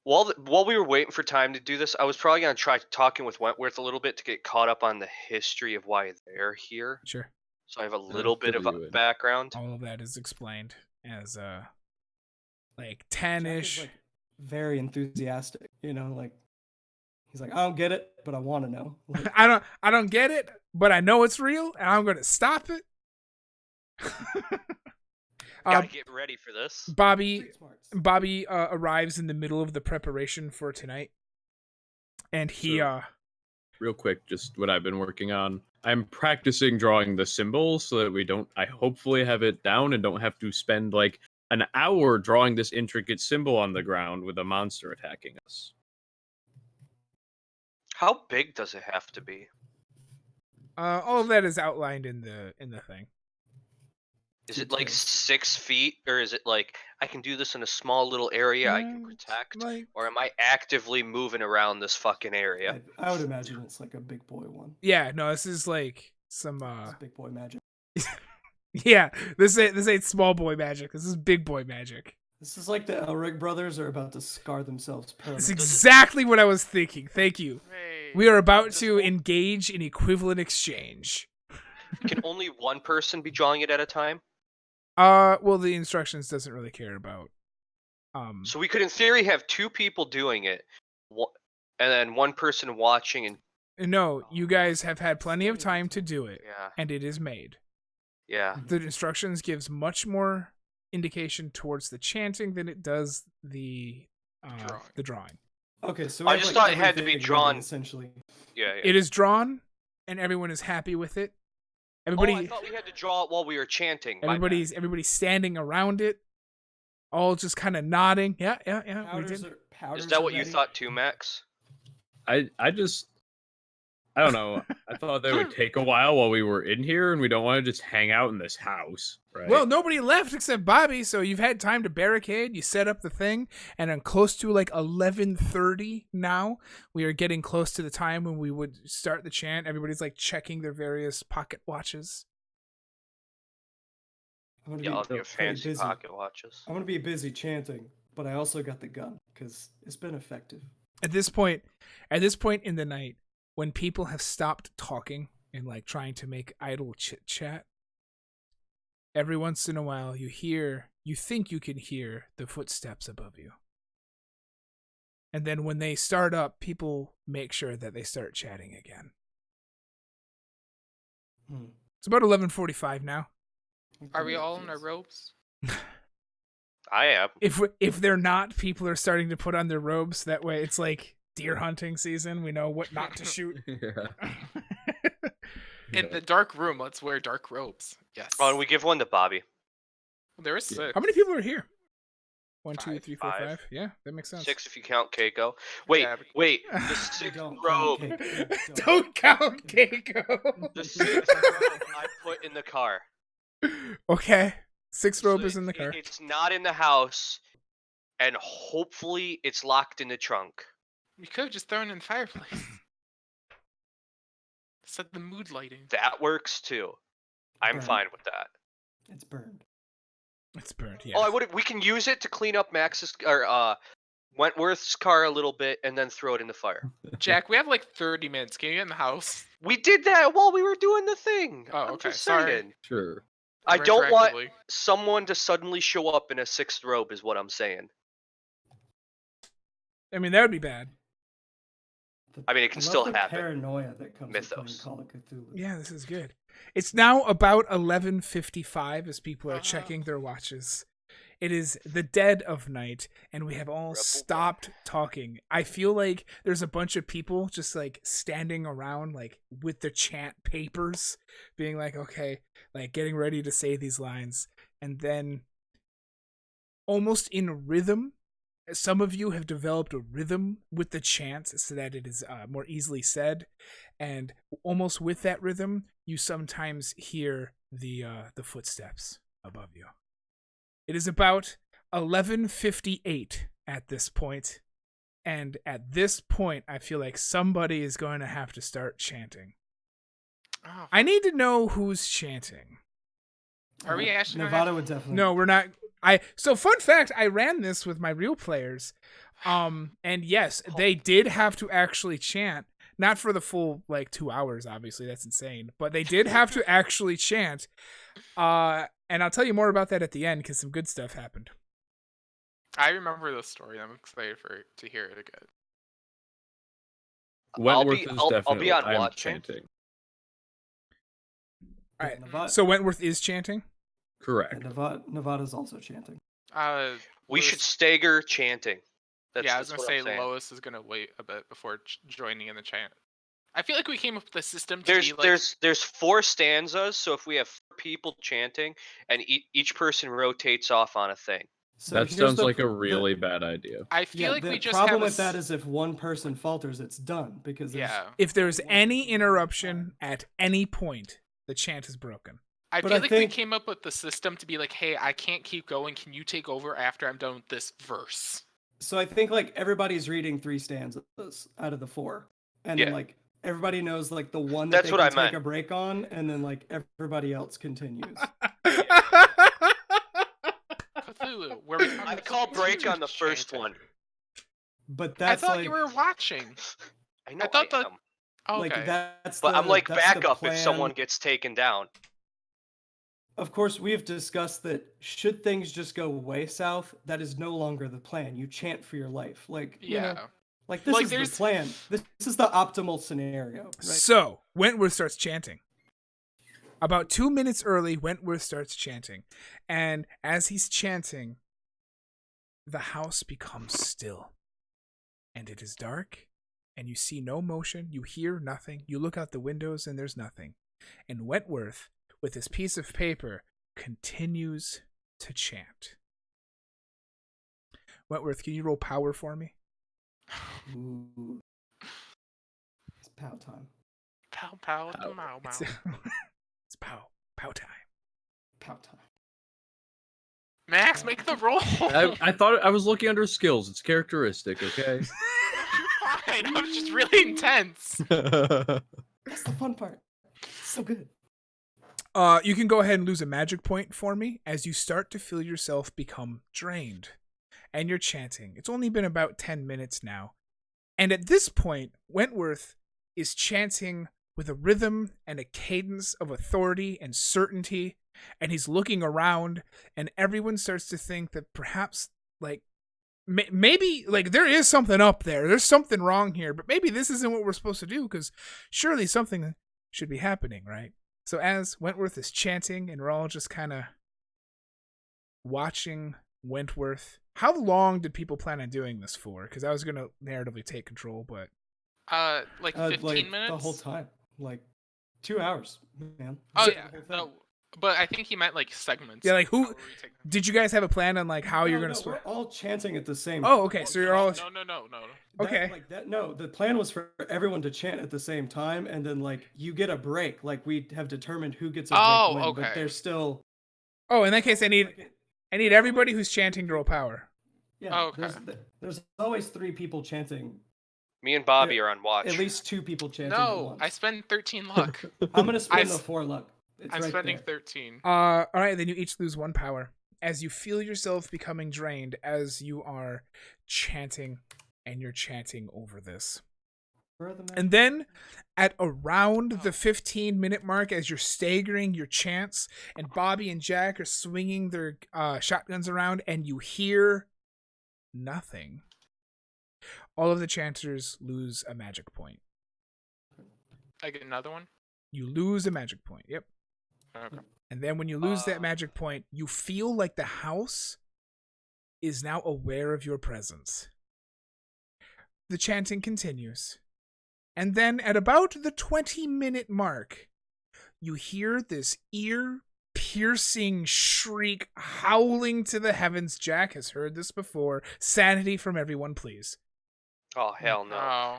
While we were waiting for time to do this, I was probably gonna try talking with Wentworth a little bit to get caught up on the history of why they're here. Sure. So I have a little bit of fill you a in. background. All of that is explained as like Jack is, 10-ish. like, very enthusiastic, like he's like, I don't get it, but I want to know. Like, I don't get it, but I know it's real, and I'm gonna stop it. Gotta get ready for this. Bobby street smarts. arrives in the middle of the preparation for tonight, and he So- Real quick, just what I've been working on. I'm practicing drawing the symbols so that I hopefully have it down and don't have to spend like an hour drawing this intricate symbol on the ground with a monster attacking us. How big does it have to be? all of that is outlined in the thing. Is it like Details. 6 feet, or is it like I can do this in a small little area I can protect, Like, or am I actively moving around this fucking area? I would imagine it's like a big boy one. yeah, no, this is like some It's big boy magic. yeah, this ain't small boy magic. This is big boy magic. This is like the Elric brothers are about to scar themselves That's permanently. exactly what I was thinking. Thank you. Hey. We are about to engage in equivalent exchange. Can only one person be drawing it at a time? Well, the instructions doesn't really care about. So we could, in theory, have 2 people doing it, and then one person watching. And No, you guys have had plenty of time to do it, yeah, and it is made. yeah. The instructions gives much more indication towards the chanting than it does the drawing. Okay, so I we have, just like, thought it had to be everything ready, drawn. essentially. Yeah. It is drawn, and everyone is happy with it. I Everybody, thought we had to draw it while we were chanting. My bad. everybody's standing around it, all just kind of nodding. Yeah. We Powders did. powders Is that are what you ready. thought too, Max? I don't know. I thought they would take a while we were in here, and we don't want to just hang out in this house, right? Well, nobody left except Bobby, so you've had time to barricade. You set up the thing, and I'm close to like 11:30 now. We are getting close to the time when we would start the chant. Everybody's like checking their various pocket watches. I'm gonna Yeah, I'll be do pretty fancy busy. pocket watches. I'm gonna be busy chanting, but I also got the gun because it's been effective. At this point in the night, when people have stopped talking and like trying to make idle chit chat, every once in a while you think you can hear the footsteps above you. And then when they start up, people make sure that they start chatting again. It's about 11:45 now. Are we all in our robes? I am. If they're not, people are starting to put on their robes. That way it's like deer hunting season. We know what not to shoot. In the dark room, let's wear dark robes. Yes. Oh, and we give one to Bobby. There is 6. How many people are here? 1, 2, 5. 3, 4, 5. 5. Yeah, that makes sense. 6 if you count Keiko. Wait. The 6th Don't robe. count Keiko. Don't count Keiko. The 6th robe I put in the car. Okay. 6th robe So is in the car. It's not in the house, and hopefully it's locked in the trunk. We could have just thrown it in the fireplace. Set the mood lighting. That works too. I'm Burn. fine with that. It's burned. It's burned, yeah. Oh, we can use it to clean up Max's or Wentworth's car a little bit, and then throw it in the fire. Jack, we have like 30 minutes. Can you get in the house? We did that while we were doing the thing. Oh, I'm okay, just sorry. saying. Sure. I don't want Retroactively. someone to suddenly show up in a 6th robe, is what I'm saying. I mean, that would be bad. I mean, it can I love still the happen. paranoia that comes with playing Mythos. Call of Cthulhu. Yeah, this is good. It's now about 11:55 as people are checking their watches. It is the dead of night, and we have all stopped talking. I feel like there's a bunch of people just like standing around, like with their chant papers, being like, okay, like getting ready to say these lines. And then almost in rhythm, some of you have developed a rhythm with the chant so that it is more easily said. And almost with that rhythm, you sometimes hear the footsteps above you. It is about 11:58 at this point, and at this point, I feel like somebody is going to have to start chanting. Oh, I need to know who's chanting. are we actually gonna Nevada have- would definitely. No, we're not. So fun fact, I ran this with my real players. And yes, they did have to actually chant. Not for the full like 2 hours, obviously, that's insane. But they did have to actually chant. And I'll tell you more about that at the end because some good stuff happened. I remember the story. I'm excited to hear it again. Wentworth is I'll definitely. be on I'm watching. chanting. All right. Nevada, So Wentworth is chanting. Correct. Nevada's also chanting. We Lois- should stagger chanting. Yeah, I was that's gonna what say I'm saying. Lois is gonna wait a bit before joining in the chant. I feel like we came up with a system to be like. There's 4 stanzas, so if we have 4 people chanting, and each person rotates off on a thing. So That here's sounds the- like a the- really bad idea. I feel like the we just problem have a with that is if one person falters, it's done because there's- yeah. If there's any interruption at any point, the chant is broken. I But feel I like think- we came up with the system to be like, hey, I can't keep going. Can you take over after I'm done with this verse? So I think like everybody's reading 3 stanzas out of the 4, and then Yeah. like everybody knows like the one that That's they what can I take meant. a break on, and then like everybody else continues. Cthulhu, where we I call break on the first one. But I that's thought like you were watching. I know thought I that- am. Like Okay. that's But I'm like that's the backup if plan. someone gets taken down. Of course, we have discussed that should things just go way south, that is no longer the plan. You chant for your life. Like, you know, Yeah. like this Like, is the there's- plan. This is the optimal scenario, right? So Wentworth starts chanting. About 2 minutes early, Wentworth starts chanting. And as he's chanting, the house becomes still. And it is dark, and you see no motion, you hear nothing, you look out the windows, and there's nothing. And Wentworth, with his piece of paper, continues to chant. Wentworth, can you roll power for me? Ooh. It's pow time. Pow pow Pow. to mow mow. It's pow time. Pow time. Max, make the roll. I thought I was looking under skills. It's characteristic, okay? You're fine. I was just really intense. That's the fun part. So good. You can go ahead and lose a magic point for me as you start to feel yourself become drained. And you're chanting. It's only been about 10 minutes now. And at this point, Wentworth is chanting with a rhythm and a cadence of authority and certainty. And he's looking around, and everyone starts to think that perhaps, like, maybe, like, there is something up there. There's something wrong here, but maybe this isn't what we're supposed to do, because surely something should be happening, right? So as Wentworth is chanting, and we're all just kind of watching Wentworth. How long did people plan on doing this for? Because I was going to narratively take control, but... Like 15 like, minutes? The whole time. Like 2 hours, man. Oh, The yeah. whole thing. No, but I think he meant, like, segments. Yeah, like, who... However we take them. Did you guys have a plan on, like, how you're going to We're split? all chanting at the same Oh, okay, so you're all... No. Okay. No, the plan was for everyone to chant at the same time, and then, like, you get a break. Like, we have determined who gets a break Oh, when, okay. but there's still... Oh, in that case, I need everybody who's chanting to roll power. Yeah, Oh, okay. there's always 3 people chanting. Me and Bobby are on watch. At least 2 people chanting at No, once. I spend 13 luck. I'm gonna spend I the s- 4 luck. It's I'm right spending there. 13. All right, then you each lose 1 power as you feel yourself becoming drained as you are chanting, and you're chanting over this. Where are the men? And then at around the 15-minute mark, as you're staggering your chants, and Bobby and Jack are swinging their shotguns around, and you hear nothing, all of the chanters lose a magic point. I get another one? You lose a magic point, yep. Okay. And then when you lose that magic point, you feel like the house is now aware of your presence. The chanting continues. And then at about the 20-minute mark, you hear this ear-piercing shriek howling to the heavens. Jack has heard this before. Sanity from everyone, please. Oh hell no! Oh.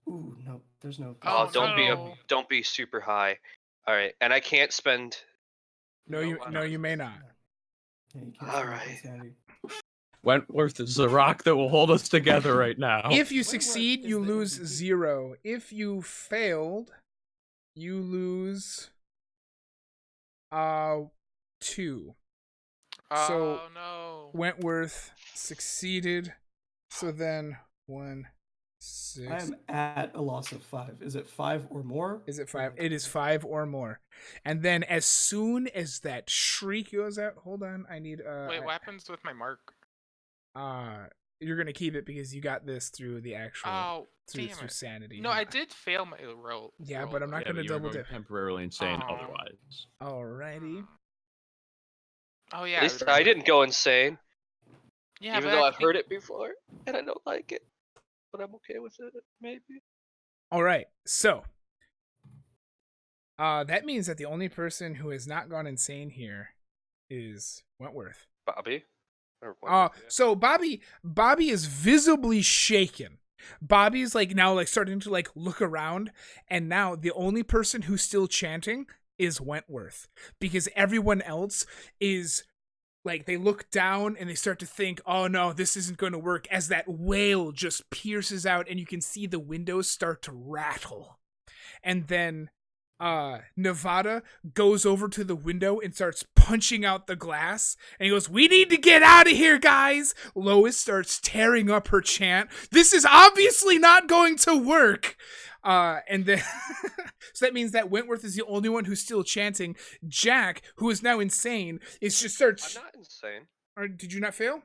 Ooh, no, there's no. Oh, Oh, don't be super high. All right, and I can't spend. No, you may not. Yeah, you can't All spend right. insanity. Wentworth is the rock that will hold us together right now. If you Wentworth succeed, is you the lose MVP. 0. If you failed, you lose 2. So- Oh, no. Wentworth succeeded. So then 1, 6. I'm at a loss of 5. Is it 5 or more? Is it 5? It is 5 or more. And then as soon as that shriek goes out, hold on, I need Wait, what happens with my mark? you're gonna keep it because you got this through the actual Oh, through damn it. sanity. No, I did fail my roll. Yeah, but I'm not Yeah, gonna but you're double going dip. temporarily insane Aw. otherwise. Alrighty. Oh, yeah. At least I didn't go insane, Yeah, even but though I I've think- heard it before, and I don't like it. But I'm okay with it, maybe. Alright, so that means that the only person who has not gone insane here is Wentworth. Bobby. Or what? So Bobby is visibly shaken. Bobby's like now like starting to like look around, and now the only person who's still chanting is Wentworth, because everyone else is like, they look down and they start to think, oh no, this isn't going to work, as that wail just pierces out and you can see the windows start to rattle. And then Nevada goes over to the window and starts punching out the glass. And he goes, "We need to get out of here, guys." Lois starts tearing up her chant. This is obviously not going to work. And then, so that means that Wentworth is the only one who's still chanting. Jack, who is now insane, is just starts. I'm not insane. Or did you not fail?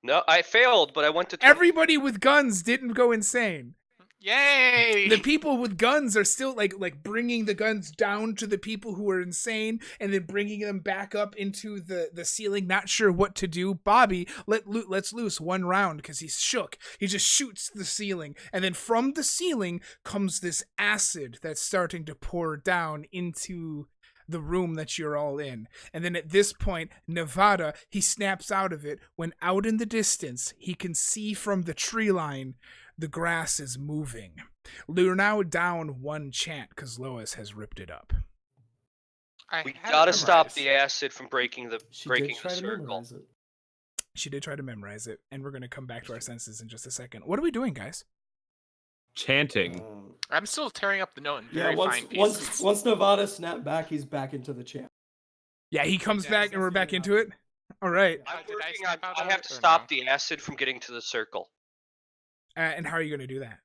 No, I failed, but I went to. Everybody with guns didn't go insane. Yay! The people with guns are still like bringing the guns down to the people who are insane, and then bringing them back up into the ceiling. Not sure what to do. Bobby, let's loose one round because he's shook. He just shoots the ceiling, and then from the ceiling comes this acid that's starting to pour down into the room that you're all in. And then at this point, Nevada, he snaps out of it when out in the distance he can see from the tree line the grass is moving. We're now down one chant because Lois has ripped it up. We gotta stop the acid from breaking the She did breaking try the to circle. memorize it. She did try to memorize it, and we're going to come back to our senses in just a second. What are we doing, guys? Chanting. I'm still tearing up the note in Yeah, very once fine pieces. once Nevada snapped back, he's back into the chant. Yeah, he comes Yeah, back and we're back into it. All right. I'm Did I working snap on. out I of have it to or stop no? the acid from getting to the circle. And how are you going to do that?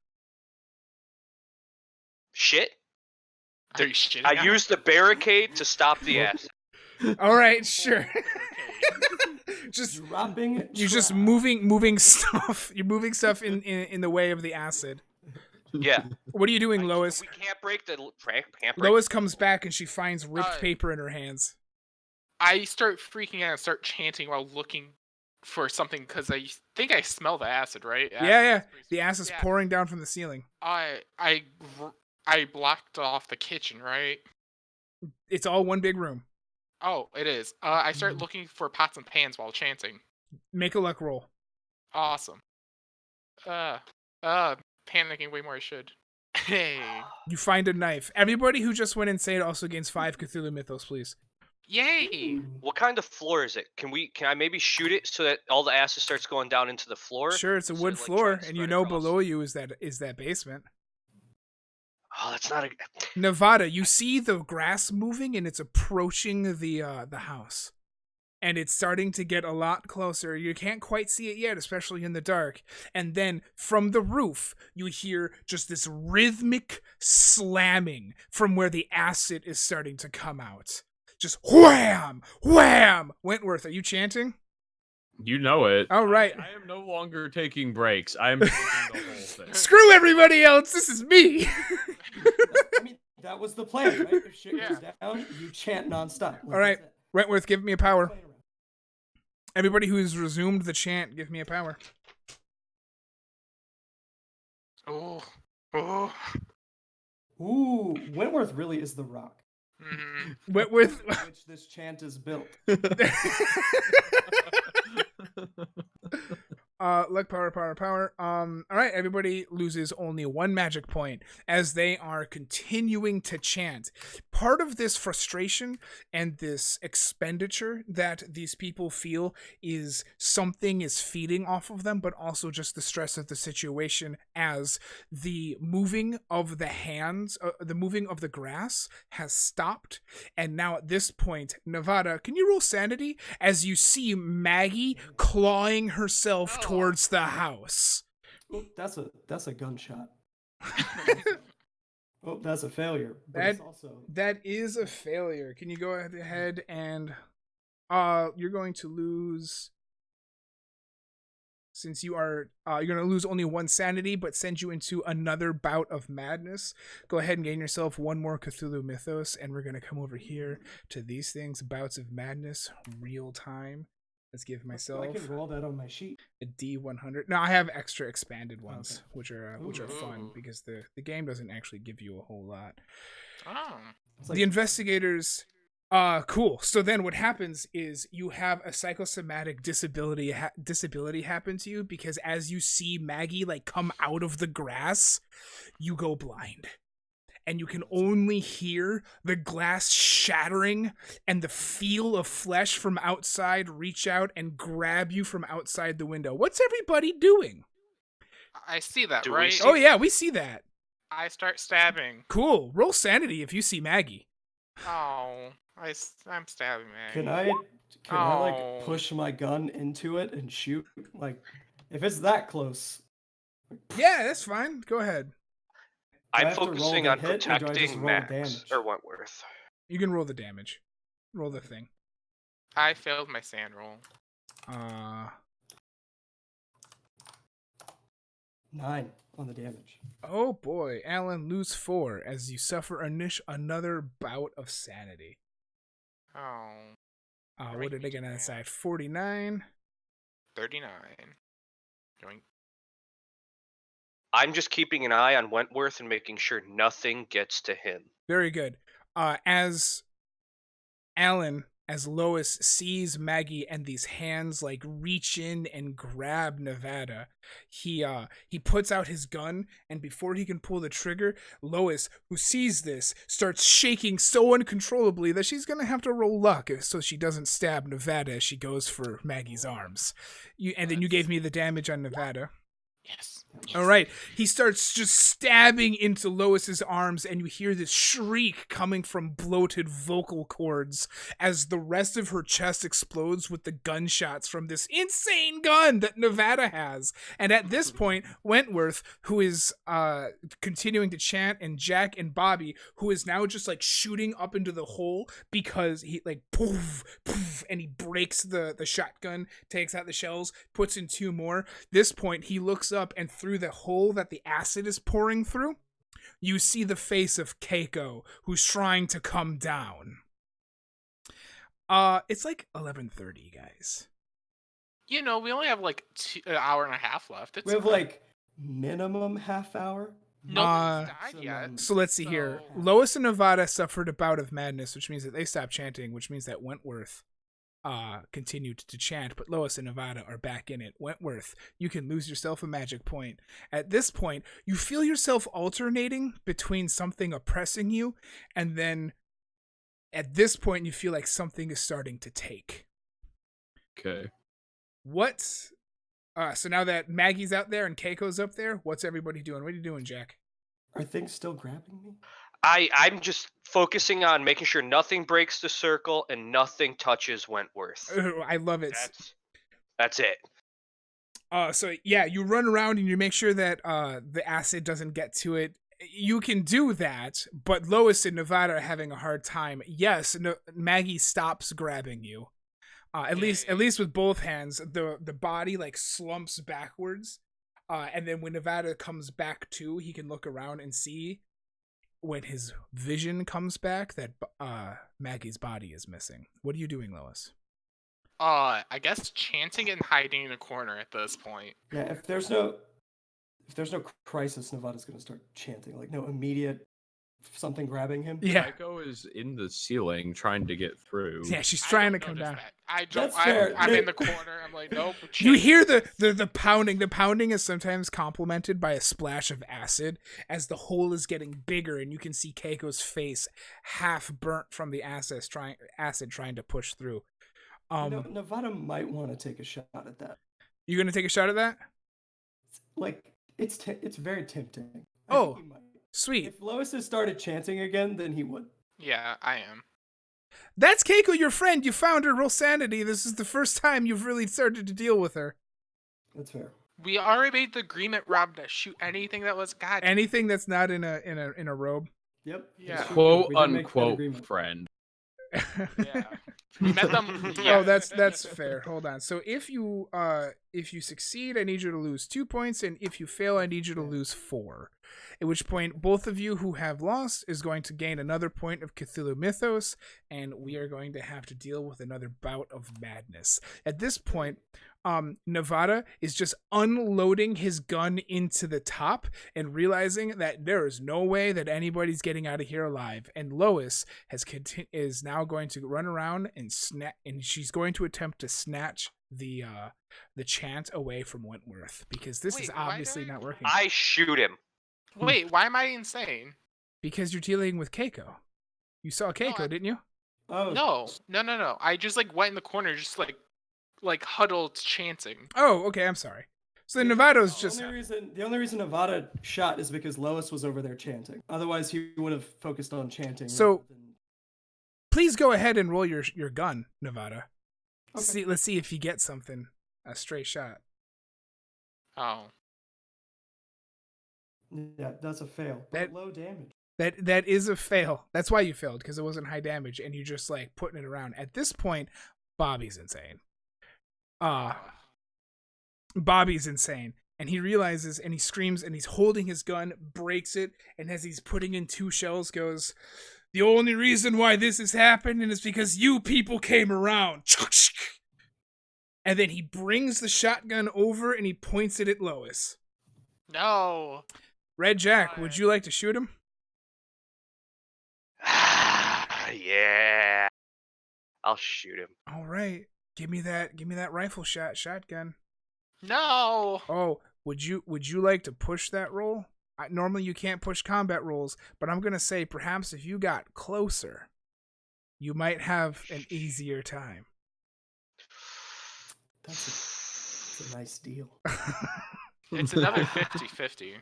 Shit. Are you shitting I out? used the barricade to stop the acid. All right, sure. just Dropping. you're just trap. moving stuff. You're moving stuff in the way of the acid. Yeah. What are you doing, Lois? We can't break the. Can't break. Lois comes back and she finds ripped paper in her hands. I start freaking out and start chanting while looking for something because I think I smell the acid, right? Yeah. The acid is Yeah. pouring down from the ceiling. I blocked off the kitchen, right? It's all one big room. Oh, it is. I start looking for pots and pans while chanting. Make a luck roll. Awesome. Panicking way more I should. Hey. You find a knife. Everybody who just went insane also gains 5 Cthulhu Mythos, please. Yay! What kind of floor is it? Can I maybe shoot it so that all the acid starts going down into the floor? Sure, it's a So wood it, like, floor, tries to and you spread know across? below you is that basement. Oh, that's not a. Nevada, you see the grass moving and it's approaching the house. And it's starting to get a lot closer. You can't quite see it yet, especially in the dark. And then from the roof, you hear just this rhythmic slamming from where the acid is starting to come out. Just wham! Wham! Wentworth, are you chanting? You know it. All right. I am no longer taking breaks. I am taking the whole thing. Screw everybody else. This is me. I mean, that was the plan, right? If shit goes down, you chant nonstop. Like, All right. that's it. Wentworth, give me a power. Playing around. Everybody who's resumed the chant, give me a power. Oh. Ooh, Wentworth really is the rock. Wentworth. on which this chant is built. Luck, power. All right, everybody loses only 1 magic point as they are continuing to chant. Part of this frustration and this expenditure that these people feel is something is feeding off of them, but also just the stress of the situation as the moving of the hands, the moving of the grass has stopped. And now at this point, Nevada, can you roll sanity as you see Maggie clawing herself towards the house? Oh, that's a gunshot. Oh, that's a failure. But it's also... That is a failure. Can you go ahead and you're going to lose, since you are you're going to lose only 1 sanity, but send you into another bout of madness. Go ahead and gain yourself 1 more Cthulhu Mythos, and we're going to come over here to these things, bouts of madness, real time. Let's give myself I can roll that on my sheet. a D100. No, I have extra expanded ones, Okay. which are fun Ooh. because the game doesn't actually give you a whole lot. Oh. It's like- The investigators cool. So then what happens is you have a psychosomatic disability happen to you, because as you see Maggie like come out of the grass, you go blind. And you can only hear the glass shattering and the feel of flesh from outside reach out and grab you from outside the window. What's everybody doing? I see that, Do we right? see- Oh yeah, we see that. I start stabbing. Cool. Roll sanity if you see Maggie. Oh, I'm stabbing Maggie. Can I like Oh. push my gun into it and shoot? Like, if it's that close, Yeah, that's fine. Go ahead. I I'm have to roll focusing the on hit, or do I just protecting roll Max damage? or Wentworth. You can roll the damage. Roll the thing. I failed my sand roll. 9 on the damage. Oh boy, Alan, lose 4 as you suffer another bout of sanity. Oh. What did I get on that side? 49. 39. Going. I'm just keeping an eye on Wentworth and making sure nothing gets to him. Very good. As Lois sees Maggie and these hands like reach in and grab Nevada, he puts out his gun, and before he can pull the trigger, Lois, who sees this, starts shaking so uncontrollably that she's gonna have to roll luck so she doesn't stab Nevada as she goes for Maggie's arms. And then you gave me the damage on Nevada. Yes. All right. He starts just stabbing into Lois's arms, and you hear this shriek coming from bloated vocal cords as the rest of her chest explodes with the gunshots from this insane gun that Nevada has. And at this point, Wentworth, who is continuing to chant, and Jack and Bobby, who is now just like shooting up into the hole because he like poof, poof, and he breaks the shotgun, takes out the shells, puts in 2 more. This point, he looks up, and through the hole that the acid is pouring through, you see the face of Keiko, who's trying to come down. It's like 11:30, guys. You know, we only have like an hour and a half left. It's We have fine. like minimum half hour. Nobody's died yet. So let's see here. So- Lois and Nevada suffered a bout of madness, which means that they stopped chanting, which means that Wentworth continued to chant, but Lois and Nevada are back in it. Wentworth, you can lose yourself a magic point. At this point, you feel yourself alternating between something oppressing you, and then at this point, you feel like something is starting to take. Okay. What? So now that Maggie's out there and Keiko's up there, what's everybody doing? What are you doing, Jack? Are things still grabbing me? I'm just focusing on making sure nothing breaks the circle and nothing touches Wentworth. I love it. That's it. So yeah, you run around and you make sure that the acid doesn't get to it. You can do that, but Lois and Nevada are having a hard time. Yes, Maggie stops grabbing you. At least with both hands, the body like slumps backwards, and then when Nevada comes back to, he can look around and see when his vision comes back that Maggie's body is missing. What are you doing, Lois? I guess chanting and hiding in a corner at this point. Yeah, if there's no crisis, Nevada's gonna start chanting, like no immediate something grabbing him. Yeah, Echo is in the ceiling trying to get through. yeah, she's I trying to don't come notice down. that. I don't. That's fair. I'm in the corner. I'm like, nope. You chant. hear the pounding. The pounding is sometimes complemented by a splash of acid as the hole is getting bigger, and you can see Keiko's face half burnt from the acid trying to push through. Nevada might want to take a shot at that. You gonna take a shot at that? Like it's very tempting. I Oh. think he might. Sweet. If Lois has started chanting again, then he would. Yeah, I am. That's Keiko, your friend. You found her. Roll sanity. This is the first time you've really started to deal with her. That's fair. We already made the agreement, Rob, to shoot anything that was God. Anything that's not in a robe. Yep. Yeah. that's true. Quote We did make that unquote agreement. friend. Yeah. We met them. Yeah. Oh, that's fair. Hold on. So if you succeed, I need you to lose 2 points, and if you fail, I need you to lose 4. At which point, both of you who have lost is going to gain another point of Cthulhu Mythos, and we are going to have to deal with another bout of madness. At this point, Nevada is just unloading his gun into the top and realizing that there is no way that anybody's getting out of here alive. And Lois is now going to run around and she's going to attempt to snatch the chant away from Wentworth, because this is Wait, why obviously do I- not working. I shoot him. Wait, why am I insane? Because you're dealing with Keiko. You saw Keiko, didn't you? Oh No. I just like went in the corner, just like huddled chanting. Oh, okay. I'm sorry. So Nevada's The just only reason Nevada shot is because Lois was over there chanting. Otherwise, he would have focused on chanting. So- rather than... Please go ahead and roll your gun, Nevada. Okay. Let's see if you get something. A stray shot. Oh. Yeah, that's a fail. But low damage. That is a fail. That's why you failed, because it wasn't high damage, and you just like putting it around. At this point, Bobby's insane. Bobby's insane. And he realizes, and he screams, and he's holding his gun, breaks it, and as he's putting in 2 shells, goes, "The only reason why this is happening is because you people came around." And then he brings the shotgun over, and he points it at Lois. No. Red Jack, would you like to shoot him? Yeah. I'll shoot him. All right. Give me that rifle shotgun. No. Oh, would you like to push that roll? Normally you can't push combat rolls, but I'm going to say perhaps if you got closer, you might have an easier time. That's a nice deal. It's another 50-50.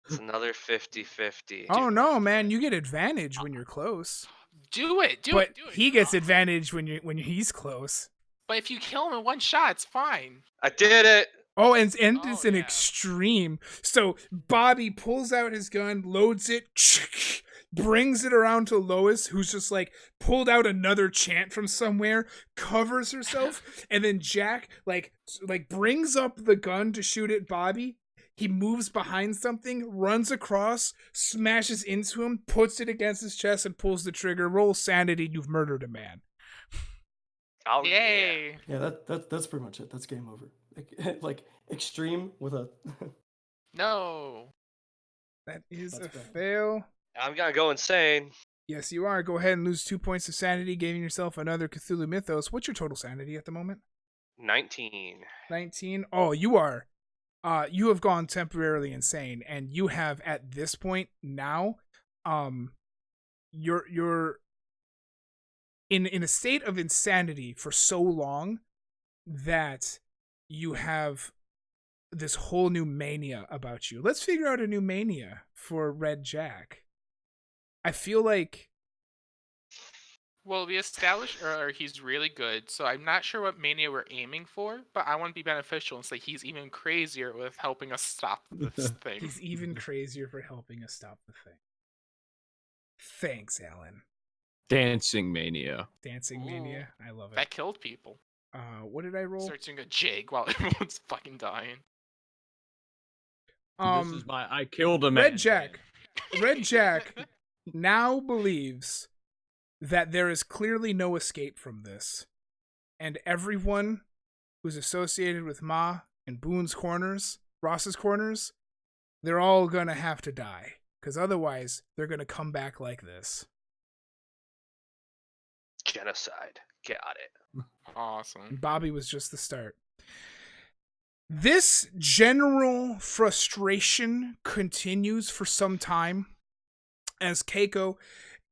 It's another 50-50. Oh no, man, you get advantage when you're close. Do it. Do But it. he gets advantage when he's close. But if you kill him in one shot, it's fine. I did it. Oh, and it's an yeah. extreme. So Bobby pulls out his gun, loads it, brings it around to Lois, who's just like pulled out another chant from somewhere, covers herself, and then Jack like brings up the gun to shoot at Bobby. He moves behind something, runs across, smashes into him, puts it against his chest, and pulls the trigger. Roll sanity. You've murdered a man. Oh, Yay. Yeah, that's pretty much it. That's game over. Like extreme with a. No. That is That's a bad. fail. I'm gonna go insane. Yes, you are. Go ahead and lose 2 points of sanity, giving yourself another Cthulhu Mythos. What's your total sanity at the moment? 19. 19. Oh, you are. You have gone temporarily insane, and you have at this point now, you're in a state of insanity for so long that you have this whole new mania about you. Let's figure out a new mania for Red Jack. I feel like Well, we established earlier he's really good, so I'm not sure what mania we're aiming for, but I want to be beneficial and say he's even crazier with helping us stop this thing. he's even crazier for helping us stop the thing. Thanks, Alan. Dancing mania. Dancing Mania. I love it. That killed people. What did I roll? Starts doing a jig while everyone's fucking dying. This is my I killed a man. Red Jack. Red Jack now believes that there is clearly no escape from this. And everyone who's associated with Ma and Boone's Corners, Ross's Corners, they're all gonna have to die. Because otherwise, they're gonna come back like this. Genocide. Got it. Awesome. Bobby was just the start. This general frustration continues for some time. As Keiko,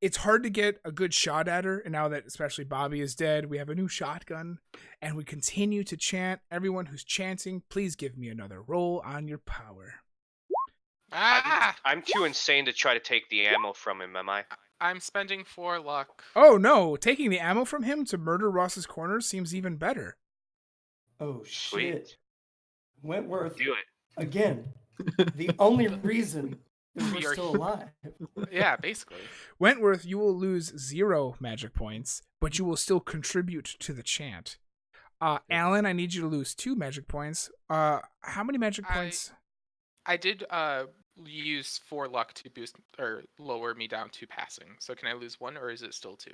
it's hard to get a good shot at her, and now that especially Bobby is dead, we have a new shotgun, and we continue to chant. Everyone who's chanting, please give me another roll on your power. I'm too insane to try to take the ammo from him, am I? I'm spending 4 luck. Oh no, taking the ammo from him to murder Ross's Corners seems even better. Oh Sweet. shit! Wentworth Do it. again. The only reason that We we're are still alive. Yeah, basically. Wentworth, you will lose 0 magic points, but you will still contribute to the chant. Alan, I need you to lose 2 magic points. How many magic points? I did use 4 luck to boost or lower me down to passing. So can I lose 1 or is it still 2?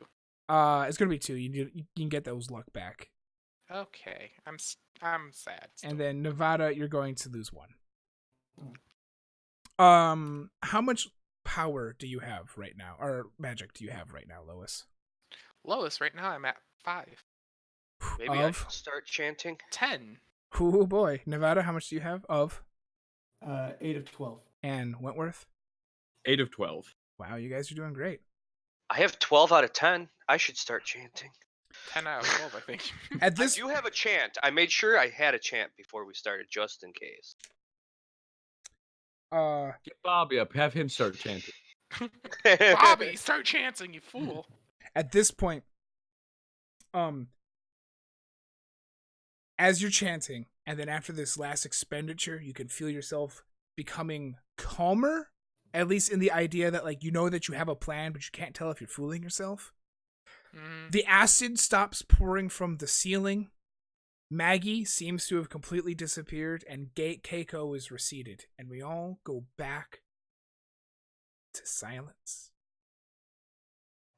It's gonna be 2. You can get those luck back. Okay, I'm sad. Still. And then Nevada, you're going to lose 1. How much power do you have right now, or magic do you have right now, Lois? Lois, right now I'm at 5. Maybe I should start chanting. 10. Oh boy, Nevada, how much do you have of? 8 of 12. And Wentworth? 8 of 12. Wow, you guys are doing great. I have 12 out of 10. I should start chanting. 10 out of 12, I think. At I this do have a chant. I made sure I had a chant before we started, just in case. Get Bobby up. Have him start chanting. Bobby, start chanting, you fool. at this point, as you're chanting, and then after this last expenditure, you can feel yourself becoming calmer, at least in the idea that, like, you know that you have a plan, but you can't tell if you're fooling yourself. The acid stops pouring from the ceiling. Maggie seems to have completely disappeared, and Keiko is receded, and we all go back to silence.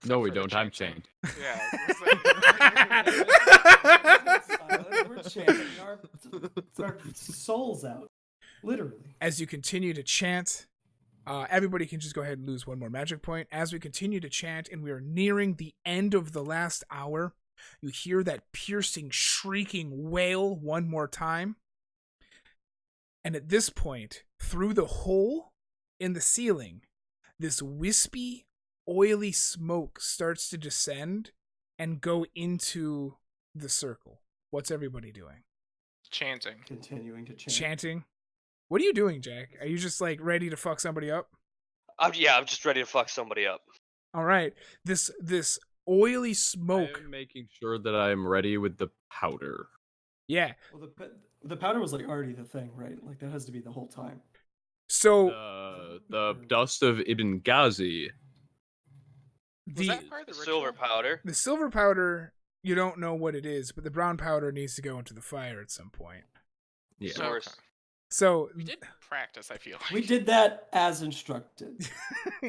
No, we for the don't. I'm chanting. chained. Yeah. We're chanting our souls out, literally. As you continue to chant, everybody can just go ahead and lose one more magic point. As we continue to chant and we are nearing the end of the last hour, you hear that piercing, shrieking wail one more time. And at this point, through the hole in the ceiling, this wispy, oily smoke starts to descend and go into the circle. What's everybody doing? Chanting. Continuing to chant. Chanting? What are you doing, Jack? Are you just, like, ready to fuck somebody up? I'm just ready to fuck somebody up. All right. This oily smoke. I'm making sure that I am ready with the powder. Yeah. Well, the powder was like already the thing, right? Like that has to be the whole time. So The dust of Ibn Ghazi. Was that part of the Silver ritual? powder. the silver powder, you don't know what it is, but the brown powder needs to go into the fire at some point. Yeah. Source. Okay. So We did practice, I feel like. We did that as instructed.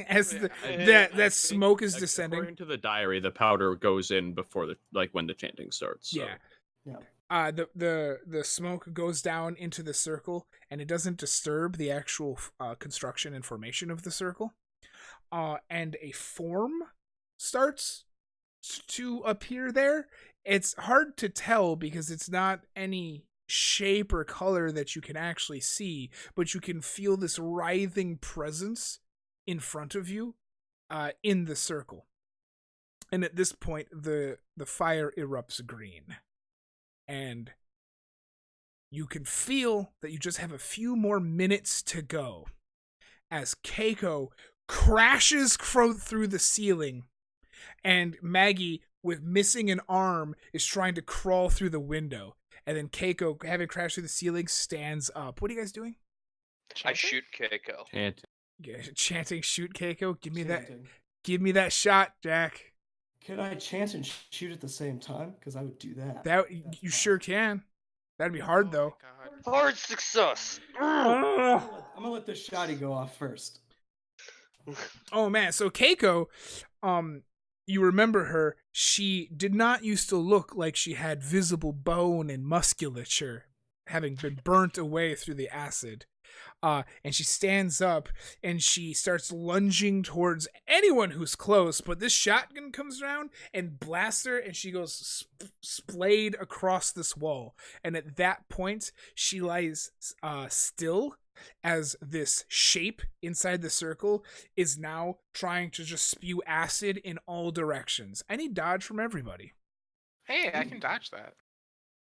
as Yeah. that smoke is descending. According to the diary, the powder goes in before when the chanting starts. So. Yeah. Yeah. The smoke goes down into the circle, and it doesn't disturb the actual construction and formation of the circle. And a form starts to appear there. It's hard to tell because it's not any shape or color that you can actually see, but you can feel this writhing presence in front of you, in the circle. And at this point, the fire erupts green. And you can feel that you just have a few more minutes to go as Keiko crashes through the ceiling, and Maggie, with missing an arm, is trying to crawl through the window. And then Keiko, having crashed through the ceiling, stands up. What are you guys doing? I shoot Keiko. Chanting. Yeah, chanting, shoot Keiko. Give me Chanting. that shot, Jack. Can I chant and shoot at the same time? Because I would do that. That That's you fine. sure can. That'd be hard though. Oh my God. Hard success. Ugh. I'm gonna let this shotty go off first. Oh man, so Keiko, you remember her, she did not used to look like she had visible bone and musculature, having been burnt away through the acid. And she stands up and she starts lunging towards anyone who's close, but this shotgun comes around and blasts her, and she goes splayed across this wall. And at that point, she lies still, as this shape inside the circle is now trying to just spew acid in all directions. I need dodge from everybody. Hey, I can dodge that.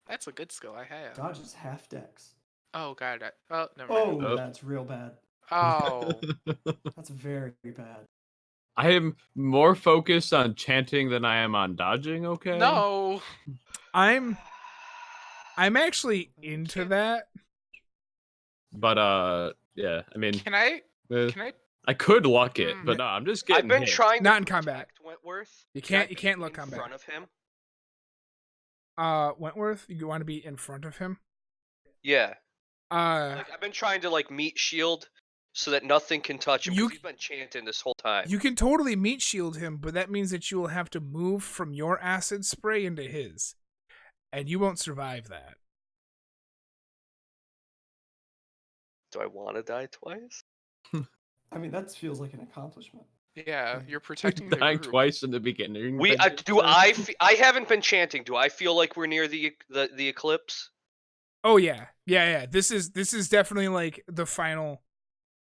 That's a good skill I have. Dodge is half dex. Oh God. Oh, never Oh, mind. Oh. that's real bad. Oh. That's very bad. I am more focused on chanting than I am on dodging, okay? No. I'm actually into that. But, yeah, I mean, Can I? eh, Can I? I could luck it, but no, I'm just getting I've been hit. trying Not to in combat. protect Wentworth. You Can I can't be look in combat. front of him. Wentworth, you want to be in front of him? Yeah. Uh, Like I've been trying to like meet shield so that nothing can touch him. 'Cause You- he's been chanting this whole time. you can totally meat shield him, but that means that you will have to move from your acid spray into his, and you won't survive that. Do I want to die twice? I mean, that feels like an accomplishment. Yeah, you're protecting the Dying group. twice in the beginning. We but- do I haven't been chanting. Do I feel like we're near the eclipse? Oh yeah. This is definitely like the final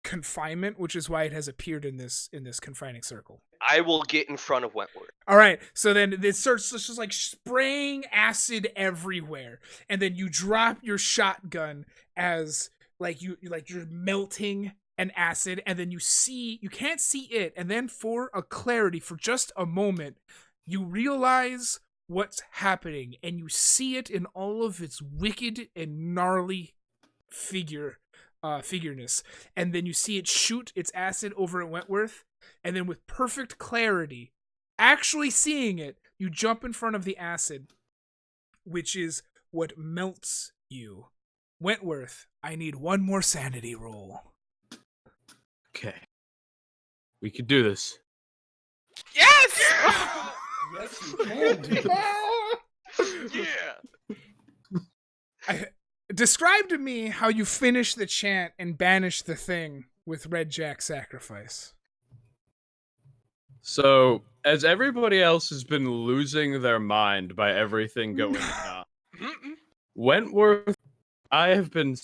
confinement, which is why it has appeared in this confining circle. I will get in front of Wentworth. All right, so then it starts just like spraying acid everywhere, and then you drop your shotgun as you're melting an acid, and then you can't see it, and then for a clarity, for just a moment, you realize what's happening, and you see it in all of its wicked and gnarly figureness, and then you see it shoot its acid over at Wentworth, and then with perfect clarity, actually seeing it, you jump in front of the acid, which is what melts you. Wentworth, I need one more sanity roll. Okay. We could do this. Yes! Yes, you can do this. Yeah. Describe to me how you finish the chant and banish the thing with Red Jack's sacrifice. So, as everybody else has been losing their mind by everything going on, Wentworth, I have been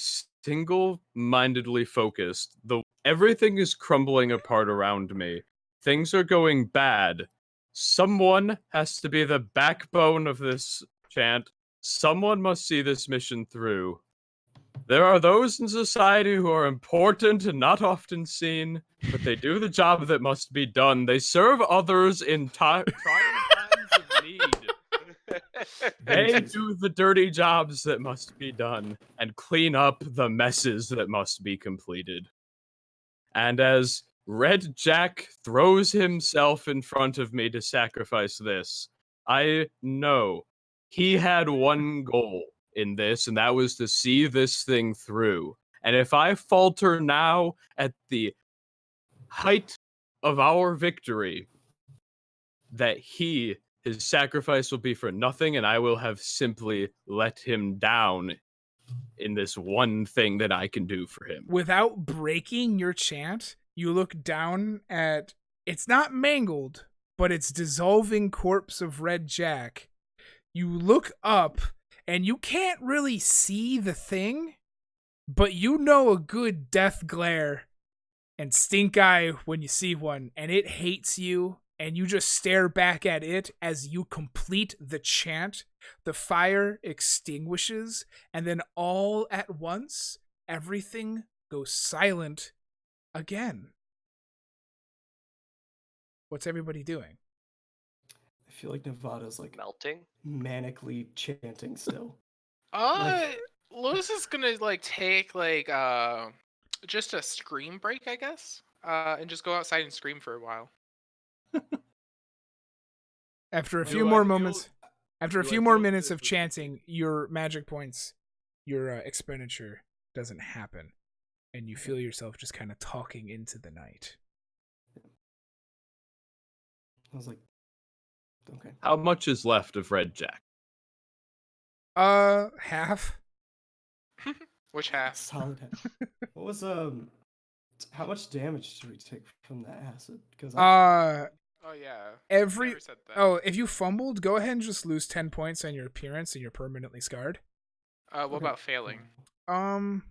single-mindedly focused. Everything is crumbling apart around me. Things are going bad. Someone has to be the backbone of this chant. Someone must see this mission through. There are those in society who are important and not often seen, but they do the job that must be done. They serve others in trying times of need. They do the dirty jobs that must be done and clean up the messes that must be completed. And as Red Jack throws himself in front of me to sacrifice this, I know he had one goal in this, and that was to see this thing through. And if I falter now at the height of our victory, that his sacrifice will be for nothing, and I will have simply let him down in this one thing that I can do for him. Without breaking your chant, you look down at, it's not mangled, but it's dissolving corpse of Red Jack. You look up, and you can't really see the thing, but you know a good death glare and stink eye when you see one, and it hates you, and you just stare back at it as you complete the chant. The fire extinguishes, and then all at once, everything goes silent again. What's everybody doing? I feel like Nevada's like Melting? manically chanting still. Lewis is gonna take just a scream break, I guess, and just go outside and scream for a while. After a Do few I more feel- moments, after a do I few more feel minutes the- of chanting, your magic points, your expenditure doesn't happen, and you feel yourself just kind of talking into the night. I was like, okay. How much is left of Red Jack? Half. Which half? Solid half. What was how much damage did we take from that acid? Because Oh yeah. Every Never said that. if you fumbled, go ahead and just lose 10 points on your appearance, and you're permanently scarred. What about failing? D4.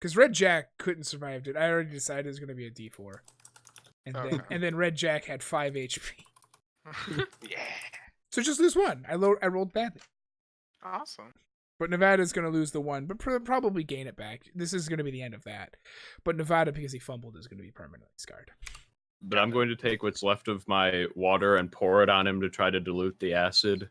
Because Red Jack couldn't survive it. I already decided it was going to be a D4. And then Red Jack had 5 HP. Yeah. So just lose 1. I rolled badly. Awesome. But Nevada's going to lose the 1, but probably gain it back. This is going to be the end of that. But Nevada, because he fumbled, is going to be permanently scarred. But I'm going to take what's left of my water and pour it on him to try to dilute the acid.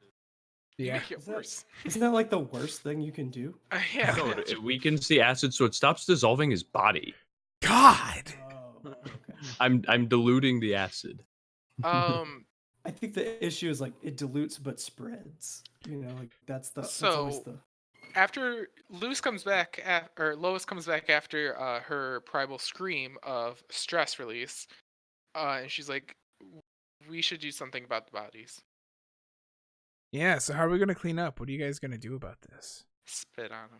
Yeah. Make it worse. isn't that like the worst thing you can do? Yeah. No, it weakens the acid so it stops dissolving his body. God! Oh, okay. I'm diluting the acid. I think the issue is like it dilutes but spreads. You know, like that's always So- the After Lois comes back, after her primal scream of stress release, and she's like, "We should do something about the bodies." Yeah, so how are we going to clean up? What are you guys going to do about this? Spit on them.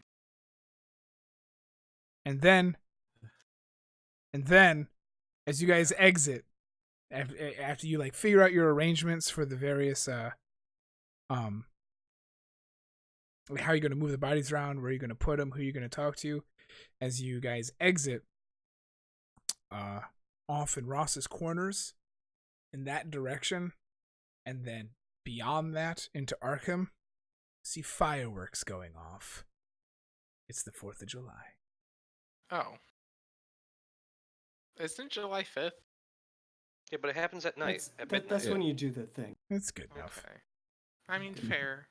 And then, as you guys exit, after you figure out your arrangements for the various how you're going to move the bodies around, where you're going to put them, who you're going to talk to, as you guys exit, off in Ross's Corners in that direction, and then beyond that into Arkham, see fireworks going off. It's the 4th of July. Oh. Isn't July 5th? Yeah, but it happens at night. That's when you do the thing. That's good enough. Okay. I mean, fair.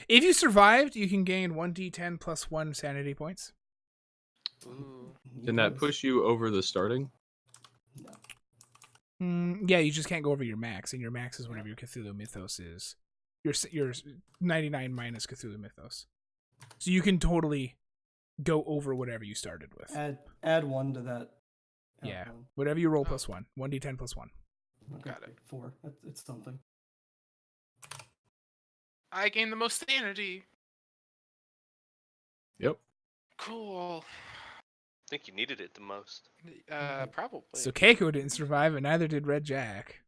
If you survived, you can gain 1d10 plus 1 sanity points. Ooh. Can that push you over the starting? No. Yeah, you just can't go over your max, and your max is whatever your Cthulhu Mythos is. Your 99 minus Cthulhu Mythos. So you can totally go over whatever you started with. Add 1 to that. Yeah, whatever you roll plus 1. 1d10 plus 1. Okay. Got it. 4. It's something. I gained the most sanity. Yep. Cool. I think you needed it the most. Probably. So Keiko didn't survive, and neither did Red Jack.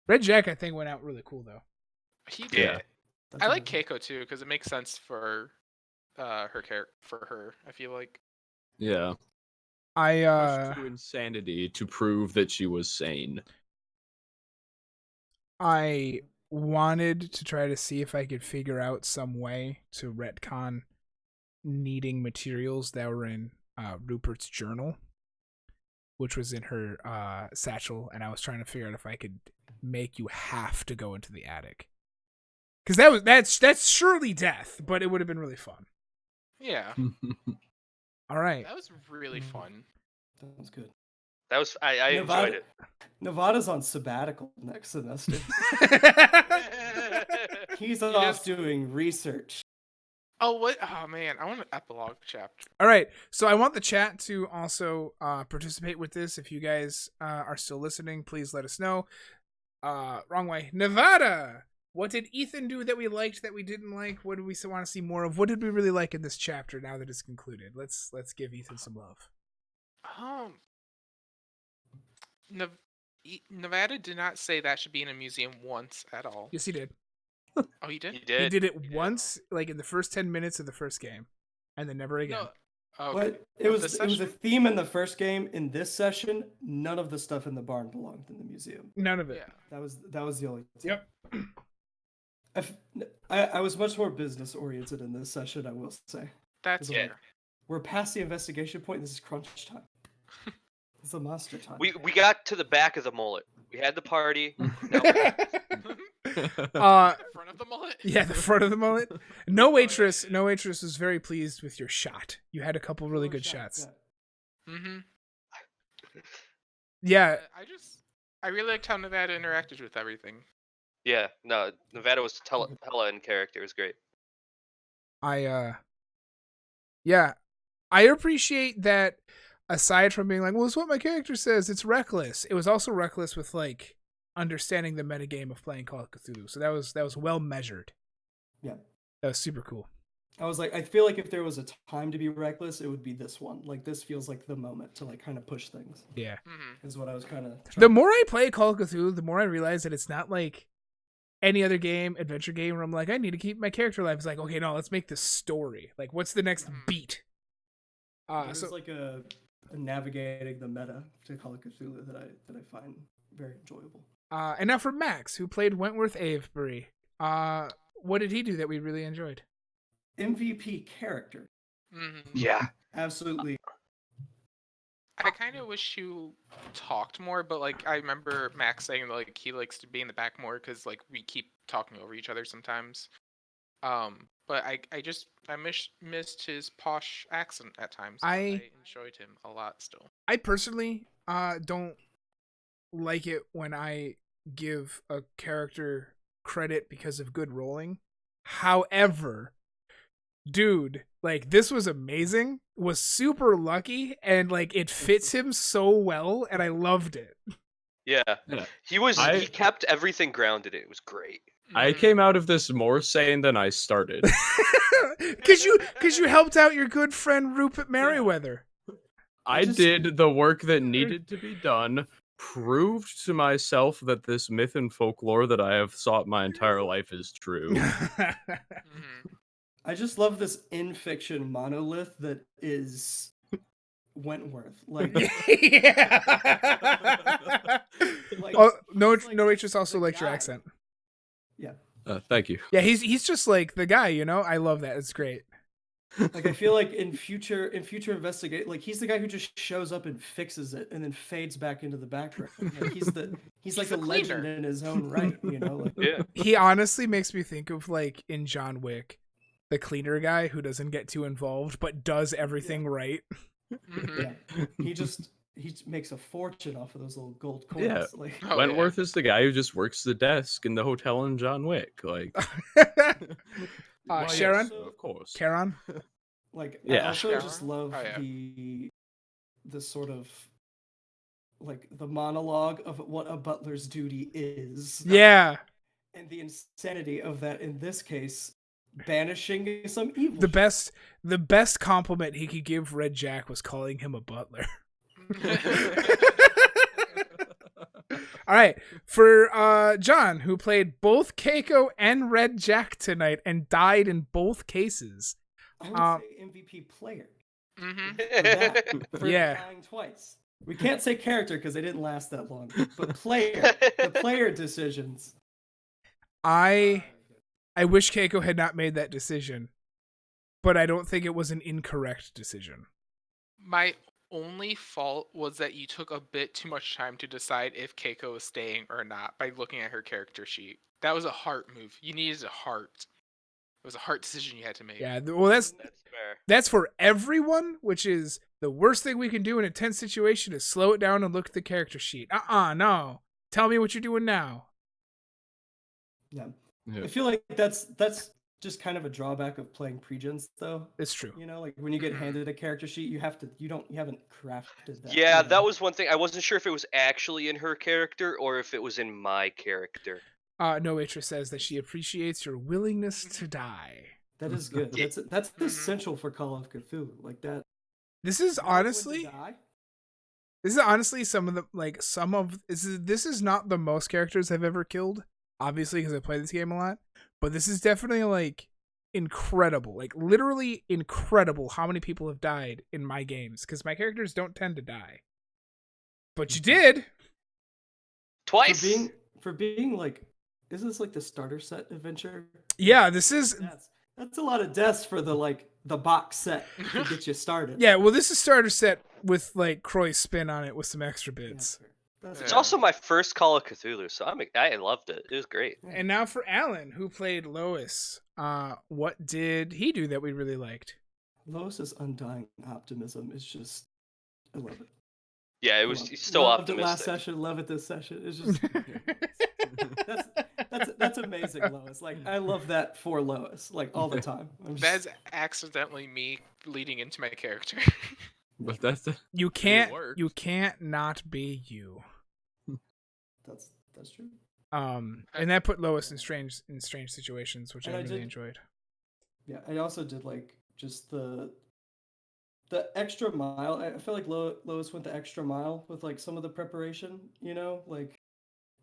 Red Jack, I think, went out really cool, though. He did. Yeah. That's I like amazing. Keiko too because it makes sense for her character. For her, I feel like. Yeah. I Pushed to insanity to prove that she was sane. I wanted to try to see if I could figure out some way to retcon needing materials that were in Rupert's journal, which was in her satchel, and I was trying to figure out if I could make you have to go into the attic. Because that's surely death, but it would have been really fun. Yeah, All right. that was really fun. That was good. That was I enjoyed it. Nevada's on sabbatical next semester. He's off just- doing research. Oh what? Oh man, I want an epilogue chapter. All right. So I want the chat to also participate with this. If you guys are still listening, please let us know. Wrong way. Nevada! What did Ethan do that we liked that we didn't like? What did we want to see more of? What did we really like in this chapter now that it's concluded? Let's give Ethan some love. Nevada did not say that should be in a museum once at all. Yes, he did. Oh, he did? He did. He did it once, like in the first 10 minutes of the first game, and then never again. No. Okay. But it was This a session- theme in the first game. In this session, none of the stuff in the barn belonged in the museum. None of it. Yeah. That was the only. Yep. I was much more business oriented in this session, I will say. That's Yeah. fair. We're past the investigation point. This is crunch time. It's a monster time. We got to the back of the mullet. We had the party. Now Front of the mullet? Yeah, the front of the mullet. No waitress was very pleased with your shot. You had a couple really good shots. Mm-hmm. Yeah, I really liked how Nevada interacted with everything. yeah, no, Nevada was hella in character. It was great. I appreciate that. Aside from being like, well, it's what my character says, it's reckless. It was also reckless with like understanding the metagame of playing Call of Cthulhu. So that was well measured. Yeah. That was super cool. I was like, I feel like if there was a time to be reckless, it would be this one. Like this feels like the moment to like kind of push things. Yeah. Mm-hmm. Is what I was kind of. The more I play Call of Cthulhu, the more I realize that it's not like any other game, adventure game, where I'm like, I need to keep my character alive. It's like, okay, no, let's make this story. Like, what's the next beat? There's So like a navigating the meta to Call of Cthulhu that I find very enjoyable. and now for Max, who played Wentworth Avebury. What did he do that we really enjoyed? MVP character. Mm-hmm. Yeah. Absolutely. I kind of wish you talked more, but like I remember Max saying like he likes to be in the back more because like we keep talking over each other sometimes. But I missed his posh accent at times. I enjoyed him a lot still. I personally don't like it when I give a character credit because of good rolling. However, dude, like this was amazing, was super lucky, and like it fits him so well, and I loved it. Yeah. Yeah. He kept everything grounded. It was great. I came out of this more sane than I started. Cause you helped out your good friend Rupert Merriweather. I did the work that needed to be done, proved to myself that this myth and folklore that I have sought my entire life is true. Mm-hmm. I just love this in fiction monolith that is Wentworth. Like, Yeah. like Oh, no, he's like no waitress also the liked your guy. accent. Yeah. Thank you. Yeah, he's just like the guy, you know. I love that. It's great. Like, I feel like in future investigate, like he's the guy who just shows up and fixes it and then fades back into the background. Like he's like the a legend cleaner. in his own right, you know. Like, Yeah. He honestly makes me think of like in John Wick, the cleaner guy who doesn't get too involved but does everything right. Mhm. yeah, he makes a fortune off of those little gold coins. Yeah. Like, Oh, Wentworth is the guy who just works the desk in the hotel in John Wick. Like, why, yes, Sharon? of course. Charon? like I Yeah. also just Sharon? love Oh, yeah. the sort of like the monologue of what a butler's duty is. Yeah. And the insanity of that in this case, banishing some evil. The best compliment he could give Red Jack was calling him a butler. All right, for John, who played both Keiko and Red Jack tonight and died in both cases. I would say MVP player Mhm. for that. For Yeah. dying twice. We can't say character because they didn't last that long. But player, the player decisions. I wish Keiko had not made that decision, but I don't think it was an incorrect decision. My only fault was that you took a bit too much time to decide if Keiko was staying or not by looking at her character sheet. That was a heart move. You needed a heart. It was a heart decision you had to make. Yeah, well, that's fair. that's for everyone, which is the worst thing we can do in a tense situation is slow it down and look at the character sheet. No. Tell me what you're doing now. Yeah. Yeah. I feel like that's just kind of a drawback of playing pre-gens though. It's true. You know, like when you get Mhm. handed a character sheet, you haven't crafted that. Yeah, you that know? was one thing. I wasn't sure if it was actually in her character or if it was in my character. No waitress says that she appreciates your willingness to die. That is good. Yeah. That's Mhm. essential for Call of Cthulhu. Like that. This is knowing when to honestly die. This is honestly this is not the most characters I've ever killed, obviously because I play this game a lot, but this is definitely like incredible, like literally incredible how many people have died in my games because my characters don't tend to die. But you did. Twice. For being like, is this like the starter set adventure? Yeah, this is That's a lot of deaths for the box set to get you started. yeah, well this is starter set with like Croy's spin on it with some extra Yeah, bits. fair. That's It's Yeah. also my first Call of Cthulhu, so I loved it. It was great. And now for Alan, who played Lois, what did he do that we really liked? Lois's undying optimism is just, I love it. Yeah, it I was love it. still Loved it optimistic. last session, love it this session. It's just that's amazing, Lois. Like I love that for Lois, like all the time. I'm just, That's accidentally me leading into my character. But that's You worked. can't not be you. that's true. And that put Lois in strange situations, which And I I really did- enjoyed. Yeah, I also did like just the extra mile. I feel like Lois went the extra mile with like some of the preparation, you know, like,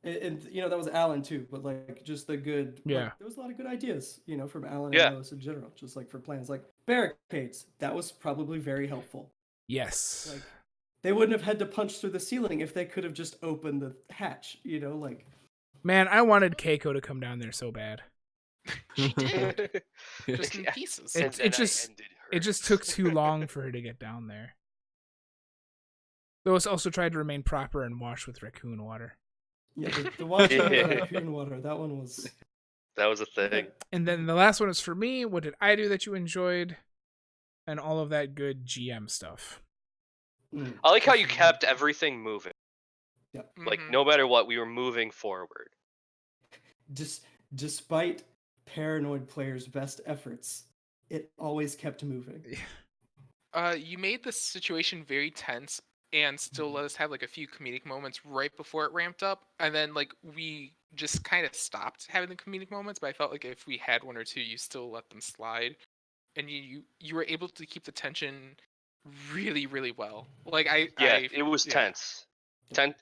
and you know that was Alan too, but like just the good. like, Yeah. there was a lot of good ideas, you know, from Alan Yeah. and Lois in general, just like for plans like barricades. That was probably very helpful. Yes. Like they wouldn't have had to punch through the ceiling if they could have just opened the hatch, you know, like. Man, I wanted Keiko to come down there so bad. She did. Just in Yeah. pieces. It- And then I just- ended her. It just took too long for her to get down there. Lois also tried to remain proper and wash with raccoon water. Yeah, the wash out of raccoon water. That one was. That was a thing. And then the last one is for me. What did I do that you enjoyed? And all of that good GM stuff. I like how you kept everything moving. Like Mhm. no matter what, we were moving forward. Despite paranoid players' best efforts, it always kept moving. You made the situation very tense and still let us have like a few comedic moments right before it ramped up, and then like we just kind of stopped having the comedic moments. But I felt like if we had one or two, you still let them slide, and you were able to keep the tension really really well. Like It was yeah. tense.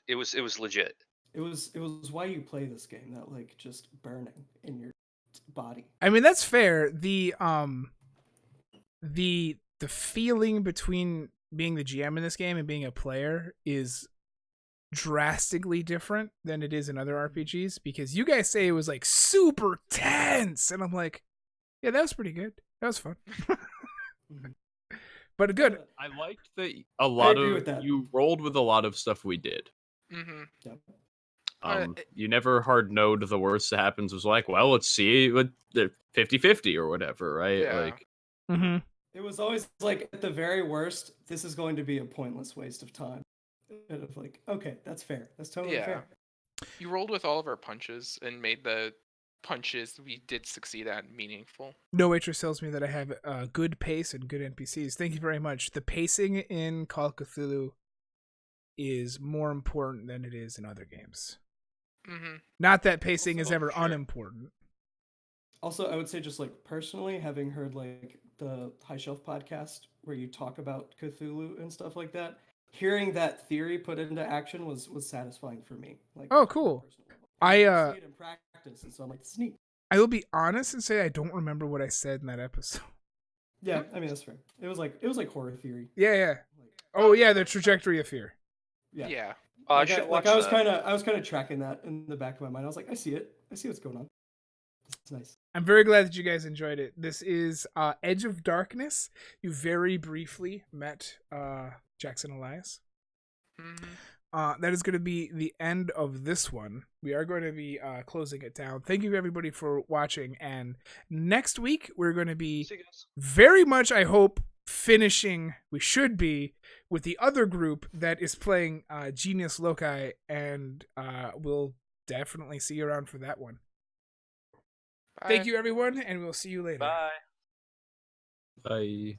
It was legit. It was why you play this game, that like just burning in your body. I mean, that's fair. The feeling between being the GM in this game and being a player is drastically different than it is in other RPGs, because you guys say it was like super tense, and I'm like, yeah, that was pretty good. That was fun. But good. I liked that a lot agree of with that. you rolled with a lot of stuff we did. Mm-hmm. You never hard no to the worst that happens was like, well, let's see what the 50-50 or whatever, right? Yeah. Like, Mm-hmm. It was always like, at the very worst, this is going to be a pointless waste of time. And of like, okay, that's fair. That's totally Yeah. fair. You rolled with all of our punches and made the punches we did succeed at meaningful. No Waitress tells me that I have good pace and good NPCs. Thank you very much. The pacing in Call of Cthulhu is more important than it is in other games. Mm-hmm. Not that pacing is Also, ever sure. unimportant. Also, I would say, just like personally, having heard like the High Shelf podcast where you talk about Cthulhu and stuff like that, hearing that theory put into action was satisfying for me. Like, Oh, cool. personal level. I see it in practice, and so I'm like, it's neat. I will be honest and say I don't remember what I said in that episode. Yeah, I mean that's fair. It was like horror theory. Yeah. Like, Oh yeah, the trajectory of fear. yeah. Yeah. I Like, should watch I was that. kind of tracking that in the back of my mind. I was like, I see it. I see what's going on. It's nice. I'm very glad that you guys enjoyed it. This is Edge of Darkness. You very briefly met Jackson Elias. Mm-hmm. That is going to be the end of this one. We are going to be closing it down. Thank you everybody for watching. And next week we're going to be See you guys. very much, I hope, finishing. We should be with the other group that is playing Genius Loci, and we'll definitely see you around for that one. Bye. Thank you everyone, and we'll see you later. Bye. I